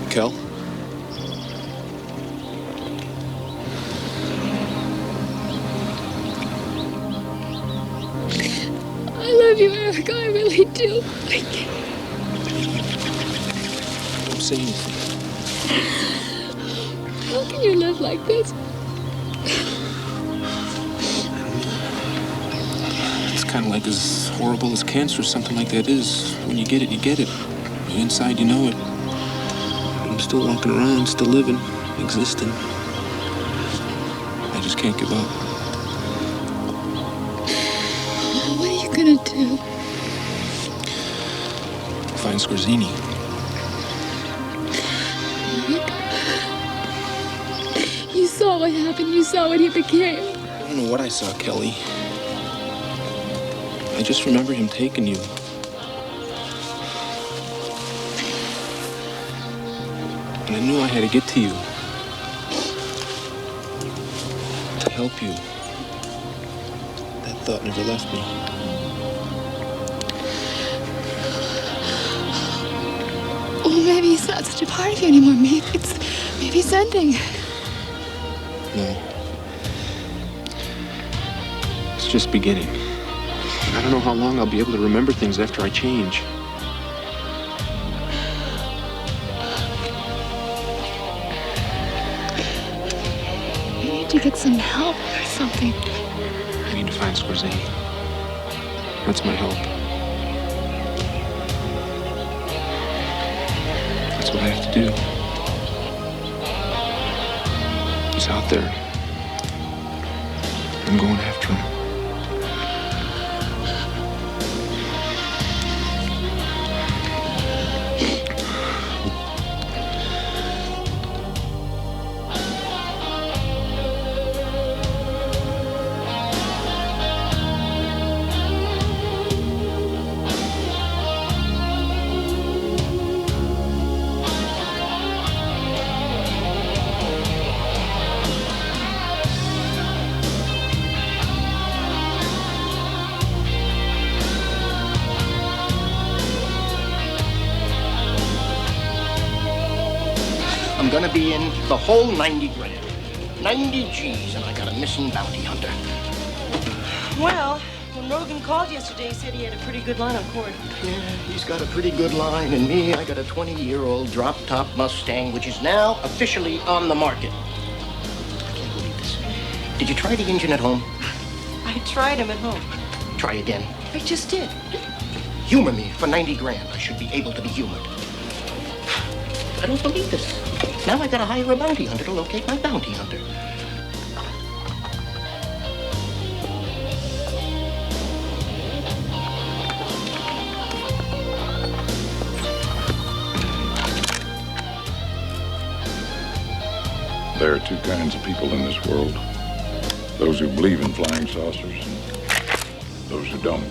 Kel? I love you, Eric. I really do. I can't. Don't say anything. How can you live like this? It's kind of like as horrible as cancer or something like that is. When you get it, you get it. But inside, you know it. I'm still walking around, still living, existing. I just can't give up. What are you gonna do? Find Scorzini. You saw what happened. You saw what he became. I don't know what I saw, Kelly. I just remember him taking you. And I knew I had to get to you. To help you. That thought never left me. Well, maybe he's not such a part of you anymore. Maybe it's ending. No. It's just beginning. I don't know how long I'll be able to remember things after I change. You need to get some help or something. I need to find Scorzini. That's my help. That's what I have to do. He's out there. I'm going after him. I'm gonna be in the whole 90 grand. 90 G's, and I got a missing bounty hunter. Well, when Rogan called yesterday, he said he had a pretty good line on Cord. Yeah, he's got a pretty good line, and me, I got a 20-year-old drop-top Mustang, which is now officially on the market. I can't believe this. Did you try the engine at home? I tried him at home. Try again. I just did. Humor me for 90 grand. I should be able to be humored. I don't believe this. Now I gotta hire a bounty hunter to locate my bounty hunter. There are two kinds of people in this world. Those who believe in flying saucers and those who don't.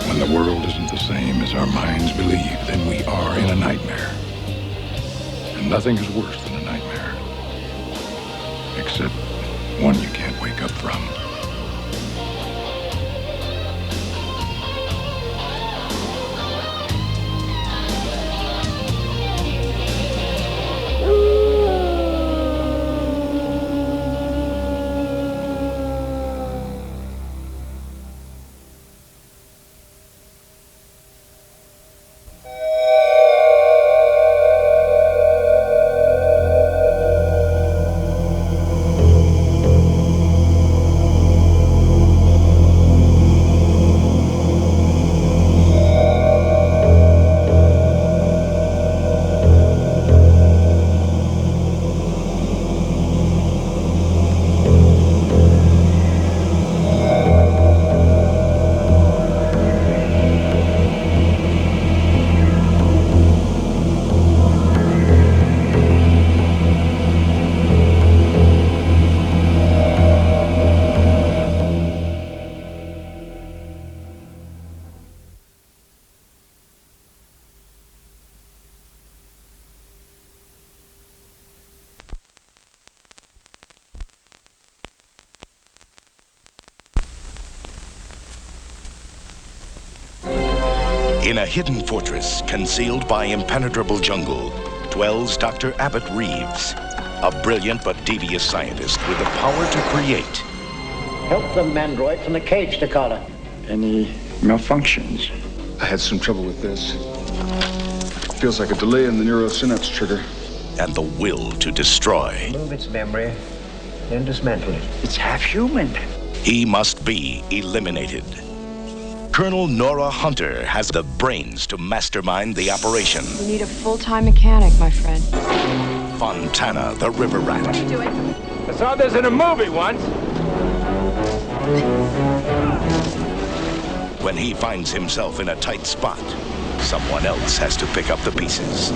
When the world isn't the same as our minds believe, then we are in a nightmare. And nothing is worse than a nightmare. Except one you can't wake up from. In a hidden fortress concealed by impenetrable jungle dwells Dr. Abbott Reeves, a brilliant but devious scientist with the power to create. Help the mandroid from the cage, Takala. Any malfunctions? I had some trouble with this. Feels like a delay in the neurosynapse trigger. And the will to destroy. Move its memory, then dismantle it. It's half human. He must be eliminated. Colonel Nora Hunter has the brains to mastermind the operation. We need a full-time mechanic, my friend. Fontana, the river rat. What are you doing? I saw this in a movie once. When he finds himself in a tight spot, someone else has to pick up the pieces.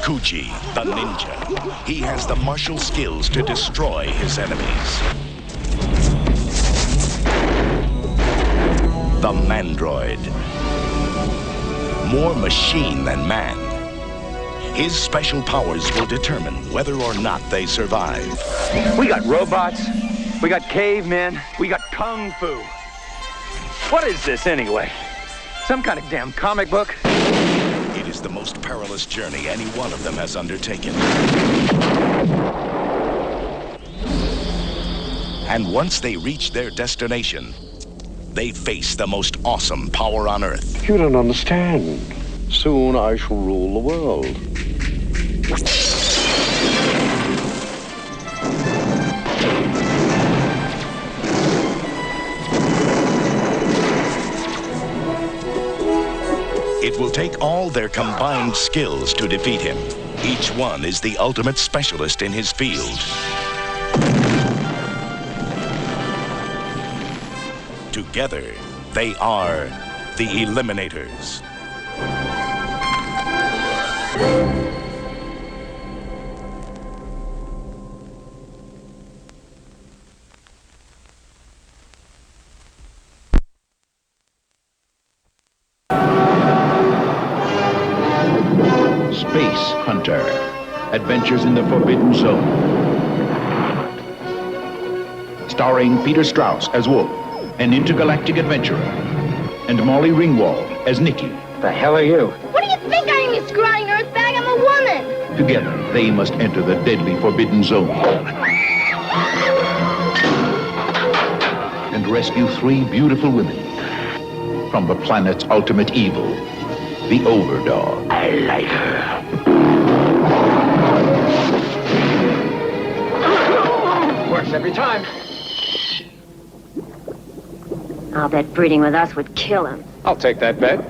Kuji, the ninja. He has the martial skills to destroy his enemies. The Mandroid. More machine than man. His special powers will determine whether or not they survive. We got robots, we got cavemen, we got kung fu. What is this anyway? Some kind of damn comic book? It is the most perilous journey any one of them has undertaken. And once they reach their destination, they face the most awesome power on Earth. You don't understand. Soon I shall rule the world. It will take all their combined skills to defeat him. Each one is the ultimate specialist in his field. Together, they are the Eliminators. Space Hunter. Adventures in the Forbidden Zone. Starring Peter Strauss as Wolf, an intergalactic adventurer, and Molly Ringwald as Nikki. The hell are you? What do you think I am, you scrawny earthbag? I'm a woman. Together, they must enter the deadly Forbidden Zone and rescue 3 beautiful women from the planet's ultimate evil, the Overdog. I like her. Works every time. I'll bet breeding with us would kill him. I'll take that bet.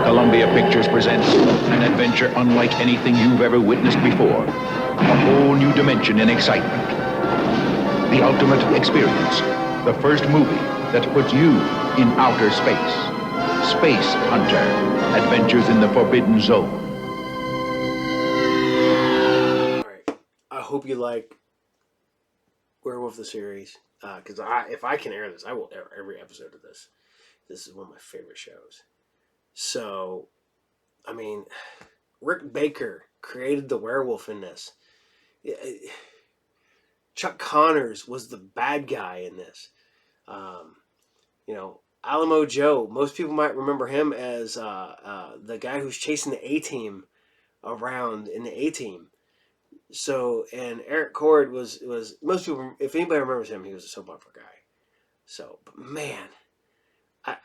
Columbia Pictures presents an adventure unlike anything you've ever witnessed before. A whole new dimension in excitement. The ultimate experience. The first movie that puts you in outer space. Space Hunter. Adventures in the Forbidden Zone. I hope you like Werewolf the series. Because if I can air this, I will air every episode of this. This is one of my favorite shows. So, I mean, Rick Baker created the werewolf in this. Chuck Connors was the bad guy in this. You know, Alamo Joe, most people might remember him as the guy who's chasing the A-Team around in the A-Team. So, and Eric Cord was most people, if anybody remembers him, he was a soap opera guy. So, but man,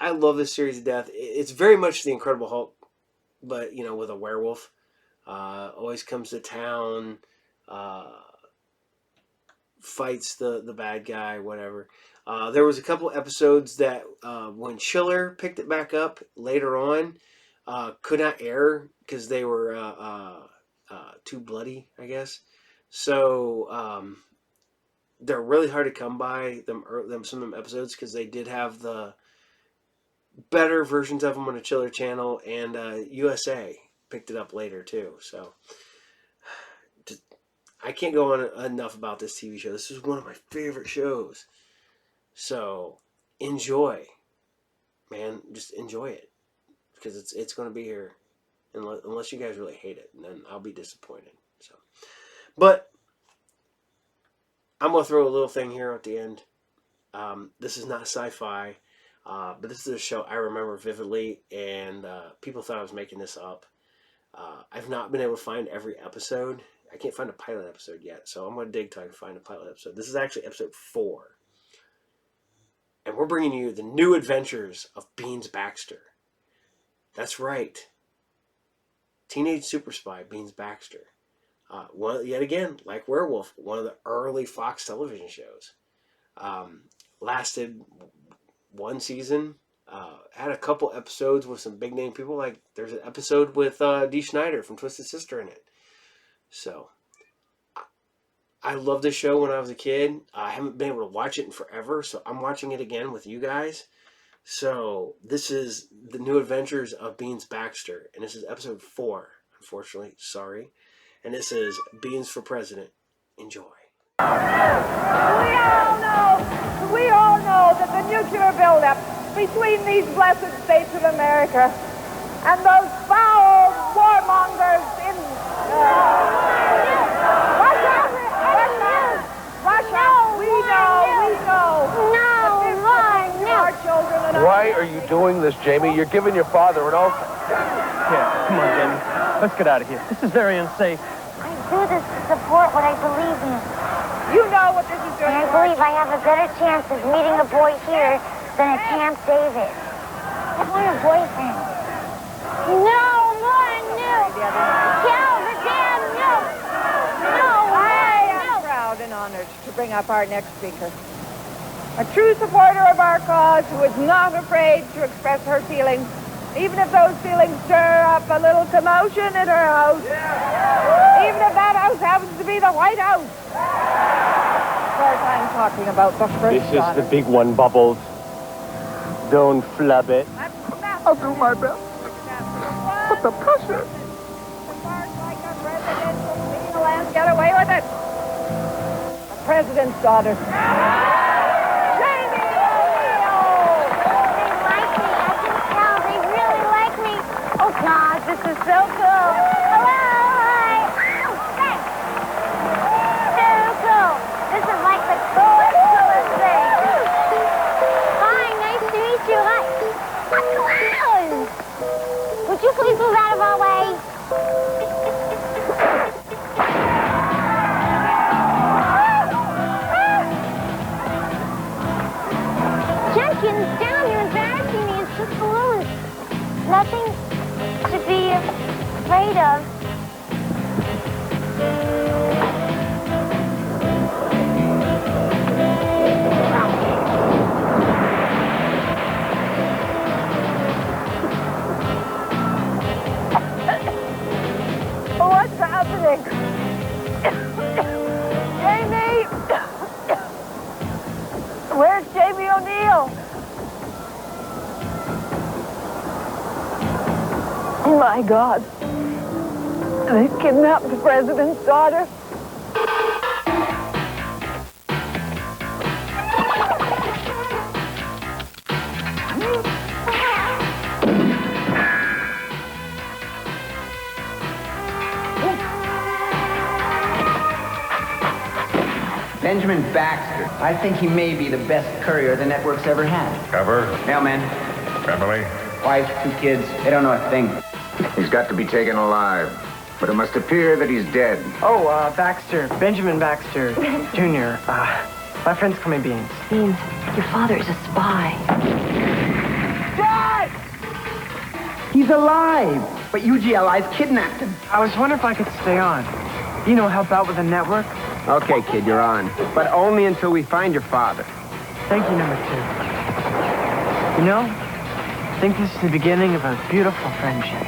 I love this series to death. It's very much the Incredible Hulk, but, you know, with a werewolf. Always comes to town, fights the bad guy, whatever. There was a couple episodes that when Chiller picked it back up later on, could not air because they were too bloody, I guess. So they're really hard to come by, some of them episodes, because they did have the better versions of them on the Chiller channel, and USA picked it up later too. So I can't go on enough about this TV show. This is one of my favorite shows. So enjoy, man. Just enjoy it, because it's going to be here. Unless you guys really hate it, and then I'll be disappointed. So, but I'm gonna throw a little thing here at the end. This is not sci-fi, but this is a show I remember vividly, and people thought I was making this up. I've not been able to find every episode. I can't find a pilot episode yet, so I'm gonna dig till I can find a pilot episode. This is actually episode 4, and we're bringing you the new adventures of Beans Baxter. That's right. Teenage super spy Beans Baxter. Yet again, like Werewolf, one of the early Fox television shows. Lasted 1 season. Had a couple episodes with some big name people. Like there's an episode with Dee Snider from Twisted Sister in it. So I loved this show when I was a kid. I haven't been able to watch it in forever, so I'm watching it again with you guys. So this is the new adventures of Beans Baxter, and this is episode 4, unfortunately, sorry. And this is Beans for President. Enjoy. We all know that the nuclear buildup between these blessed states of America and those foul warmongers in Russia, we know. Our children and Why are you doing this, Jamie? You're giving your father an ulcer. Yeah, come on, Jamie. Let's get out of here. This is very unsafe. I do this to support what I believe in. You know what this is doing. And I believe I have a better chance of meeting a boy here than at Camp David. I want a boyfriend. No! bring up our next speaker. A true supporter of our cause who is not afraid to express her feelings, even if those feelings stir up a little commotion in her house. Yeah. Even if that house happens to be the White House. Of course, I'm talking about the first This is the big one, Bubbles. Don't flub it. I'll do my best. But the pressure. And get away with it. The president's daughter. They like me. I can tell. They really like me. Oh, God, this is so cool. Hello. Hi. Oh, thanks. So cool. This is like the coolest thing. Hi, nice to meet you. Hi. Would you please move out of our way? Jenkins, down, you're embarrassing me. It's just balloons. Nothing to be afraid of. What's happening? Jamie! Where's Jamie O'Neill? My God. They kidnapped the president's daughter. Benjamin Baxter. I think he may be the best courier the network's ever had. Cover. Mailman. Family. Wife, 2 kids. They don't know a thing. He's got to be taken alive. But it must appear that he's dead. Oh, Baxter. Benjamin Baxter, Jr. My friend's coming Beans. Beans, your father is a spy. Dad! He's alive. But UGLI's kidnapped him. I was wondering if I could stay on. You know, help out with the network. Okay, kid, you're on. But only until we find your father. Thank you, number 2. You know, I think this is the beginning of a beautiful friendship.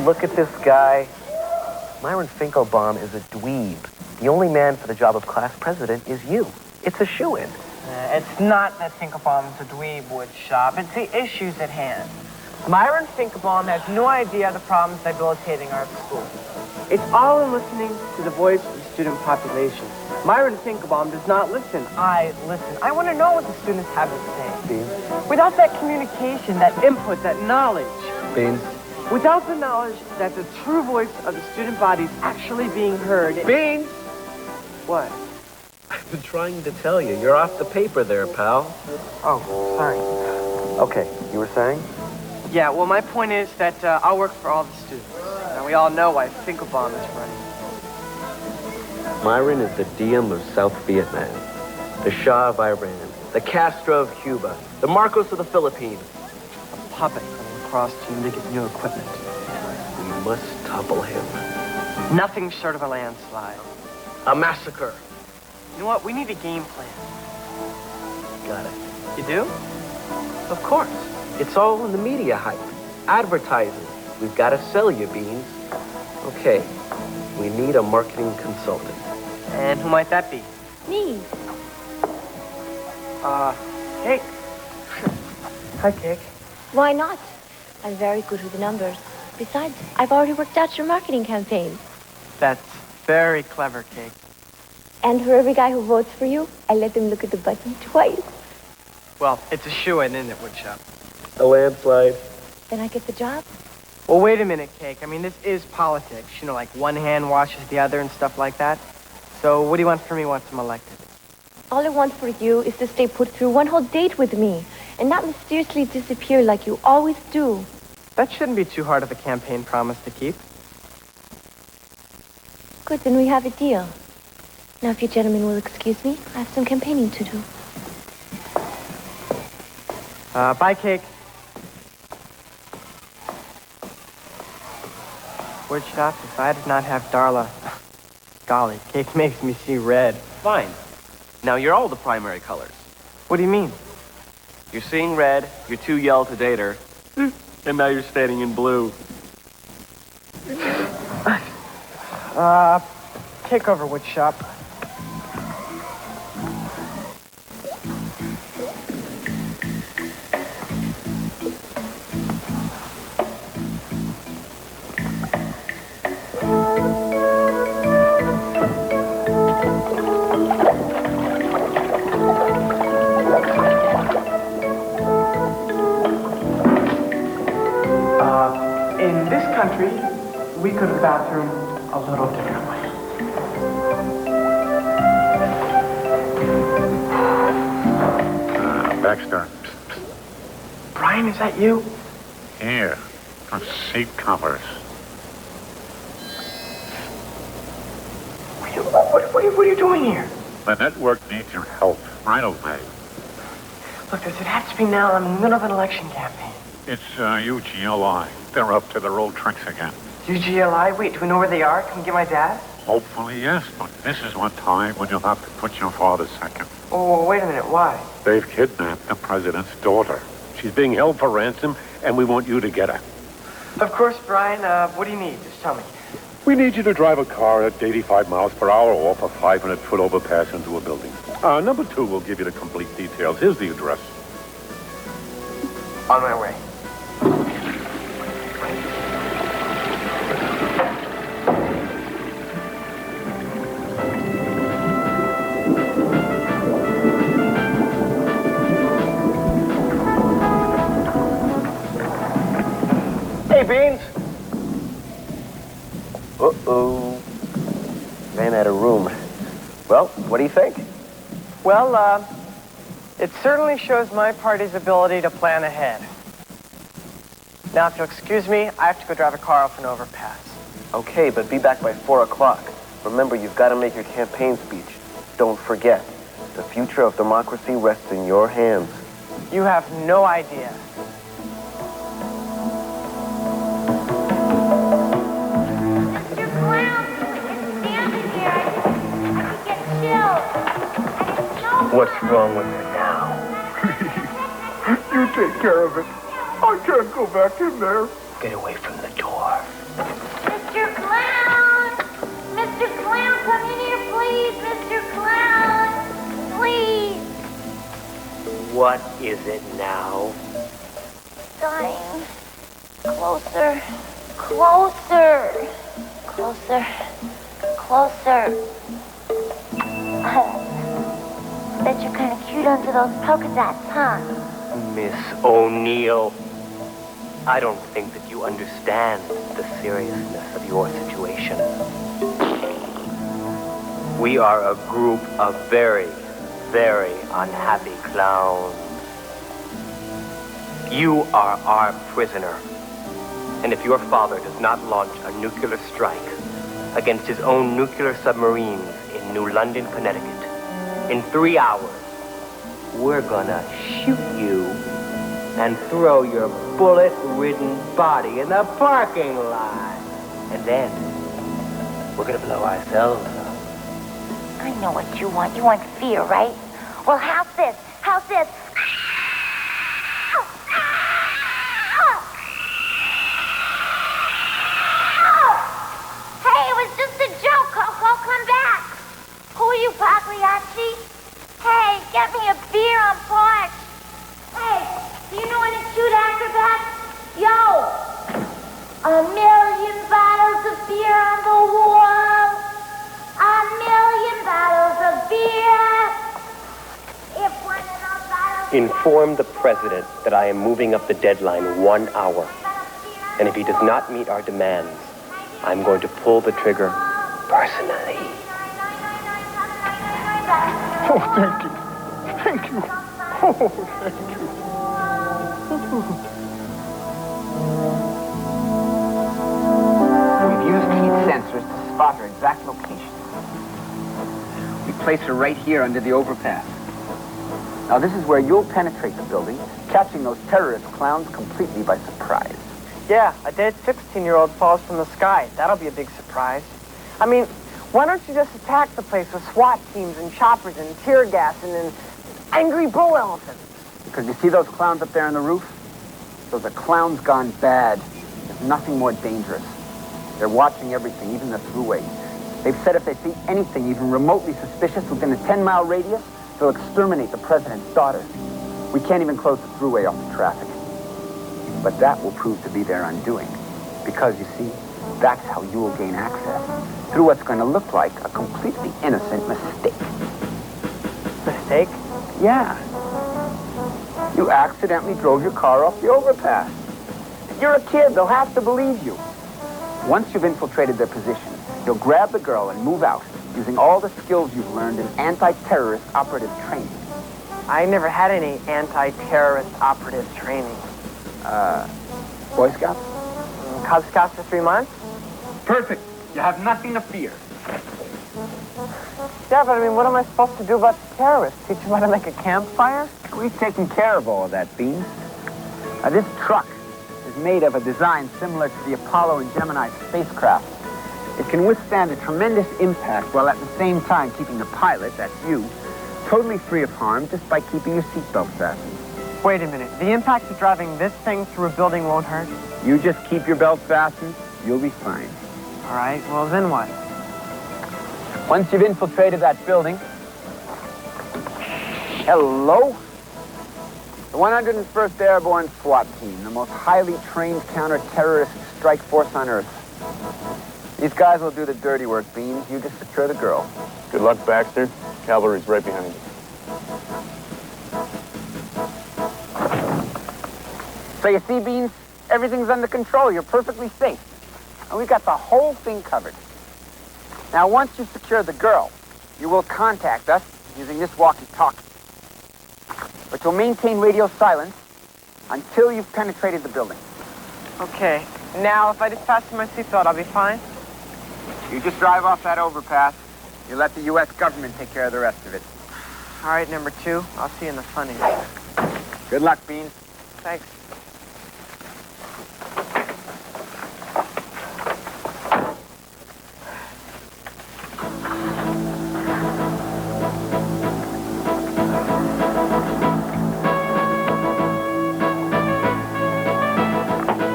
Look at this guy. Myron Finkelbaum is a dweeb. The only man for the job of class president is you. It's a shoo-in. It's not that Finkelbaum's a dweeb would shop. It's the issues at hand. Myron Finkelbaum has no idea of the problems debilitating our school. It's all in listening to the voice of the student population. Myron Finkelbaum does not listen. I listen. I want to know what the students have to say. Beans. Without that communication, that input, that knowledge. Beans. Without the knowledge that the true voice of the student body is actually being heard. Beans! What? I've been trying to tell you. You're off the paper there, pal. Oh, sorry. Okay, you were saying? Yeah, well, my point is that I'll work for all the students. Now, we all know why Finkelbaum is running. Myron is the Diem of South Vietnam, the Shah of Iran, the Castro of Cuba, the Marcos of the Philippines. A puppet across to you to get new equipment. We must topple him. Nothing short of a landslide. A massacre. You know what? We need a game plan. Got it. You do? Of course. It's all in the media hype. Advertising. We've got to sell you, Beans. Okay. We need a marketing consultant. And who might that be? Me. Cake. Hi, Cake. Why not? I'm very good with the numbers. Besides, I've already worked out your marketing campaign. That's Very clever, Cake. And for every guy who votes for you, I let them look at the button twice. Well, it's a shoo-in, isn't it, Woodshop? A landslide. Then I get the job? Well, wait a minute, Cake. I mean, this is politics. You know, like one hand washes the other and stuff like that. So what do you want from me once I'm elected? All I want for you is to stay put through one whole date with me and not mysteriously disappear like you always do. That shouldn't be too hard of a campaign promise to keep. Good, then we have a deal. Now, if you gentlemen will excuse me, I have some campaigning to do. Bye, Cake. Woodshop, if I did not have Darla, golly, Cake makes me see red. Fine. Now you're all the primary colors. What do you mean? You're seeing red, you're too yellow to date her, and now you're standing in blue. Take over, Woodshop. In this country, we go to the bathroom a little differently. Baxter. Brian, is that you? Here, from seat covers. What are you doing here? The network needs your help right away. Look, does it have to be now? I'm in the middle of an election campaign. It's UGLI. They're up to their old tricks again. UGLI? Wait, do we know where they are? Can we get my dad? Hopefully, yes, but this is one time when you'll have to put your father second. Oh, wait a minute, why? They've kidnapped the president's daughter. She's being held for ransom, and we want you to get her. Of course, Brian. What do you need? Just tell me. We need you to drive a car at 85 miles per hour off a 500-foot overpass into a building. Number 2 will give you the complete details. Here's the address. On my way. Hey, Beans! Uh-oh. Ran out of room. Well, what do you think? Well, it certainly shows my party's ability to plan ahead. Now, if you'll excuse me, I have to go drive a car off an overpass. Okay, but be back by 4 o'clock. Remember, you've got to make your campaign speech. Don't forget, the future of democracy rests in your hands. You have no idea. What's wrong with her now? You take care of it. I can't go back in there. Get away from the door. Mr. Clown! Mr. Clown, come in here, please! Mr. Clown! Please! What is it now? Dying. Closer. Closer. Closer. Closer. Bet you're kind of cute under those polka dots, huh? Miss O'Neill, I don't think that you understand the seriousness of your situation. We are a group of very, very unhappy clowns. You are our prisoner. And if your father does not launch a nuclear strike against his own nuclear submarines in New London, Connecticut, in 3 hours, we're gonna shoot you and throw your bullet-ridden body in the parking lot. And then we're gonna blow ourselves up. I know what you want. You want fear, right? Well, how's this? How's this? Hey, it was just a joke, Coco. Come back. Who are you, Pagliacci? Hey, get me a beer on Porch. Hey, do you know any cute acrobats? Yo, 1,000,000 bottles of beer on the wall. Inform the president that I am moving up the deadline 1 hour. And if he does not meet our demands, I'm going to pull the trigger personally. Oh, thank you. Thank you. Oh, thank you. We've used heat sensors to spot her exact location. We place her right here under the overpass. Now this is where you'll penetrate the building, catching those terrorist clowns completely by surprise. Yeah, a dead 16-year-old falls from the sky. That'll be a big surprise. I mean, why don't you just attack the place with SWAT teams and choppers and tear gas and angry bull elephants? Because you see those clowns up there on the roof? Those are clowns gone bad. There's nothing more dangerous. They're watching everything, even the thruway. They've said if they see anything even remotely suspicious within a 10-mile radius, they'll exterminate the president's daughter. We can't even close the thruway off the traffic. But that will prove to be their undoing. Because, you see, that's how you will gain access. Through what's going to look like a completely innocent mistake. Mistake? Yeah. You accidentally drove your car off the overpass. You're a kid. They'll have to believe you. Once you've infiltrated their position, you'll grab the girl and move out, using all the skills you've learned in anti-terrorist operative training. I never had any anti-terrorist operative training. Boy Scouts? Cub Scouts for 3 months? Perfect. You have nothing to fear. Yeah, but I mean, what am I supposed to do about the terrorists? Teach them how to make a campfire? We've taken care of all of that, Beans. This truck is made of a design similar to the Apollo and Gemini spacecraft. It can withstand a tremendous impact while at the same time keeping the pilot, that's you, totally free of harm just by keeping your seatbelt fastened. Wait a minute. The impact of driving this thing through a building won't hurt? You just keep your belt fastened, you'll be fine. All right, well, then what? Once you've infiltrated that building... Hello? The 101st Airborne SWAT Team, the most highly trained counter-terrorist strike force on Earth. These guys will do the dirty work, Beans. You just secure the girl. Good luck, Baxter. Cavalry's right behind you. So you see, Beans, everything's under control. You're perfectly safe. And we've got the whole thing covered. Now, once you secure the girl, you will contact us using this walkie-talkie. But you'll maintain radio silence until you've penetrated the building. Okay. Now, if I just fasten my seatbelt, I'll be fine? You just drive off that overpass. You let the U.S. government take care of the rest of it. All right, number 2. I'll see you in the funny. Good luck, Beans. Thanks.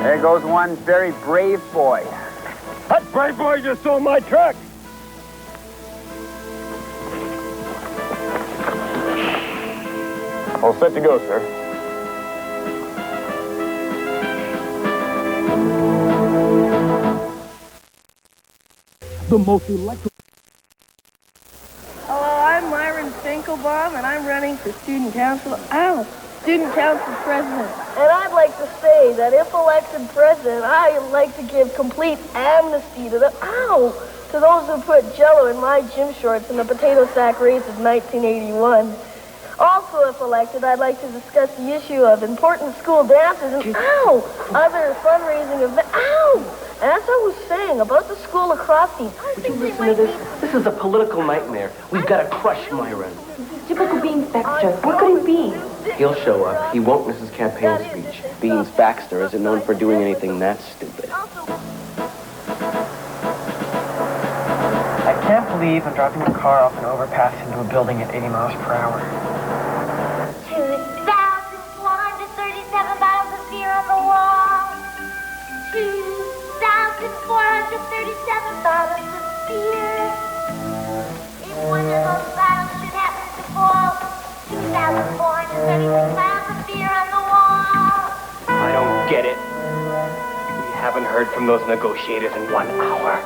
There goes one very brave boy. That brave boy just stole my truck. All set to go, sir. The most electric... Hello, I'm Myron Finkelbaum, and I'm running for student council. Student council president. And I'd like to say that if elected president, I'd like to give complete amnesty to to those who put Jell-O in my gym shorts in the potato sack race of 1981. Also, if elected, I'd like to discuss the issue of important school dances and other fundraising events. And as I was saying about the school lacrosse team. Would you listen to this? This is a political nightmare. We've got to crush Myron. Typical Beans Baxter. What could it be? He'll show up. He won't miss his campaign speech. Beans Baxter isn't known for doing anything that stupid. I can't believe I'm driving the car off an overpass into a building at 80 miles per hour. 2,437 bottles of beer on the wall. 2,437 bottles of beer. If one of those bottles should happen to fall, 2,436 bottles of beer on the wall. I don't get it. We haven't heard from those negotiators in 1 hour.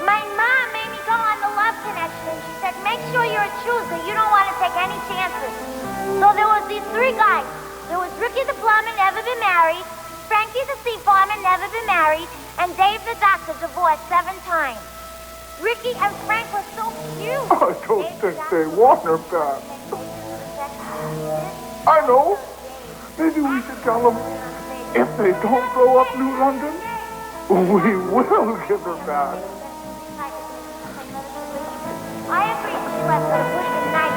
My mom made me go on the Love Connection. She said, make sure sure you're a chooser. You don't want to take any chances. So there was these three guys. There was Ricky the plumber, never been married, Frankie the sea farmer, never been married, and Dave the doctor, divorced 7 times. Ricky and Frank were so cute. I don't think they want her back. I know. Maybe we should tell them if they don't blow up New London, we will give her back. I agree with you after a good night.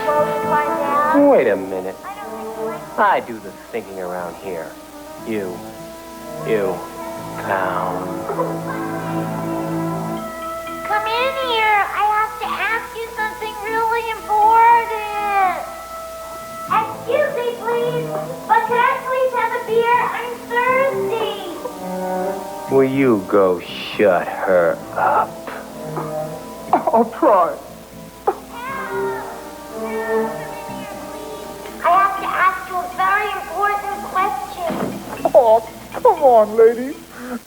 Close one down. Wait a minute. I do the thinking around here. You, clown. Come in here. I have to ask you something really important. Excuse me, please, but can I please have a beer? I'm thirsty. Will you go shut her up? I'll try. I have to ask you a very important question. Oh, come on, lady.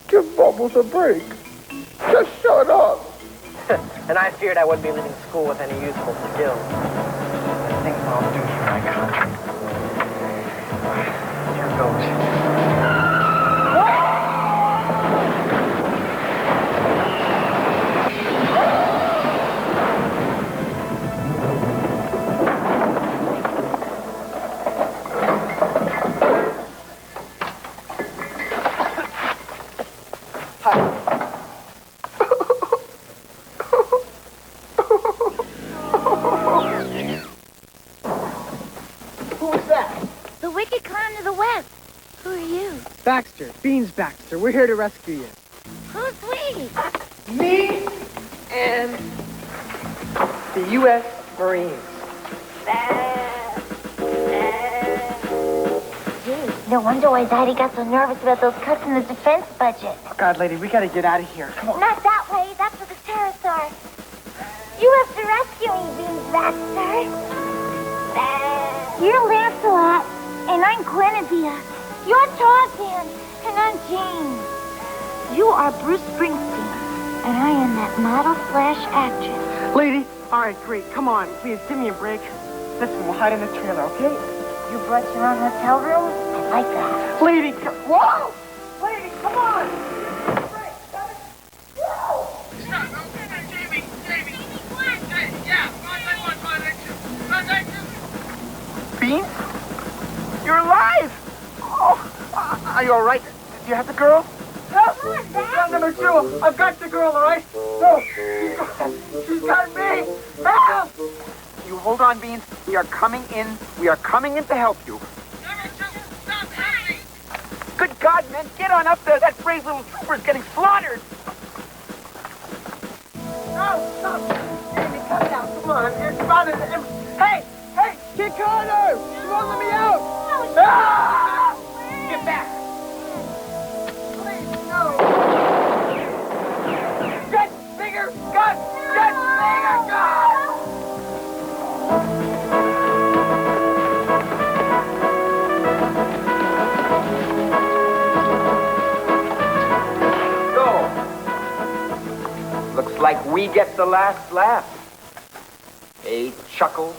Give Bubbles a break. Just shut up. And I feared I wouldn't be leaving school with any useful skills. The things I'll do for my country. Here goes. Baxter, Beans Baxter, we're here to rescue you. Who's we? Me and the U.S. Marines. Gee, no wonder why Daddy got so nervous about those cuts in the defense budget. Oh, God, lady, we gotta get out of here. Come on. Not that way. That's where the terrorists are. You have to rescue me, Beans Baxter. You're Lancelot, and I'm Guinevere. You're Tarzan, and I'm Jane. You are Bruce Springsteen, and I am that model/actress. Lady, all right, great. Come on, please, give me a break. Listen, we'll hide in the trailer, okay? You brought your own hotel room? I like that. Lady, whoa! Lady, come on! Beans? You're alive! Oh, are you all right? Do you have the girl? No, number 2. I've got the girl, all right? No, she's got me. Help! You hold on, Beans. We are coming in. We are coming in to help you. Number 2, stop happening! Good God, man, get on up there. That brave little trooper's getting slaughtered. No, stop. Jamie, come down. Come on. You're spotted. Hey! Hey! Kid Carter! She won't let me out! Ah! Get back! Please, no! Get bigger gun! Get bigger gun! So, looks like we get the last laugh. A chuckle.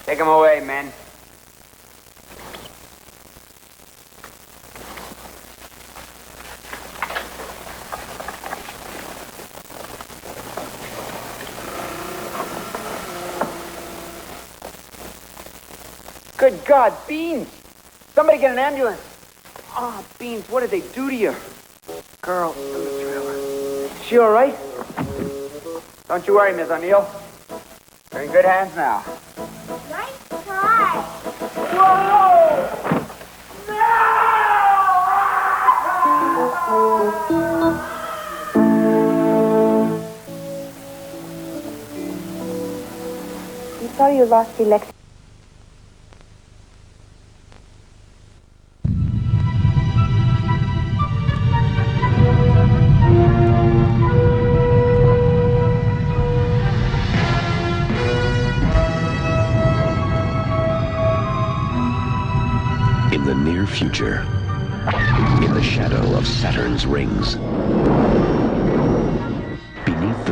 Take him away, men. Good God, Beans! Somebody get an ambulance. Oh, Beans, what did they do to you? Girl in the trailer. Is she all right? Don't you worry, Miss O'Neill. You're in good hands now. Nice try. Whoa! I'm sorry you lost the election. In the near future, in the shadow of Saturn's rings,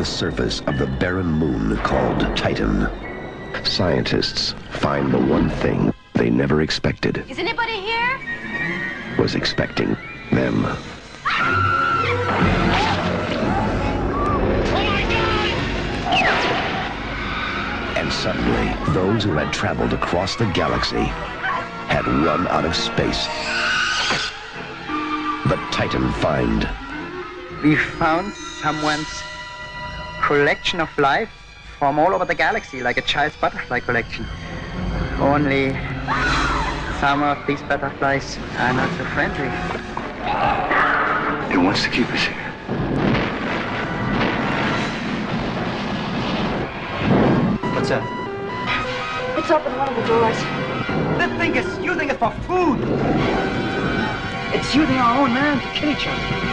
the surface of the barren moon called Titan. Scientists find the one thing they never expected Is anybody here? was expecting them. And suddenly, those who had traveled across the galaxy had run out of space. The Titan find. We found someone's collection of life from all over the galaxy, like a child's butterfly collection. Only some of these butterflies are not so friendly. It wants to keep us here. What's that? It's open one of the doors. That thing is using it for food. It's using our own man to kill each other.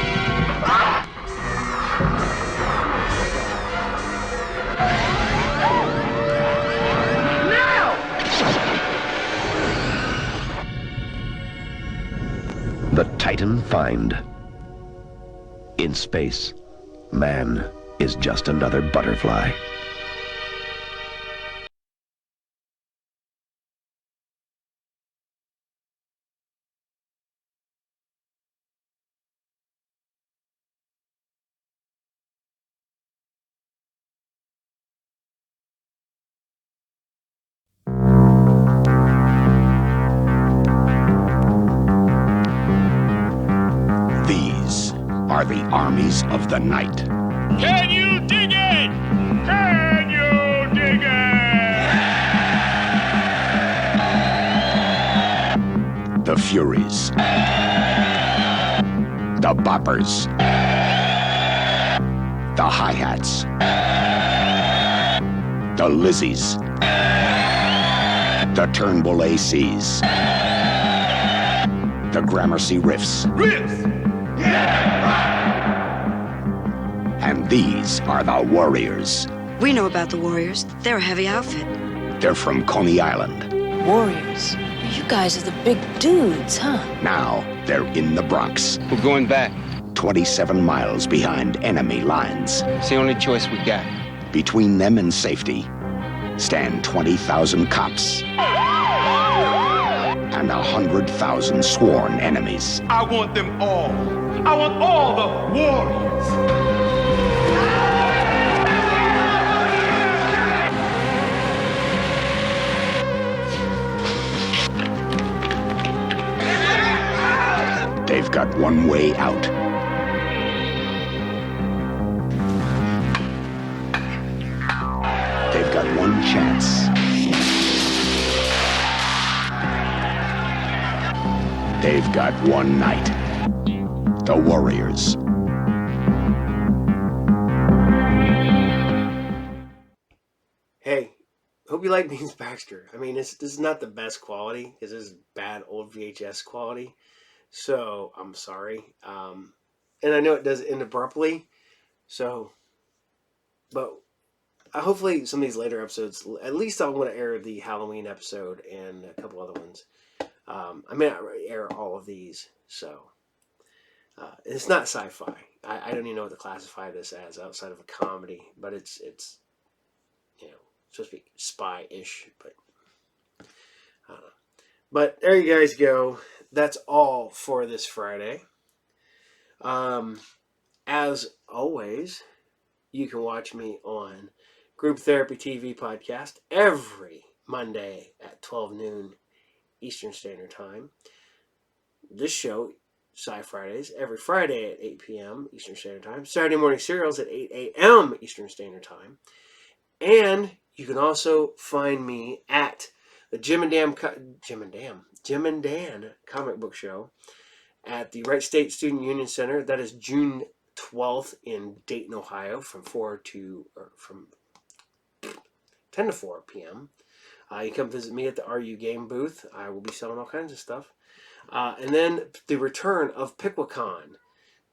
The Titan find. In space, man is just another butterfly. These are the armies of the night. Can you dig it? Can you dig it? The Furies. The Boppers. The Hi-Hats. The Lizzies. The Turnbull ACs. The Gramercy Riffs. Riffs! And these are the Warriors. We know about the Warriors. They're a heavy outfit. They're from Coney Island. Warriors? You guys are the big dudes, huh? Now they're in the Bronx. We're going back. 27 miles behind enemy lines. It's the only choice we got. Between them and safety stand 20,000 cops and 100,000 sworn enemies. I want them all. I want all the warriors. They've got one way out. They've got one chance. They've got one night. The Warriors. Hey, hope you like Beans Baxter. I mean, this is not the best quality. This is bad old VHS quality. So, I'm sorry. And I know it does end abruptly. So, but hopefully some of these later episodes, at least I'll want to air the Halloween episode and a couple other ones. I may not air all of these. So, it's not sci-fi. I don't even know what to classify this as outside of a comedy. But it's you know, supposed to be spy-ish. But, I don't know. But there you guys go. That's all for this Friday. As always, you can watch me on Group Therapy TV podcast every Monday at 12 noon Eastern Standard Time. This show, SciFridays, every Friday at 8 p.m. Eastern Standard Time. Saturday morning serials at 8 a.m. Eastern Standard Time. And you can also find me at the Jim and Dan comic book show at the Wright State Student Union Center. That is June 12th in Dayton, Ohio, from 10 to 4 p.m. You come visit me at the RU Game booth. I will be selling all kinds of stuff. And then the return of PickwaCon,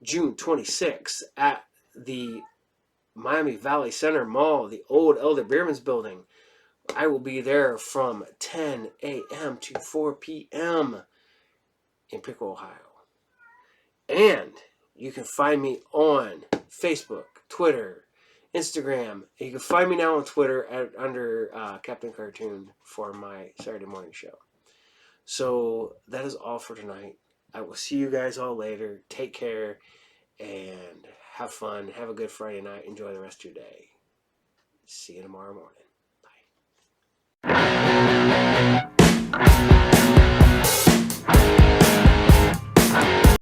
June 26th at the Miami Valley Center Mall, the old Elder Beerman's building. I will be there from 10 a.m. to 4 p.m. in Pickwa, Ohio. And you can find me on Facebook, Twitter, Instagram. You can find me now on Twitter under Captain Cartoon for my Saturday morning show. So that is all for tonight. I will see you guys all later. Take care and have fun. Have a good Friday night. Enjoy the rest of your day. See you tomorrow morning.